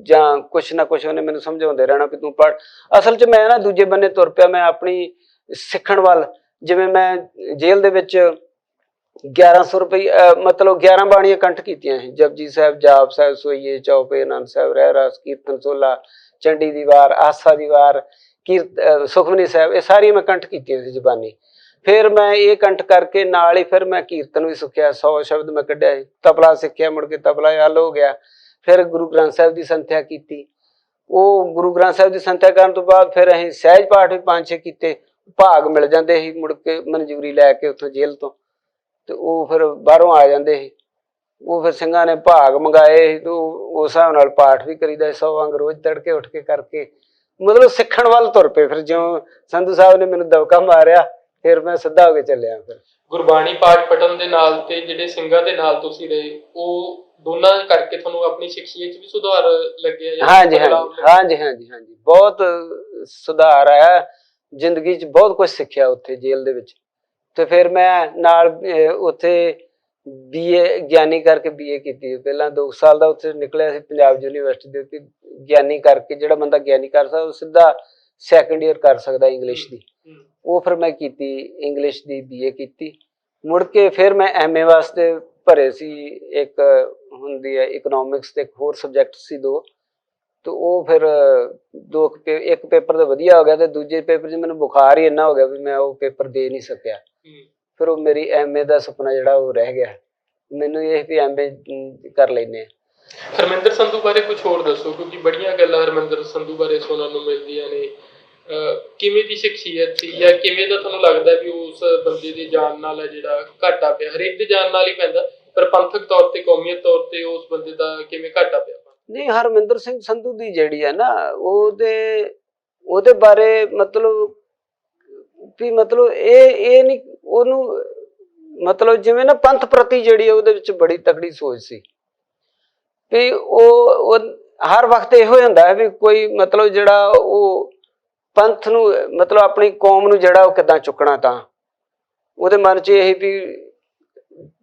ਜਾਂ ਕੁਛ ਨਾ ਕੁਛ ਉਹਨੇ ਮੈਨੂੰ ਸਮਝਾਉਂਦੇ ਰਹਿਣਾ ਵੀ ਤੂੰ ਪੜ੍ਹ। ਅਸਲ 'ਚ ਮੈਂ ਨਾ ਦੂਜੇ ਬੰਨੇ ਤੁਰ ਪਿਆ। ਮੈਂ ਆਪਣੀ ਸਿੱਖਣ ਵੱਲ, ਜਿਵੇਂ ਮੈਂ ਜੇਲ੍ਹ ਦੇ ਵਿੱਚ 1100 ਰੁਪਏ ਮਤਲਬ 11 ਬਾਣੀਆਂ ਕੰਠ ਕੀਤੀਆਂ ਸੀ। ਜਪਜੀ ਸਾਹਿਬ, ਜਾਪ ਸਾਹਿਬ, ਸੋਈਏ, ਚੌਪੇ, ਆਨੰਦ ਸਾਹਿਬ, ਰਹਿਰਾਸ, ਕੀਰਤਨ ਸੋਲਾ, ਚੰਡੀ ਦੀ ਵਾਰ, ਆਸਾ ਦੀ ਵਾਰ, ਸੁਖਮਨੀ ਸਾਹਿਬ, ਇਹ ਸਾਰੀਆਂ ਮੈਂ ਕੰਠ ਕੀਤੀਆਂ ਸੀ ਜ਼ਬਾਨੀ। ਫਿਰ ਮੈਂ ਇਹ ਕੰਠ ਕਰਕੇ ਨਾਲ ਹੀ ਫਿਰ ਮੈਂ ਕੀਰਤਨ ਵੀ ਸਿੱਖਿਆ। 100 ਸ਼ਬਦ ਮੈਂ ਕੱਢਿਆ ਸੀ। ਤਬਲਾ ਸਿੱਖਿਆ, ਮੁੜ ਕੇ ਤਬਲਾ ਹੱਲ ਹੋ ਗਿਆ। ਫਿਰ ਗੁਰੂ ਗ੍ਰੰਥ ਸਾਹਿਬ ਦੀ ਸੰਥਿਆ ਕੀਤੀ। ਉਹ ਗੁਰੂ ਗ੍ਰੰਥ ਸਾਹਿਬ ਦੀ ਸੰਥਿਆ ਕਰਨ ਤੋਂ ਬਾਅਦ ਫਿਰ ਅਸੀਂ ਸਹਿਜ ਪਾਠ ਵੀ 5-6 ਕੀਤੇ। ਭਾਗ ਮਿਲ ਜਾਂਦੇ ਸੀ ਮੁੜ ਕੇ ਮਨਜ਼ੂਰੀ ਲੈ ਕੇ ਉੱਥੋਂ ਜੇਲ੍ਹ ਤੋਂ, ਤੇ ਉਹ ਫਿਰ ਬਾਹਰੋਂ ਆ ਜਾਂਦੇ ਸੀ। ਉਹ ਫਿਰ ਸਿੰਘਾਂ ਨੇ ਭਾਗ ਮੰਗਾਏ ਸੀ ਤੇ ਉਸ ਹਿਸਾਬ ਨਾਲ ਪਾਠ ਵੀ ਕਰੀਦਾ 100 ਵਾਂਗ ਰੋਜ਼ ਤੜਕੇ ਉੱਠ ਕੇ ਕਰਕੇ, ਮਤਲਬ ਸਿੱਖਣ ਵੱਲ ਤੁਰ ਪਏ। ਫਿਰ ਜਿਉਂ ਸੰਧੂ ਸਾਹਿਬ ਨੇ ਮੈਨੂੰ ਦਬਕਾ ਮਾਰਿਆ
ਫਿਰ ਮੈਂ ਸਿੱਧਾ ਹੋ ਕੇ ਚੱਲਿਆ। ਫਿਰ
ਗੁਰਬਾਣੀ ਪਾਠ ਪੜਨ ਦੇ ਨਾਲ ਤੇ ਜਿਹੜੇ ਸਿੰਘਾਂ ਦੇ ਨਾਲ ਤੁਸੀਂ ਰਹੇ, ਉਹ ਦੋਨਾਂ ਕਰਕੇ ਤੁਹਾਨੂੰ ਆਪਣੀ ਸ਼ਖਸੀਅਤ 'ਚ ਵੀ ਸੁਧਾਰ ਲੱਗਿਆ ਜਾਂ
ਹਾਂਜੀ
ਬਦਲਾਵ
ਹਾਂਜੀ
ਲੱਗਿਆ?
ਹਾਂਜੀ ਹਾਂਜੀ ਹਾਂਜੀ, ਬਹੁਤ ਸੁਧਾਰ ਆਇਆ ਜ਼ਿੰਦਗੀ 'ਚ, ਬਹੁਤ ਕੁਝ ਸਿੱਖਿਆ ਉੱਥੇ ਜੇਲ੍ਹ ਦੇ ਵਿੱਚ। ਤੇ ਫਿਰ ਮੈਂ ਨਾਲ ਉੱਥੇ ਬੀਏ ਗਿਆਨੀ ਕਰਕੇ ਬੀਏ ਕੀਤੀ। ਪਹਿਲਾਂ 2 ਸਾਲ ਦਾ ਉੱਥੇ ਨਿਕਲਿਆ ਸੀ ਪੰਜਾਬ ਯੂਨੀਵਰਸਿਟੀ ਦੇ ਉੱਤੇ। ਗਿਆਨੀ ਕਰਕੇ, ਜਿਹੜਾ ਬੰਦਾ ਗਿਆਨੀ ਕਰ ਸਕਦਾ ਉਹ ਸਿੱਧਾ ਸੈਕੰਡ ਈਅਰ ਕਰ ਸਕਦਾ ਇੰਗਲਿਸ਼ ਦੀ। ਉਹ ਫਿਰ ਮੈਂ ਕੀਤੀ, ਇੰਗਲਿਸ਼ ਦੀ ਬੀਏ ਕੀਤੀ। ਮੁੜ ਕੇ ਫਿਰ ਮੈਂ ਐਮਏ ਵਾਸਤੇ ਭਰੇ ਸੀ। ਇੱਕ ਹੁੰਦੀ ਹੈ ਇਕਨੋਮਿਕਸ ਤੇ ਇੱਕ ਹੋਰ ਸਬਜੈਕਟ ਸੀ 2। ਤੇ ਉਹ ਫਿਰ ਇੱਕ ਪੇਪਰ ਤਾਂ ਵਧੀਆ ਹੋ ਗਿਆ ਤੇ ਦੂਜੇ ਪੇਪਰ 'ਚ ਮੈਨੂੰ ਬੁਖਾਰ ਹੀ ਇੰਨਾ ਹੋ ਗਿਆ ਵੀ ਮੈਂ ਉਹ ਪੇਪਰ ਦੇ ਨਹੀਂ ਸਕਿਆ। ਫਿਰ ਉਹ ਮੇਰੀ ਐਮਏ ਦਾ ਸੁਪਨਾ ਜਿਹੜਾ ਉਹ ਰਹਿ ਗਿਆ। ਮੈਨੂੰ ਇਹ ਵੀ ਐਮਏ ਕਰ ਲੈਨੇ ਆ।
ਹਰਮਿੰਦਰ ਸੰਧੂ ਬਾਰੇ ਕੁਝ ਹੋਰ ਦੱਸੋ, ਕਿਉਂਕਿ ਬੜੀਆਂ ਗੱਲਾਂ ਹਰਮਿੰਦਰ ਸੰਧੂ ਬਾਰੇ ਸੁਣਨ ਨੂੰ ਮਿਲਦੀਆਂ ਨੇ। ਕਿਵੇਂ ਦੀ ਸ਼ਖਸੀਅਤ ਸੀ, ਜਾਂ ਕਿਵੇਂ ਦਾ ਤੁਹਾਨੂੰ ਲੱਗਦਾ ਵੀ ਉਸ ਬੰਦੇ ਦੀ ਜਾਨ ਨਾਲ ਹੈ ਜਿਹੜਾ ਘਾਟਾ ਪਿਆ? ਹਰੇਕ ਦੇ ਜਾਨ ਨਾਲ ਹੀ ਪੈਂਦਾ, ਪਰ ਪੰਥਕ ਤੌਰ ਤੇ, ਕੌਮੀਅਤ ਤੌਰ ਤੇ ਉਸ ਬੰਦੇ ਦਾ ਕਿਵੇਂ ਘਾਟਾ ਪਿਆ?
ਨਹੀਂ, ਹਰਮਿੰਦਰ ਸਿੰਘ ਸੰਧੂ ਦੀ ਜਿਹੜੀ ਹੈ ਨਾ, ਉਹਦੇ ਬਾਰੇ ਮਤਲਬ ਵੀ ਮਤਲਬ ਇਹ ਨਹੀਂ ਉਹਨੂੰ, ਮਤਲਬ ਜਿਵੇਂ ਨਾ ਪੰਥ ਪ੍ਰਤੀ ਜਿਹੜੀ ਉਹਦੇ ਵਿੱਚ ਬੜੀ ਤਕੜੀ ਸੋਚ ਸੀ ਵੀ ਉਹ ਹਰ ਵਕਤ ਇਹੋ ਹੀ ਹੁੰਦਾ ਹੈ ਵੀ ਕੋਈ ਮਤਲਬ ਜਿਹੜਾ ਉਹ ਪੰਥ ਨੂੰ, ਮਤਲਬ ਆਪਣੀ ਕੌਮ ਨੂੰ ਜਿਹੜਾ ਉਹ ਕਿੱਦਾਂ ਚੁੱਕਣਾ। ਤਾਂ ਉਹਦੇ ਮਨ 'ਚ ਇਹ ਵੀ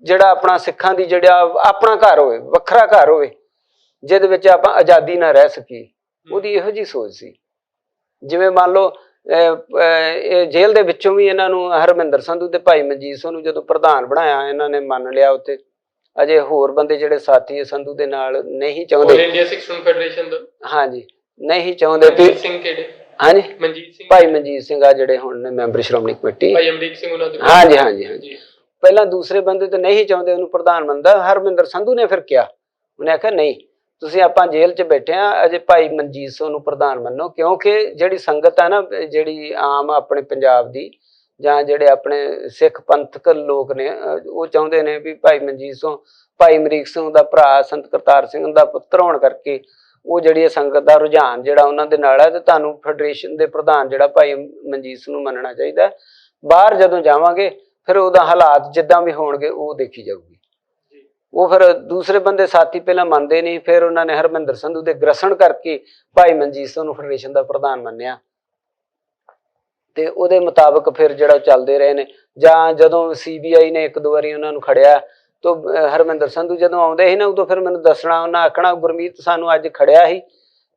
ਜਿਹੜਾ ਆਪਣਾ ਸਿੱਖਾਂ ਦੀ ਜਿਹੜਾ ਆਪਣਾ ਘਰ ਹੋਵੇ, ਵੱਖਰਾ ਘਰ ਹੋਵੇ ਜਿਹਦੇ ਵਿੱਚ ਆਪਾਂ ਆਜ਼ਾਦੀ ਨਾਲ ਰਹਿ ਸਕੀਏ, ਉਹਦੀ ਇਹੋ ਜਿਹੀ ਸੋਚ ਸੀ। ਜਿਵੇਂ ਮੰਨ ਲਓ ਇਹ ਜੇਲ੍ਹ ਦੇ ਵਿੱਚੋਂ ਵੀ ਇਹਨਾਂ ਨੂੰ ਹਰਮਿੰਦਰ ਸੰਧੂ ਤੇ ਭਾਈ ਮਨਜੀਤ ਸਿੰਘ ਨੂੰ ਜਦੋਂ ਪ੍ਰਧਾਨ ਬਣਾਇਆ, ਇਹਨਾਂ ਨੇ ਮੰਨ ਲਿਆ। ਉੱਥੇ ਅਜੇ ਹੋਰ ਬੰਦੇ ਜਿਹੜੇ ਸਾਥੀ ਸੰਧੂ ਦੇ ਨਾਲ ਨਹੀਂ ਚਾਹੁੰਦੇ,
ਆਲ ਇੰਡੀਆ ਸਿੱਖ ਸਟੂਡੈਂਟ ਫੈਡਰੇਸ਼ਨ ਦਾ, ਹਾਂਜੀ,
ਨਹੀਂ ਚਾਹੁੰਦੇ ਵੀ
ਸਿੰਘ ਕਿਹੜੇ,
ਹਾਂਜੀ
ਮਨਜੀਤ ਸਿੰਘ,
ਭਾਈ ਮਨਜੀਤ ਸਿੰਘ ਆ ਜਿਹੜੇ ਹੁਣ ਨੇ ਮੈਂਬਰ ਸ਼੍ਰੋਮਣੀ ਕਮੇਟੀ,
ਭਾਈ ਅਮਰੀਕ ਸਿੰਘ ਉਹਨਾਂ ਦੇ,
ਹਾਂਜੀ ਹਾਂਜੀ ਹਾਂਜੀ। ਪਹਿਲਾਂ ਦੂਸਰੇ ਬੰਦੇ ਤੇ ਨਹੀਂ ਚਾਹੁੰਦੇ ਉਹਨੂੰ ਪ੍ਰਧਾਨ ਬਣਦਾ। ਹਰਮਿੰਦਰ ਸੰਧੂ ਨੇ ਫਿਰ ਕਿਹਾ, ਉਹਨੇ ਆਖਿਆ ਨਹੀਂ, ਤੁਸੀਂ ਆਪਾਂ ਜੇਲ੍ਹ 'ਚ ਬੈਠੇ ਆ, ਅਜੇ ਭਾਈ ਮਨਜੀਤ ਸਿੰਘ ਨੂੰ ਪ੍ਰਧਾਨ ਮੰਨੋ। ਕਿਉਂਕਿ ਜਿਹੜੀ ਸੰਗਤ ਹੈ ਨਾ, ਜਿਹੜੀ ਆਮ ਆਪਣੇ ਪੰਜਾਬ ਦੀ ਜਾਂ ਜਿਹੜੇ ਆਪਣੇ ਸਿੱਖ ਪੰਥਕ ਲੋਕ ਨੇ, ਉਹ ਚਾਹੁੰਦੇ ਨੇ ਵੀ ਭਾਈ ਮਨਜੀਤ ਸਿੰਘ, ਭਾਈ ਅਮਰੀਕ ਸਿੰਘ ਦਾ ਭਰਾ ਸੰਤ ਕਰਤਾਰ ਸਿੰਘ ਦਾ ਪੁੱਤਰ ਹੋਣ ਕਰਕੇ ਉਹ ਜਿਹੜੀ ਸੰਗਤ ਦਾ ਰੁਝਾਨ ਜਿਹੜਾ ਉਹਨਾਂ ਦੇ ਨਾਲ ਹੈ, ਤੇ ਤੁਹਾਨੂੰ ਫੈਡਰੇਸ਼ਨ ਦੇ ਪ੍ਰਧਾਨ ਜਿਹੜਾ ਭਾਈ ਮਨਜੀਤ ਸਿੰਘ ਨੂੰ ਮੰਨਣਾ ਚਾਹੀਦਾ। ਬਾਹਰ ਜਦੋਂ ਜਾਵਾਂਗੇ ਫਿਰ ਉਹਦਾ ਹਾਲਾਤ ਜਿੱਦਾਂ ਵੀ ਹੋਣਗੇ ਉਹ ਦੇਖੀ ਜਾਊਗੀ। ਉਹ ਫਿਰ ਦੂਸਰੇ ਬੰਦੇ ਸਾਥੀ ਪਹਿਲਾਂ ਮੰਨਦੇ ਨਹੀਂ, ਫਿਰ ਉਹਨਾਂ ਨੇ ਹਰਮਿੰਦਰ ਸੰਧੂ ਦੇ ਗ੍ਰਸਣ ਕਰਕੇ ਭਾਈ ਮਨਜੀਤ ਸਿੰਘ ਨੂੰ ਫੈਡਰੇਸ਼ਨ ਦਾ ਪ੍ਰਧਾਨ ਮੰਨਿਆ। ਤੇ ਉਹਦੇ ਮੁਤਾਬਕ ਫਿਰ ਜਿਹੜਾ ਚੱਲਦੇ ਰਹੇ ਨੇ। ਜਾਂ ਜਦੋਂ CBI ਨੇ 1-2 ਵਾਰੀ ਉਹਨਾਂ ਨੂੰ ਖੜਿਆ, ਤਾਂ ਹਰਮਿੰਦਰ ਸੰਧੂ ਜਦੋਂ ਆਉਂਦੇ ਸੀ ਨਾ, ਉਦੋਂ ਫਿਰ ਮੈਨੂੰ ਦੱਸਣਾ, ਉਹਨਾਂ ਆਖਣਾ ਗੁਰਮੀਤ ਸਾਨੂੰ ਅੱਜ ਖੜਿਆ ਸੀ,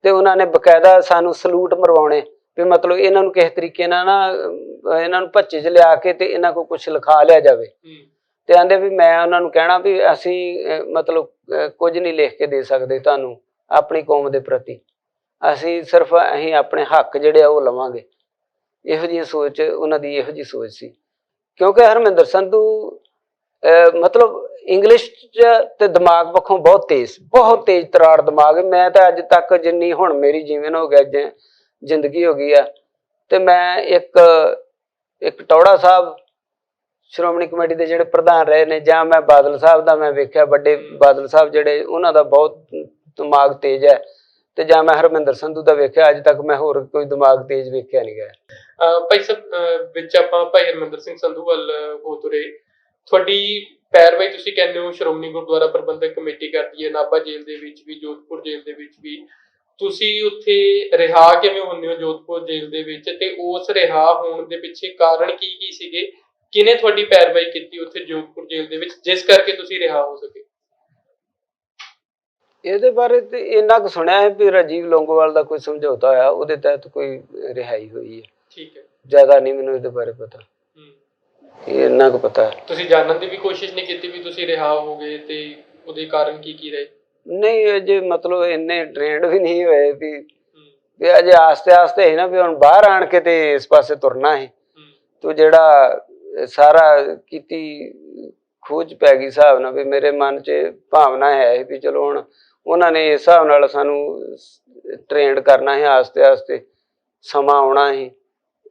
ਤੇ ਉਹਨਾਂ ਨੇ ਬਕਾਇਦਾ ਸਾਨੂੰ ਸਲੂਟ ਮਰਵਾਉਣੇ ਵੀ ਮਤਲਬ ਇਹਨਾਂ ਨੂੰ ਕਿਸੇ ਤਰੀਕੇ ਨਾਲ ਨਾ ਇਹਨਾਂ ਨੂੰ ਭੱਚੇ 'ਚ ਲਿਆ ਕੇ ਤੇ ਇਹਨਾਂ ਕੋਲ ਕੁਛ ਲਿਖਾ ਲਿਆ ਜਾਵੇ। ਤੇ ਆਂਦੇ ਵੀ ਮੈਂ ਉਹਨਾਂ ਨੂੰ ਕਹਿਣਾ ਵੀ ਅਸੀਂ ਮਤਲਬ ਕੁਝ ਨਹੀਂ ਲਿਖ ਕੇ ਦੇ ਸਕਦੇ ਤੁਹਾਨੂੰ ਆਪਣੀ ਕੌਮ ਦੇ ਪ੍ਰਤੀ, ਅਸੀਂ ਸਿਰਫ ਅਸੀਂ ਆਪਣੇ ਹੱਕ ਜਿਹੜੇ ਆ ਉਹ ਲਵਾਂਗੇ। ਇਹੋ ਜਿਹੀ ਸੋਚ ਉਹਨਾਂ ਦੀ, ਇਹੋ ਜਿਹੀ ਸੋਚ ਸੀ। ਕਿਉਂਕਿ ਹਰਮਿੰਦਰ ਸੰਧੂ ਮਤਲਬ ਇੰਗਲਿਸ਼ 'ਚ ਤੇ ਦਿਮਾਗ ਪੱਖੋਂ ਬਹੁਤ ਤੇਜ਼ ਤਰਾੜ ਦਿਮਾਗ। ਮੈਂ ਤਾਂ ਅੱਜ ਤੱਕ ਜਿੰਨੀ ਹੁਣ ਮੇਰੀ ਜੀਵਨ ਹੋ ਗਿਆ, ਜ਼ਿੰਦਗੀ ਹੋ ਗਈ ਆ, ਤੇ ਮੈਂ ਇੱਕ ਟੌੜਾ ਸਾਹਿਬ ਸ਼੍ਰੋਮਣੀ ਕਮੇਟੀ ਦੇ ਜਿਹੜੇ ਪ੍ਰਧਾਨ ਰਹੇ ਨੇ, ਜਾਂ ਮੈਂ ਬਾਦਲ ਸਾਹਿਬ ਦਾ ਮੈਂ ਵੇਖਿਆ, ਵੱਡੇ ਬਾਦਲ ਸਾਹਿਬ ਜਿਹੜੇ, ਉਹਨਾਂ ਦਾ ਬਹੁਤ ਦਿਮਾਗ ਤੇਜ਼ ਹੈ, ਤੇ ਜਾਂ ਮੈਂ ਹਰਮਿੰਦਰ ਸੰਧੂ ਦਾ ਵੇਖਿਆ। ਅੱਜ ਤੱਕ ਮੈਂ ਹੋਰ ਕੋਈ ਦਿਮਾਗ ਤੇਜ਼ ਵੇਖਿਆ ਨਹੀਂ ਗਿਆ।
ਭਾਈ ਸਾਹਿਬ, ਵਿੱਚ ਆਪਾਂ ਭਾਈ ਹਰਮਿੰਦਰ ਸਿੰਘ ਸੰਧੂ ਵੱਲ ਹੋ ਤੁਰੇ। ਤੁਹਾਡੀ ਪੈਰਵਾਈ ਤੁਸੀਂ ਕਹਿੰਦੇ ਹੋ ਸ਼੍ਰੋਮਣੀ ਗੁਰਦੁਆਰਾ ਪ੍ਰਬੰਧਕ ਕਮੇਟੀ ਕਰਦੀ ਹੈ, ਨਾਭਾ ਜੇਲ੍ਹ ਦੇ ਵਿੱਚ ਵੀ, ਜੋਧਪੁਰ ਜੇਲ੍ਹ ਦੇ ਵਿੱਚ ਵੀ। ਤੁਸੀਂ ਉੱਥੇ ਰਿਹਾ ਕਿਵੇਂ ਹੁੰਦੇ ਹੋ ਜੋਧਪੁਰ ਜੇਲ੍ਹ ਦੇ ਵਿੱਚ, ਤੇ ਉਸ ਰਿਹਾ ਹੋਣ ਦੇ ਪਿੱਛੇ ਕਾਰਨ ਕੀ ਸੀਗੇ? ਕਿਹਨੇ ਤੁਹਾਡੀ ਪੈਰਵਾਈ ਕੀਤੀ ਉੱਥੇ ਜੋਧਪੁਰ ਜੇਲ੍ਹ ਦੇ ਵਿੱਚ, ਜਿਸ ਕਰਕੇ ਤੁਸੀਂ ਰਿਹਾ ਹੋ ਸਕੇ? ਇਹਦੇ ਬਾਰੇ ਤੇ ਇੰਨਾ ਕੁ ਸੁਣਿਆ ਹੈ ਵੀ ਰਾਜੀਵ ਲੋਂਗੋਵਾਲ ਦਾ ਕੋਈ ਸਮਝੌਤਾ ਹੋਇਆ, ਉਹਦੇ ਤਹਿਤ ਕੋਈ ਰਿਹਾਈ ਹੋਈ ਹੈ। ਠੀਕ ਹੈ, ਜ਼ਿਆਦਾ ਨਹੀਂ ਮੈਨੂੰ ਇਹਦੇ ਬਾਰੇ ਪਤਾ, ਇੰਨਾ ਕੁ ਪਤਾ ਹੈ। ਤੁਸੀਂ ਜਾਣਨ ਦੀ ਵੀ ਕੋਸ਼ਿਸ਼ ਨਹੀਂ ਕੀਤੀ ਵੀ ਤੁਸੀਂ ਰਿਹਾ ਹੋਗੇ ਤੇ ਉਹਦੇ ਕਾਰਨ ਕੀ ਰਹੇ? ਨਹੀਂ, ਅਜੇ ਮਤਲਬ ਇੰਨੇ ਟ੍ਰੇਨਡ ਵੀ ਨਹੀਂ ਹੋਏ ਵੀ ਅਜੇ ਆਸਤੇ ਹੈ ਨਾ ਵੀ ਹੁਣ ਬਾਹਰ ਆਣ ਕੇ ਤੇ ਇਸ ਪਾਸੇ ਤੁਰਨਾ ਹੈ। ਤੋ ਜਿਹੜਾ ਸਾਰਾ ਕੀਤੀ ਖੋਜ ਪੈ ਗਈ ਹਿਸਾਬ ਨਾਲ ਵੀ ਮੇਰੇ ਮਨ 'ਚ ਭਾਵਨਾ ਹੈ ਵੀ ਚਲੋ ਹੁਣ ਉਹਨਾਂ ਨੇ ਇਸ ਹਿਸਾਬ ਨਾਲ ਸਾਨੂੰ ਟ੍ਰੇਨਡ ਕਰਨਾ ਹੈ, ਆਸਤੇ ਸਮਾਂ ਆਉਣਾ ਹੈ,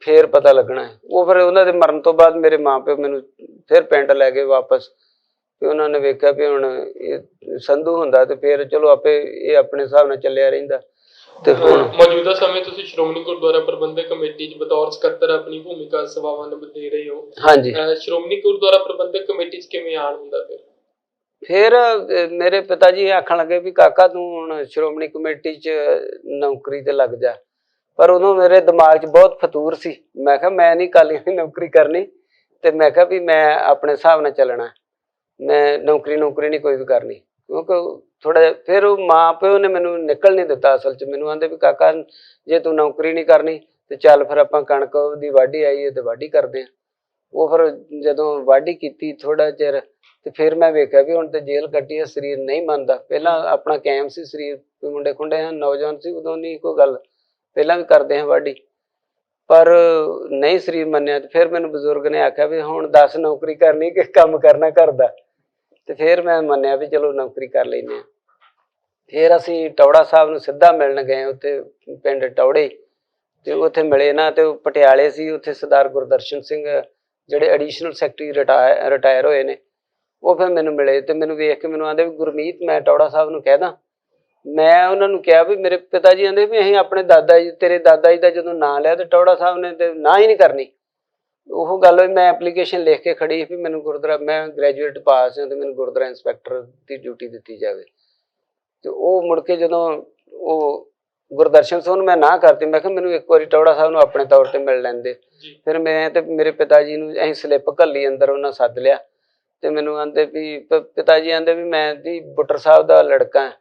ਫੇਰ ਪਤਾ ਲੱਗਣਾ ਹੈ। ਉਹ ਫਿਰ ਉਹਨਾਂ ਦੇ ਮਰਨ ਤੋਂ ਬਾਅਦ ਮੇਰੇ ਮਾਂ ਪਿਓ ਮੈਨੂੰ ਫਿਰ ਪਿੰਡ ਲੈ ਗਏ ਵਾਪਸ। ਤੇ ਉਹਨਾਂ ਨੇ ਵੇਖਿਆ ਵੀ ਹੁਣ ਇਹ ਸੰਧੂ ਹੁੰਦਾ ਤੇ ਫਿਰ ਚਲੋ ਆਪੇ ਇਹ ਆਪਣੇ ਹਿਸਾਬ ਨਾਲ ਚੱਲਿਆ ਰਹਿੰਦਾ।
ਤੇ ਹੁਣ
ਮੌਜੂਦਾ ਸਮੇਂ ਤੁਸੀਂ ਸ਼੍ਰੋਮਣੀ ਗੁਰਦੁਆਰਾ ਪ੍ਰਬੰਧਕ ਕਮੇਟੀ 'ਚ ਬਤੌਰ ਸਕੱਤਰ ਆਪਣੀ ਭੂਮਿਕਾ ਸੇਵਾਵਾਂ ਨਿਭਾ ਰਹੇ ਹੋ।
ਹਾਂਜੀ।
ਸ਼੍ਰੋਮਣੀ ਗੁਰਦੁਆਰਾ ਪ੍ਰਬੰਧਕ ਕਮੇਟੀ 'ਚ ਕਿਵੇਂ ਆਉਣ ਹੁੰਦਾ
ਫਿਰ ਮੇਰੇ ਪਿਤਾ ਜੀ ਆਖਣ ਲੱਗੇ ਵੀ ਕਾਕਾ ਤੂੰ ਹੁਣ ਸ਼੍ਰੋਮਣੀ ਕਮੇਟੀ 'ਚ ਨੌਕਰੀ ਤੇ ਲੱਗ ਜਾ। ਪਰ ਉਦੋਂ ਮੇਰੇ ਦਿਮਾਗ 'ਚ ਬਹੁਤ ਫਤੂਰ ਸੀ। ਮੈਂ ਕਿਹਾ ਮੈਂ ਨਹੀਂ ਕਾਲੀਆਂ ਦੀ ਨੌਕਰੀ ਕਰਨੀ, ਤੇ ਮੈਂ ਕਿਹਾ ਵੀ ਮੈਂ ਆਪਣੇ ਹਿਸਾਬ ਨਾਲ ਚੱਲਣਾ, ਮੈਂ ਨੌਕਰੀ ਨਹੀਂ ਕੋਈ ਵੀ ਕਰਨੀ। ਕਿਉਂਕਿ ਥੋੜਾ ਜਿਹਾ ਫਿਰ ਉਹ ਮਾਂ ਪਿਓ ਨੇ ਮੈਨੂੰ ਨਿਕਲ ਨਹੀਂ ਦਿੱਤਾ। ਅਸਲ 'ਚ ਮੈਨੂੰ ਆਂਦੇ ਵੀ ਕਾਕਾ ਜੇ ਤੂੰ ਨੌਕਰੀ ਨਹੀਂ ਕਰਨੀ ਤੇ ਚੱਲ ਫਿਰ ਆਪਾਂ ਕਣਕ ਦੀ ਵਾਢੀ ਆਈ ਹੈ ਤੇ ਵਾਢੀ ਕਰਦੇ ਹਾਂ। ਉਹ ਫਿਰ ਜਦੋਂ ਵਾਢੀ ਕੀਤੀ ਥੋੜਾ ਚਿਰ, ਤੇ ਫਿਰ ਮੈਂ ਵੇਖਿਆ ਵੀ ਹੁਣ ਤੇ ਜੇਲ੍ਹ ਕੱਟੀ ਹੈ, ਸਰੀਰ ਨਹੀਂ ਮੰਨਦਾ। ਪਹਿਲਾਂ ਆਪਣਾ ਕਾਇਮ ਸੀ ਸਰੀਰ, ਕੋਈ ਮੁੰਡੇ ਖੁੰਡੇ ਹਨ, ਨੌਜਵਾਨ ਸੀ, ਉਦੋਂ ਨਹੀਂ ਕੋਈ ਗੱਲ, ਪਹਿਲਾਂ ਵੀ ਕਰਦੇ ਹਾਂ ਵਾਢੀ, ਪਰ ਨਹੀਂ ਸਰੀਰ ਮੰਨਿਆ। ਤੇ ਫਿਰ ਮੈਨੂੰ ਬਜ਼ੁਰਗ ਨੇ ਆਖਿਆ ਵੀ ਹੁਣ ਦੱਸ ਨੌਕਰੀ ਕਰਨੀ ਕਿ ਕੰਮ ਕਰਨਾ ਘਰ ਦਾ। ਤੇ ਫਿਰ ਮੈਂ ਮੰਨਿਆ ਵੀ ਚਲੋ ਨੌਕਰੀ ਕਰ ਲੈਂਦੇ ਹਾਂ। ਫਿਰ ਅਸੀਂ ਟੌੜਾ ਸਾਹਿਬ ਨੂੰ ਸਿੱਧਾ ਮਿਲਣ ਗਏ, ਉੱਥੇ ਪਿੰਡ ਟੌੜੇ, ਤੇ ਉੱਥੇ ਮਿਲੇ ਨਾ, ਤੇ ਉਹ ਪਟਿਆਲੇ ਸੀ। ਉੱਥੇ ਸਰਦਾਰ ਗੁਰਦਰਸ਼ਨ ਸਿੰਘ ਜਿਹੜੇ ਐਡੀਸ਼ਨਲ ਸੈਕਟਰੀ ਰਿਟਾਇਰ ਹੋਏ ਨੇ, ਉਹ ਫਿਰ ਮੈਨੂੰ ਮਿਲੇ ਤੇ ਮੈਨੂੰ ਵੇਖ ਕੇ ਮੈਨੂੰ ਆਂਦੇ ਵੀ ਗੁਰਮੀਤ ਮੈਂ ਟੌੜਾ ਸਾਹਿਬ ਨੂੰ ਕਹਿਦਾ। ਮੈਂ ਉਹਨਾਂ ਨੂੰ ਕਿਹਾ ਵੀ ਮੇਰੇ ਪਿਤਾ ਜੀ ਆਂਦੇ ਵੀ ਅਸੀਂ ਆਪਣੇ ਦਾਦਾ ਜੀ, ਤੇਰੇ ਦਾਦਾ ਜੀ ਦਾ ਜਦੋਂ ਨਾਂ ਲਿਆ ਤੇ ਟੌੜਾ ਸਾਹਿਬ ਨੇ ਤੇ ਨਾ ਹੀ ਨਹੀਂ ਕਰਨੀ। ਉਹ ਗੱਲ ਹੋਈ, ਮੈਂ ਐਪਲੀਕੇਸ਼ਨ ਲਿਖ ਕੇ ਖੜੀ ਵੀ ਮੈਨੂੰ ਗੁਰਦੁਆਰਾ, ਮੈਂ ਗ੍ਰੈਜੂਏਟ ਪਾਸ ਹਾਂ ਤੇ ਮੈਨੂੰ ਗੁਰਦੁਆਰਾ ਇੰਸਪੈਕਟਰ ਦੀ ਡਿਊਟੀ ਦਿੱਤੀ ਜਾਵੇ। ਤੇ ਉਹ ਮੁੜ ਕੇ ਜਦੋਂ ਉਹ ਗੁਰਦਰਸ਼ਨ ਸਿੰਘ ਨੂੰ ਮੈਂ ਨਾ ਕਰਤੀ, ਮੈਂ ਕਿਹਾ ਮੈਨੂੰ ਇੱਕ ਵਾਰੀ ਟੌੜਾ ਸਾਹਿਬ ਨੂੰ ਆਪਣੇ ਤੌਰ ਤੇ ਮਿਲ ਲੈਂਦੇ। ਫਿਰ ਮੈਂ ਤੇ ਮੇਰੇ ਪਿਤਾ ਜੀ ਨੂੰ ਅਸੀਂ ਸਲਿੱਪ ਘੱਲੀ, ਅੰਦਰ ਉਹਨਾਂ ਸੱਦ ਲਿਆ ਤੇ ਮੈਨੂੰ ਆਂਦੇ ਵੀ ਪਿਤਾ ਜੀ ਆਂਦੇ ਵੀ ਮੈਂ ਜੀ ਬੁੱਟਰ ਸਾਹਿਬ ਦਾ ਲੜਕਾ ਹਾਂ।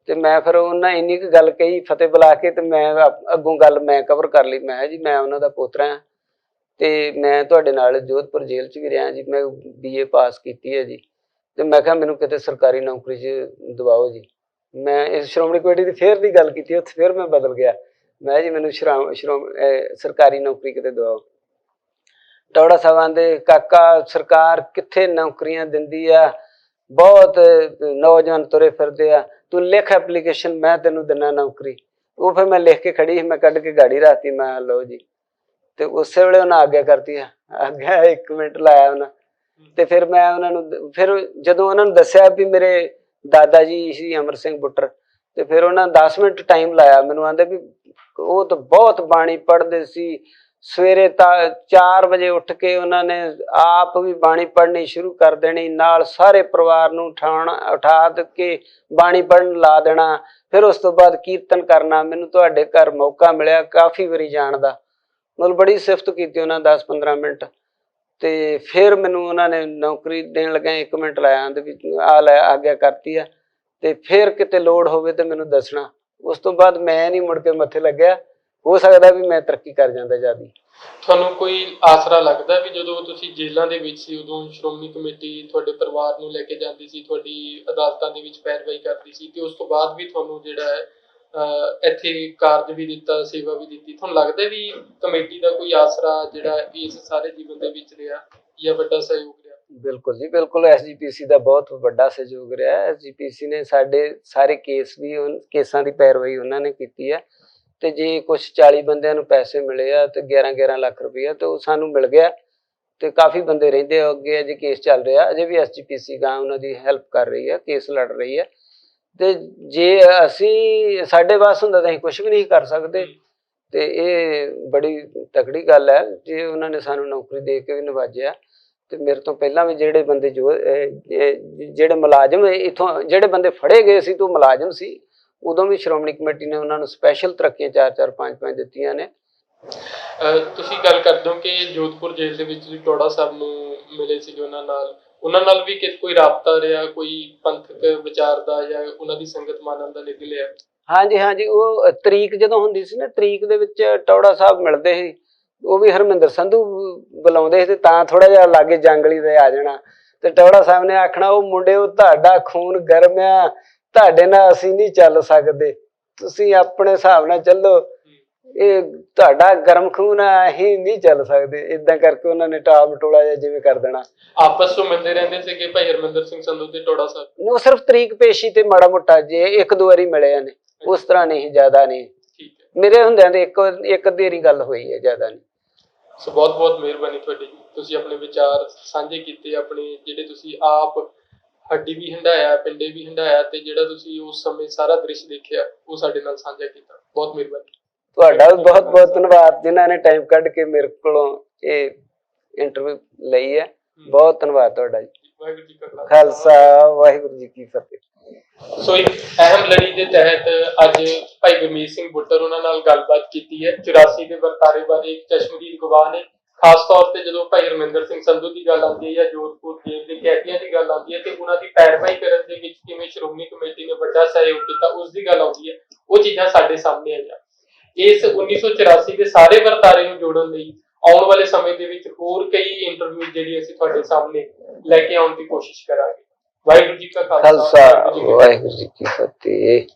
ਤੇ ਮੈਂ ਫਿਰ ਉਹਨਾਂ ਇੰਨੀ ਕੁ ਗੱਲ ਕਹੀ ਫਤਿਹ ਬੁਲਾ ਕੇ, ਤੇ ਮੈਂ ਅੱਗੋਂ ਗੱਲ ਮੈਂ ਕਵਰ ਕਰ ਲਈ। ਮੈਂ ਜੀ ਮੈਂ ਉਹਨਾਂ ਦਾ ਪੋਤਰਾ ਹਾਂ ਤੇ ਮੈਂ ਤੁਹਾਡੇ ਨਾਲ ਜੋਧਪੁਰ ਜੇਲ੍ਹ 'ਚ ਵੀ ਰਿਹਾ ਜੀ, ਮੈਂ BA ਪਾਸ ਕੀਤੀ ਹੈ ਜੀ, ਤੇ ਮੈਂ ਕਿਹਾ ਮੈਨੂੰ ਕਿਤੇ ਸਰਕਾਰੀ ਨੌਕਰੀ 'ਚ ਦਵਾਓ ਜੀ। ਮੈਂ ਇਸ ਸ਼੍ਰੋਮਣੀ ਕਮੇਟੀ ਦੀ ਫੇਰ ਦੀ ਗੱਲ ਕੀਤੀ, ਉੱਥੇ ਫਿਰ ਮੈਂ ਬਦਲ ਗਿਆ। ਮੈਂ ਜੀ ਮੈਨੂੰ ਸਰਕਾਰੀ ਨੌਕਰੀ ਕਿਤੇ ਦਵਾਓ। ਟੌੜਾ ਸਾਹਿਬ ਆਂਦੇ ਕਾਕਾ ਸਰਕਾਰ ਕਿੱਥੇ ਨੌਕਰੀਆਂ ਦਿੰਦੀ ਆ, ਬਹੁਤ ਨੌਜਵਾਨ ਤੁਰੇ ਫਿਰਦੇ ਆ, ਤੂੰ ਲਿਖ ਐਪਲੀਕੇਸ਼ਨ, ਮੈਂ ਤੈਨੂੰ ਦਿੰਦਾ ਨੌਕਰੀ। ਉਹ ਫਿਰ ਮੈਂ ਲਿਖ ਕੇ ਖੜੀ, ਮੈਂ ਕੱਢ ਕੇ ਗਾੜੀ ਰੱਖਤੀ, ਮੈਂ ਲਓ ਜੀ। ਤੇ ਉਸੇ ਵੇਲੇ ਉਹਨਾਂ ਆਗਿਆ ਕਰਤੀ ਆ, ਆਗਿਆ 1 ਮਿੰਟ ਲਾਇਆ ਉਹਨਾਂ। ਤੇ ਫਿਰ ਮੈਂ ਉਹਨਾਂ ਨੂੰ, ਫਿਰ ਜਦੋਂ ਉਹਨਾਂ ਨੂੰ ਦੱਸਿਆ ਵੀ ਮੇਰੇ ਦਾਦਾ ਜੀ ਸੀ ਅਮਰ ਸਿੰਘ ਬੁੱਟਰ, ਤੇ ਫਿਰ ਉਹਨਾਂ 10 ਮਿੰਟ ਟਾਈਮ ਲਾਇਆ। ਮੈਨੂੰ ਆਂਦੇ ਵੀ ਉਹ ਤਾਂ ਬਹੁਤ ਬਾਣੀ ਪੜ੍ਹਦੇ ਸੀ, ਸਵੇਰੇ ਤਾਂ 4 ਵਜੇ ਉੱਠ ਕੇ ਉਹਨਾਂ ਨੇ ਆਪ ਵੀ ਬਾਣੀ ਪੜ੍ਹਨੀ ਸ਼ੁਰੂ ਕਰ ਦੇਣੀ, ਨਾਲ ਸਾਰੇ ਪਰਿਵਾਰ ਨੂੰ ਉਠਾ ਕੇ ਬਾਣੀ ਪੜ੍ਹਨ ਲਾ ਦੇਣਾ। ਫਿਰ ਉਸ ਤੋਂ ਬਾਅਦ ਕੀਰਤਨ ਕਰਨਾ। ਮੈਨੂੰ ਤੁਹਾਡੇ ਘਰ ਮੌਕਾ ਮਿਲਿਆ ਕਾਫੀ ਵਾਰੀ ਜਾਣ ਦਾ, ਮਤਲਬ ਬੜੀ ਸਿਫਤ ਕੀਤੀ ਉਹਨਾਂ 10-15 ਮਿੰਟ। ਤੇ ਫਿਰ ਮੈਨੂੰ ਉਹਨਾਂ ਨੇ ਨੌਕਰੀ ਦੇਣ ਲੱਗਾ 1 ਮਿੰਟ ਲਾਇਆ ਤੇ ਵੀ ਆ ਲੈ ਆਗਿਆ ਕਰਤੀ ਆ, ਤੇ ਫਿਰ ਕਿਤੇ ਲੋੜ ਹੋਵੇ ਤੇ ਮੈਨੂੰ ਦੱਸਣਾ। ਉਸ ਤੋਂ ਬਾਅਦ ਮੈਂ ਨਹੀਂ ਮੁੜ ਕੇ ਮੱਥੇ ਲੱਗਿਆ। ਹੋ ਸਕਦਾ ਵੀ ਮੈਂ ਤਰੱਕੀ ਕਰ ਜਾਂਦਾ ਜ਼ਿਆਦਾ।
ਤੁਹਾਨੂੰ ਕੋਈ ਆਸਰਾ ਲੱਗਦਾ ਵੀ ਜਦੋਂ ਤੁਸੀਂ ਜੇਲ੍ਹਾਂ ਦੇ ਵਿੱਚ ਸੀ ਉਦੋਂ ਸ਼੍ਰੋਮਣੀ ਕਮੇਟੀ ਤੁਹਾਡੇ ਪਰਿਵਾਰ ਨੂੰ ਲੈ ਕੇ ਜਾਂਦੀ ਸੀ, ਤੁਹਾਡੀ ਅਦਾਲਤਾਂ ਦੇ ਵਿੱਚ ਪੈਰਵਾਈ ਕਰਦੀ ਸੀ, ਤੇ ਉਸ ਤੋਂ ਬਾਅਦ ਵੀ ਤੁਹਾਨੂੰ ਜਿਹੜਾ ਹੈ ਇੱਥੇ ਕਾਰਜ ਵੀ ਦਿੱਤਾ, ਸੇਵਾ ਵੀ ਦਿੱਤੀ, ਤੁਹਾਨੂੰ ਲੱਗਦਾ ਵੀ ਕਮੇਟੀ ਦਾ ਕੋਈ ਆਸਰਾ ਜਿਹੜਾ ਇਸ ਸਾਰੇ ਜੀਵਨ ਦੇ ਵਿੱਚ ਰਿਹਾ ਜਾਂ ਵੱਡਾ ਸਹਿਯੋਗ ਰਿਹਾ?
ਬਿਲਕੁਲ ਜੀ ਬਿਲਕੁਲ, SGPC ਦਾ ਬਹੁਤ ਵੱਡਾ ਸਹਿਯੋਗ ਰਿਹਾ। SGPC ਨੇ ਸਾਡੇ ਸਾਰੇ ਕੇਸਾਂ ਦੀ ਪੈਰਵਾਈ ਉਹਨਾਂ ਨੇ ਕੀਤੀ ਹੈ। ਤੇ ਜੇ ਕੁਛ 40 ਬੰਦਿਆਂ ਨੂੰ ਪੈਸੇ ਮਿਲੇ ਆ ਤੇ 11-11 ਲੱਖ ਰੁਪਈਆ, ਤੇ ਉਹ ਸਾਨੂੰ ਮਿਲ ਗਿਆ। ਤੇ ਕਾਫੀ ਬੰਦੇ ਰਹਿੰਦੇ ਆ ਅੱਗੇ, ਅਜੇ ਕੇਸ ਚੱਲ ਰਿਹਾ, ਅਜੇ ਵੀ SGPC ਗਾਂ ਉਹਨਾਂ ਦੀ ਹੈਲਪ ਕਰ ਰਹੀ ਹੈ, ਕੇਸ ਲੜ ਰਹੀ ਹੈ। ਤੇ ਜੇ ਅਸੀਂ ਸਾਡੇ ਵੱਸ ਹੁੰਦਾ ਤਾਂ ਅਸੀਂ ਕੁਛ ਵੀ ਨਹੀਂ ਕਰ ਸਕਦੇ। ਤੇ ਇਹ ਬੜੀ ਤਕੜੀ ਗੱਲ ਹੈ ਜੇ ਉਹਨਾਂ ਨੇ ਸਾਨੂੰ ਨੌਕਰੀ ਦੇ ਕੇ ਵੀ ਨਵਾਜਿਆ। ਤੇ ਮੇਰੇ ਤੋਂ ਪਹਿਲਾਂ ਵੀ ਜਿਹੜੇ ਬੰਦੇ ਜਿਹੜੇ ਮੁਲਾਜ਼ਮ ਇੱਥੋਂ ਜਿਹੜੇ ਬੰਦੇ ਫੜੇ ਗਏ ਸੀ ਤੇ ਉਹ ਮੁਲਾਜ਼ਮ ਸੀ, ਉਦੋਂ ਵੀ ਸ਼੍ਰੋਮਣੀ ਕਮੇਟੀ ਨੇ ਉਹਨਾਂ ਨੂੰ ਸਪੈਸ਼ਲ ਤਰੱਕੀਆਂ 4-4 5-5 ਦਿੱਤੀਆਂ ਨੇ।
ਤੁਸੀਂ ਗੱਲ ਕਰਦੇ ਹੋ ਕਿ ਜੋਧਪੁਰ ਜੇਲ੍ਹ ਦੇ ਵਿੱਚ ਤੁਸੀਂ ਟੌੜਾ ਸਾਹਿਬ ਨੂੰ ਮਿਲੇ ਸੀਗੇ, ਉਹਨਾਂ ਨਾਲ ਵੀ ਕੋਈ ਰਾਬਤਾ ਰਿਹਾ, ਕੋਈ ਪੰਥਕ ਵਿਚਾਰ ਦਾ ਜਾਂ ਉਹਨਾਂ ਦੀ ਸੰਗਤ ਮਾਨਣ ਦਾ ਨਿਕਲਿਆ?
ਹਾਂਜੀ, ਉਹ ਤਰੀਕ ਜਦੋਂ ਹੁੰਦੀ ਸੀ ਨਾ, ਤਰੀਕ ਦੇ ਵਿੱਚ ਟੌੜਾ ਸਾਹਿਬ ਮਿਲਦੇ ਸੀ। ਉਹ ਵੀ ਹਰਮਿੰਦਰ ਸੰਧੂ ਬੁਲਾਉਂਦੇ ਸੀ, ਤੇ ਤਾਂ ਥੋੜਾ ਜਿਹਾ ਲਾਗੇ ਜੰਗਲੀ ਦੇ ਆ ਜਾਣਾ। ਤੇ ਟੌੜਾ ਸਾਹਿਬ ਨੇ ਆਖਣਾ ਉਹ ਮੁੰਡਿਓ ਤੁਹਾਡਾ ਖੂਨ ਗਰਮ ਆ, ਤੁਹਾਡੇ ਨਾਲ ਅਸੀਂ ਨਹੀਂ ਚੱਲ ਸਕਦੇ, ਤੁਸੀਂ ਆਪਣੇ ਹਿਸਾਬ ਨਾਲ ਚੱਲੋ, ਇਹ ਤੁਹਾਡਾ ਗਰਮ ਖੂਨ ਆ, ਅਸੀਂ ਨਹੀਂ ਚੱਲ ਸਕਦੇ। ਏਦਾਂ ਕਰਕੇ ਉਹਨਾਂ ਨੇ ਟਾਲ ਮਟੋਲਾ ਜਿਹਾ ਜਿਵੇਂ ਕਰ ਦੇਣਾ।
ਆਪਸ ਵਿੱਚ ਮਿਲਦੇ ਰਹਿੰਦੇ ਸੀਗੇ ਭਾਈ ਹਰਮਿੰਦਰ ਸਿੰਘ ਸੰਧੂ ਤੇ ਟੌੜਾ ਸਾਹਿਬ?
ਉਹ ਸਿਰਫ ਤਰੀਕ ਪੇਸ਼ੀ ਤੇ ਮਾੜਾ ਮੋਟਾ ਜੇ 1-2 ਵਾਰੀ ਮਿਲੇ ਨੇ, ਉਸ ਤਰ੍ਹਾਂ ਨਹੀਂ, ਜ਼ਿਆਦਾ ਨਹੀਂ। ਮੇਰੇ ਹੁੰਦਿਆਂ ਤੇ ਇੱਕ ਦੇਰੀ ਗੱਲ ਹੋਈ ਹੈ, ਜ਼ਿਆਦਾ ਨਹੀਂ।
ਸੋ ਬਹੁਤ ਬਹੁਤ ਮਿਹਰਬਾਨੀ ਤੁਹਾਡੀ, ਤੁਸੀਂ ਆਪਣੇ ਵਿਚਾਰ ਸਾਂਝੇ ਕੀਤੇ, ਆਪਣੇ ਜਿਹੜੇ ਤੁਸੀਂ ਆਪ ਹੱਡੀ ਵੀ ਹੰਡਾਇਆ, ਪਿੰਡੇ ਵੀ ਹੰਡਾਇਆ, ਤੇ ਜਿਹੜਾ ਤੁਸੀਂ ਉਸ ਸਮੇਂ ਸਾਰਾ ਦ੍ਰਿਸ਼ ਦੇਖਿਆ ਉਹ ਸਾਡੇ ਨਾਲ ਸਾਂਝਾ ਕੀਤਾ। ਬਹੁਤ ਮਿਹਰਬਾਨੀ।
ਤੁਹਾਡਾ ਵੀ ਬਹੁਤ ਬਹੁਤ ਧੰਨਵਾਦ ਜਿਨ੍ਹਾਂ ਨੇ ਟਾਈਮ ਕੱਢ ਕੇ ਮੇਰੇ ਕੋਲੋਂ ਇਹ ਇੰਟਰਵਿਊ ਲਈ ਹੈ। ਬਹੁਤ ਧੰਨਵਾਦ ਤੁਹਾਡਾ ਜੀ।
ਵਾਹਿਗੁਰੂ ਜੀ ਕਾ
ਖਾਲਸਾ ਵਾਹਿਗੁਰੂ ਜੀ ਕੀ ਫਤਿਹ।
ਸੋ ਇੱਕ ਅਹਿਮ ਲੜੀ ਦੇ ਤਹਿਤ ਅੱਜ ਭਾਈ ਗੁਰਮੀਤ ਸਿੰਘ ਬੁੱਟਰ ਉਹਨਾਂ ਨਾਲ ਗੱਲਬਾਤ ਕੀਤੀ ਹੈ। 84 ਦੇ ਵਰਤਾਰੇ ਬਾਰੇ ਇੱਕ ਚਸ਼ਮਦੀਦ ਗਵਾਹ ਨੇ। ਖਾਸ ਤੌਰ ਤੇ ਜਦੋਂ ਭਾਈ ਹਰਮਿੰਦਰ ਸਿੰਘ ਸੰਧੂ ਦੀ ਗੱਲ ਆਉਂਦੀ ਹੈ ਜਾਂ ਜੋਧਪੁਰ ਜੇਲ੍ਹ ਦੇ ਕੈਦੀਆਂ ਦੀ ਗੱਲ ਆਉਂਦੀ ਹੈ ਤੇ ਉਹਨਾਂ ਦੀ ਪੈਰਵਾਈ ਕਰਨ ਦੇ ਵਿੱਚ ਕਿਵੇਂ ਸ਼੍ਰੋਮਣੀ ਕਮੇਟੀ ਨੇ ਵੱਡਾ ਸਹਿਯੋਗ ਕੀਤਾ ਉਸ ਦੀ ਗੱਲ ਆਉਂਦੀ ਹੈ, ਉਹ ਚੀਜ਼ਾਂ ਸਾਡੇ ਸਾਹਮਣੇ ਆਈਆਂ। ਇਸ 1984 ਦੇ ਸਾਰੇ ਵਰਤਾਰੇ ਨੂੰ ਜੋੜਨ ਲਈ ਆਉਣ ਵਾਲੇ ਸਮੇਂ ਦੇ ਵਿੱਚ ਹੋਰ ਕਈ ਇੰਟਰਵਿਊ ਜਿਹੜੀ ਅਸੀਂ ਤੁਹਾਡੇ ਸਾਹਮਣੇ ਲੈ ਕੇ ਆਉਣ ਦੀ ਕੋਸ਼ਿਸ਼ ਕਰਾਂਗੇ। ਵਾਹਿਗੁਰੂ ਜੀ ਕਾ
ਖਾਲਸਾ ਵਾਹਿਗੁਰੂ ਜੀ ਕੀ ਫਤਿਹ।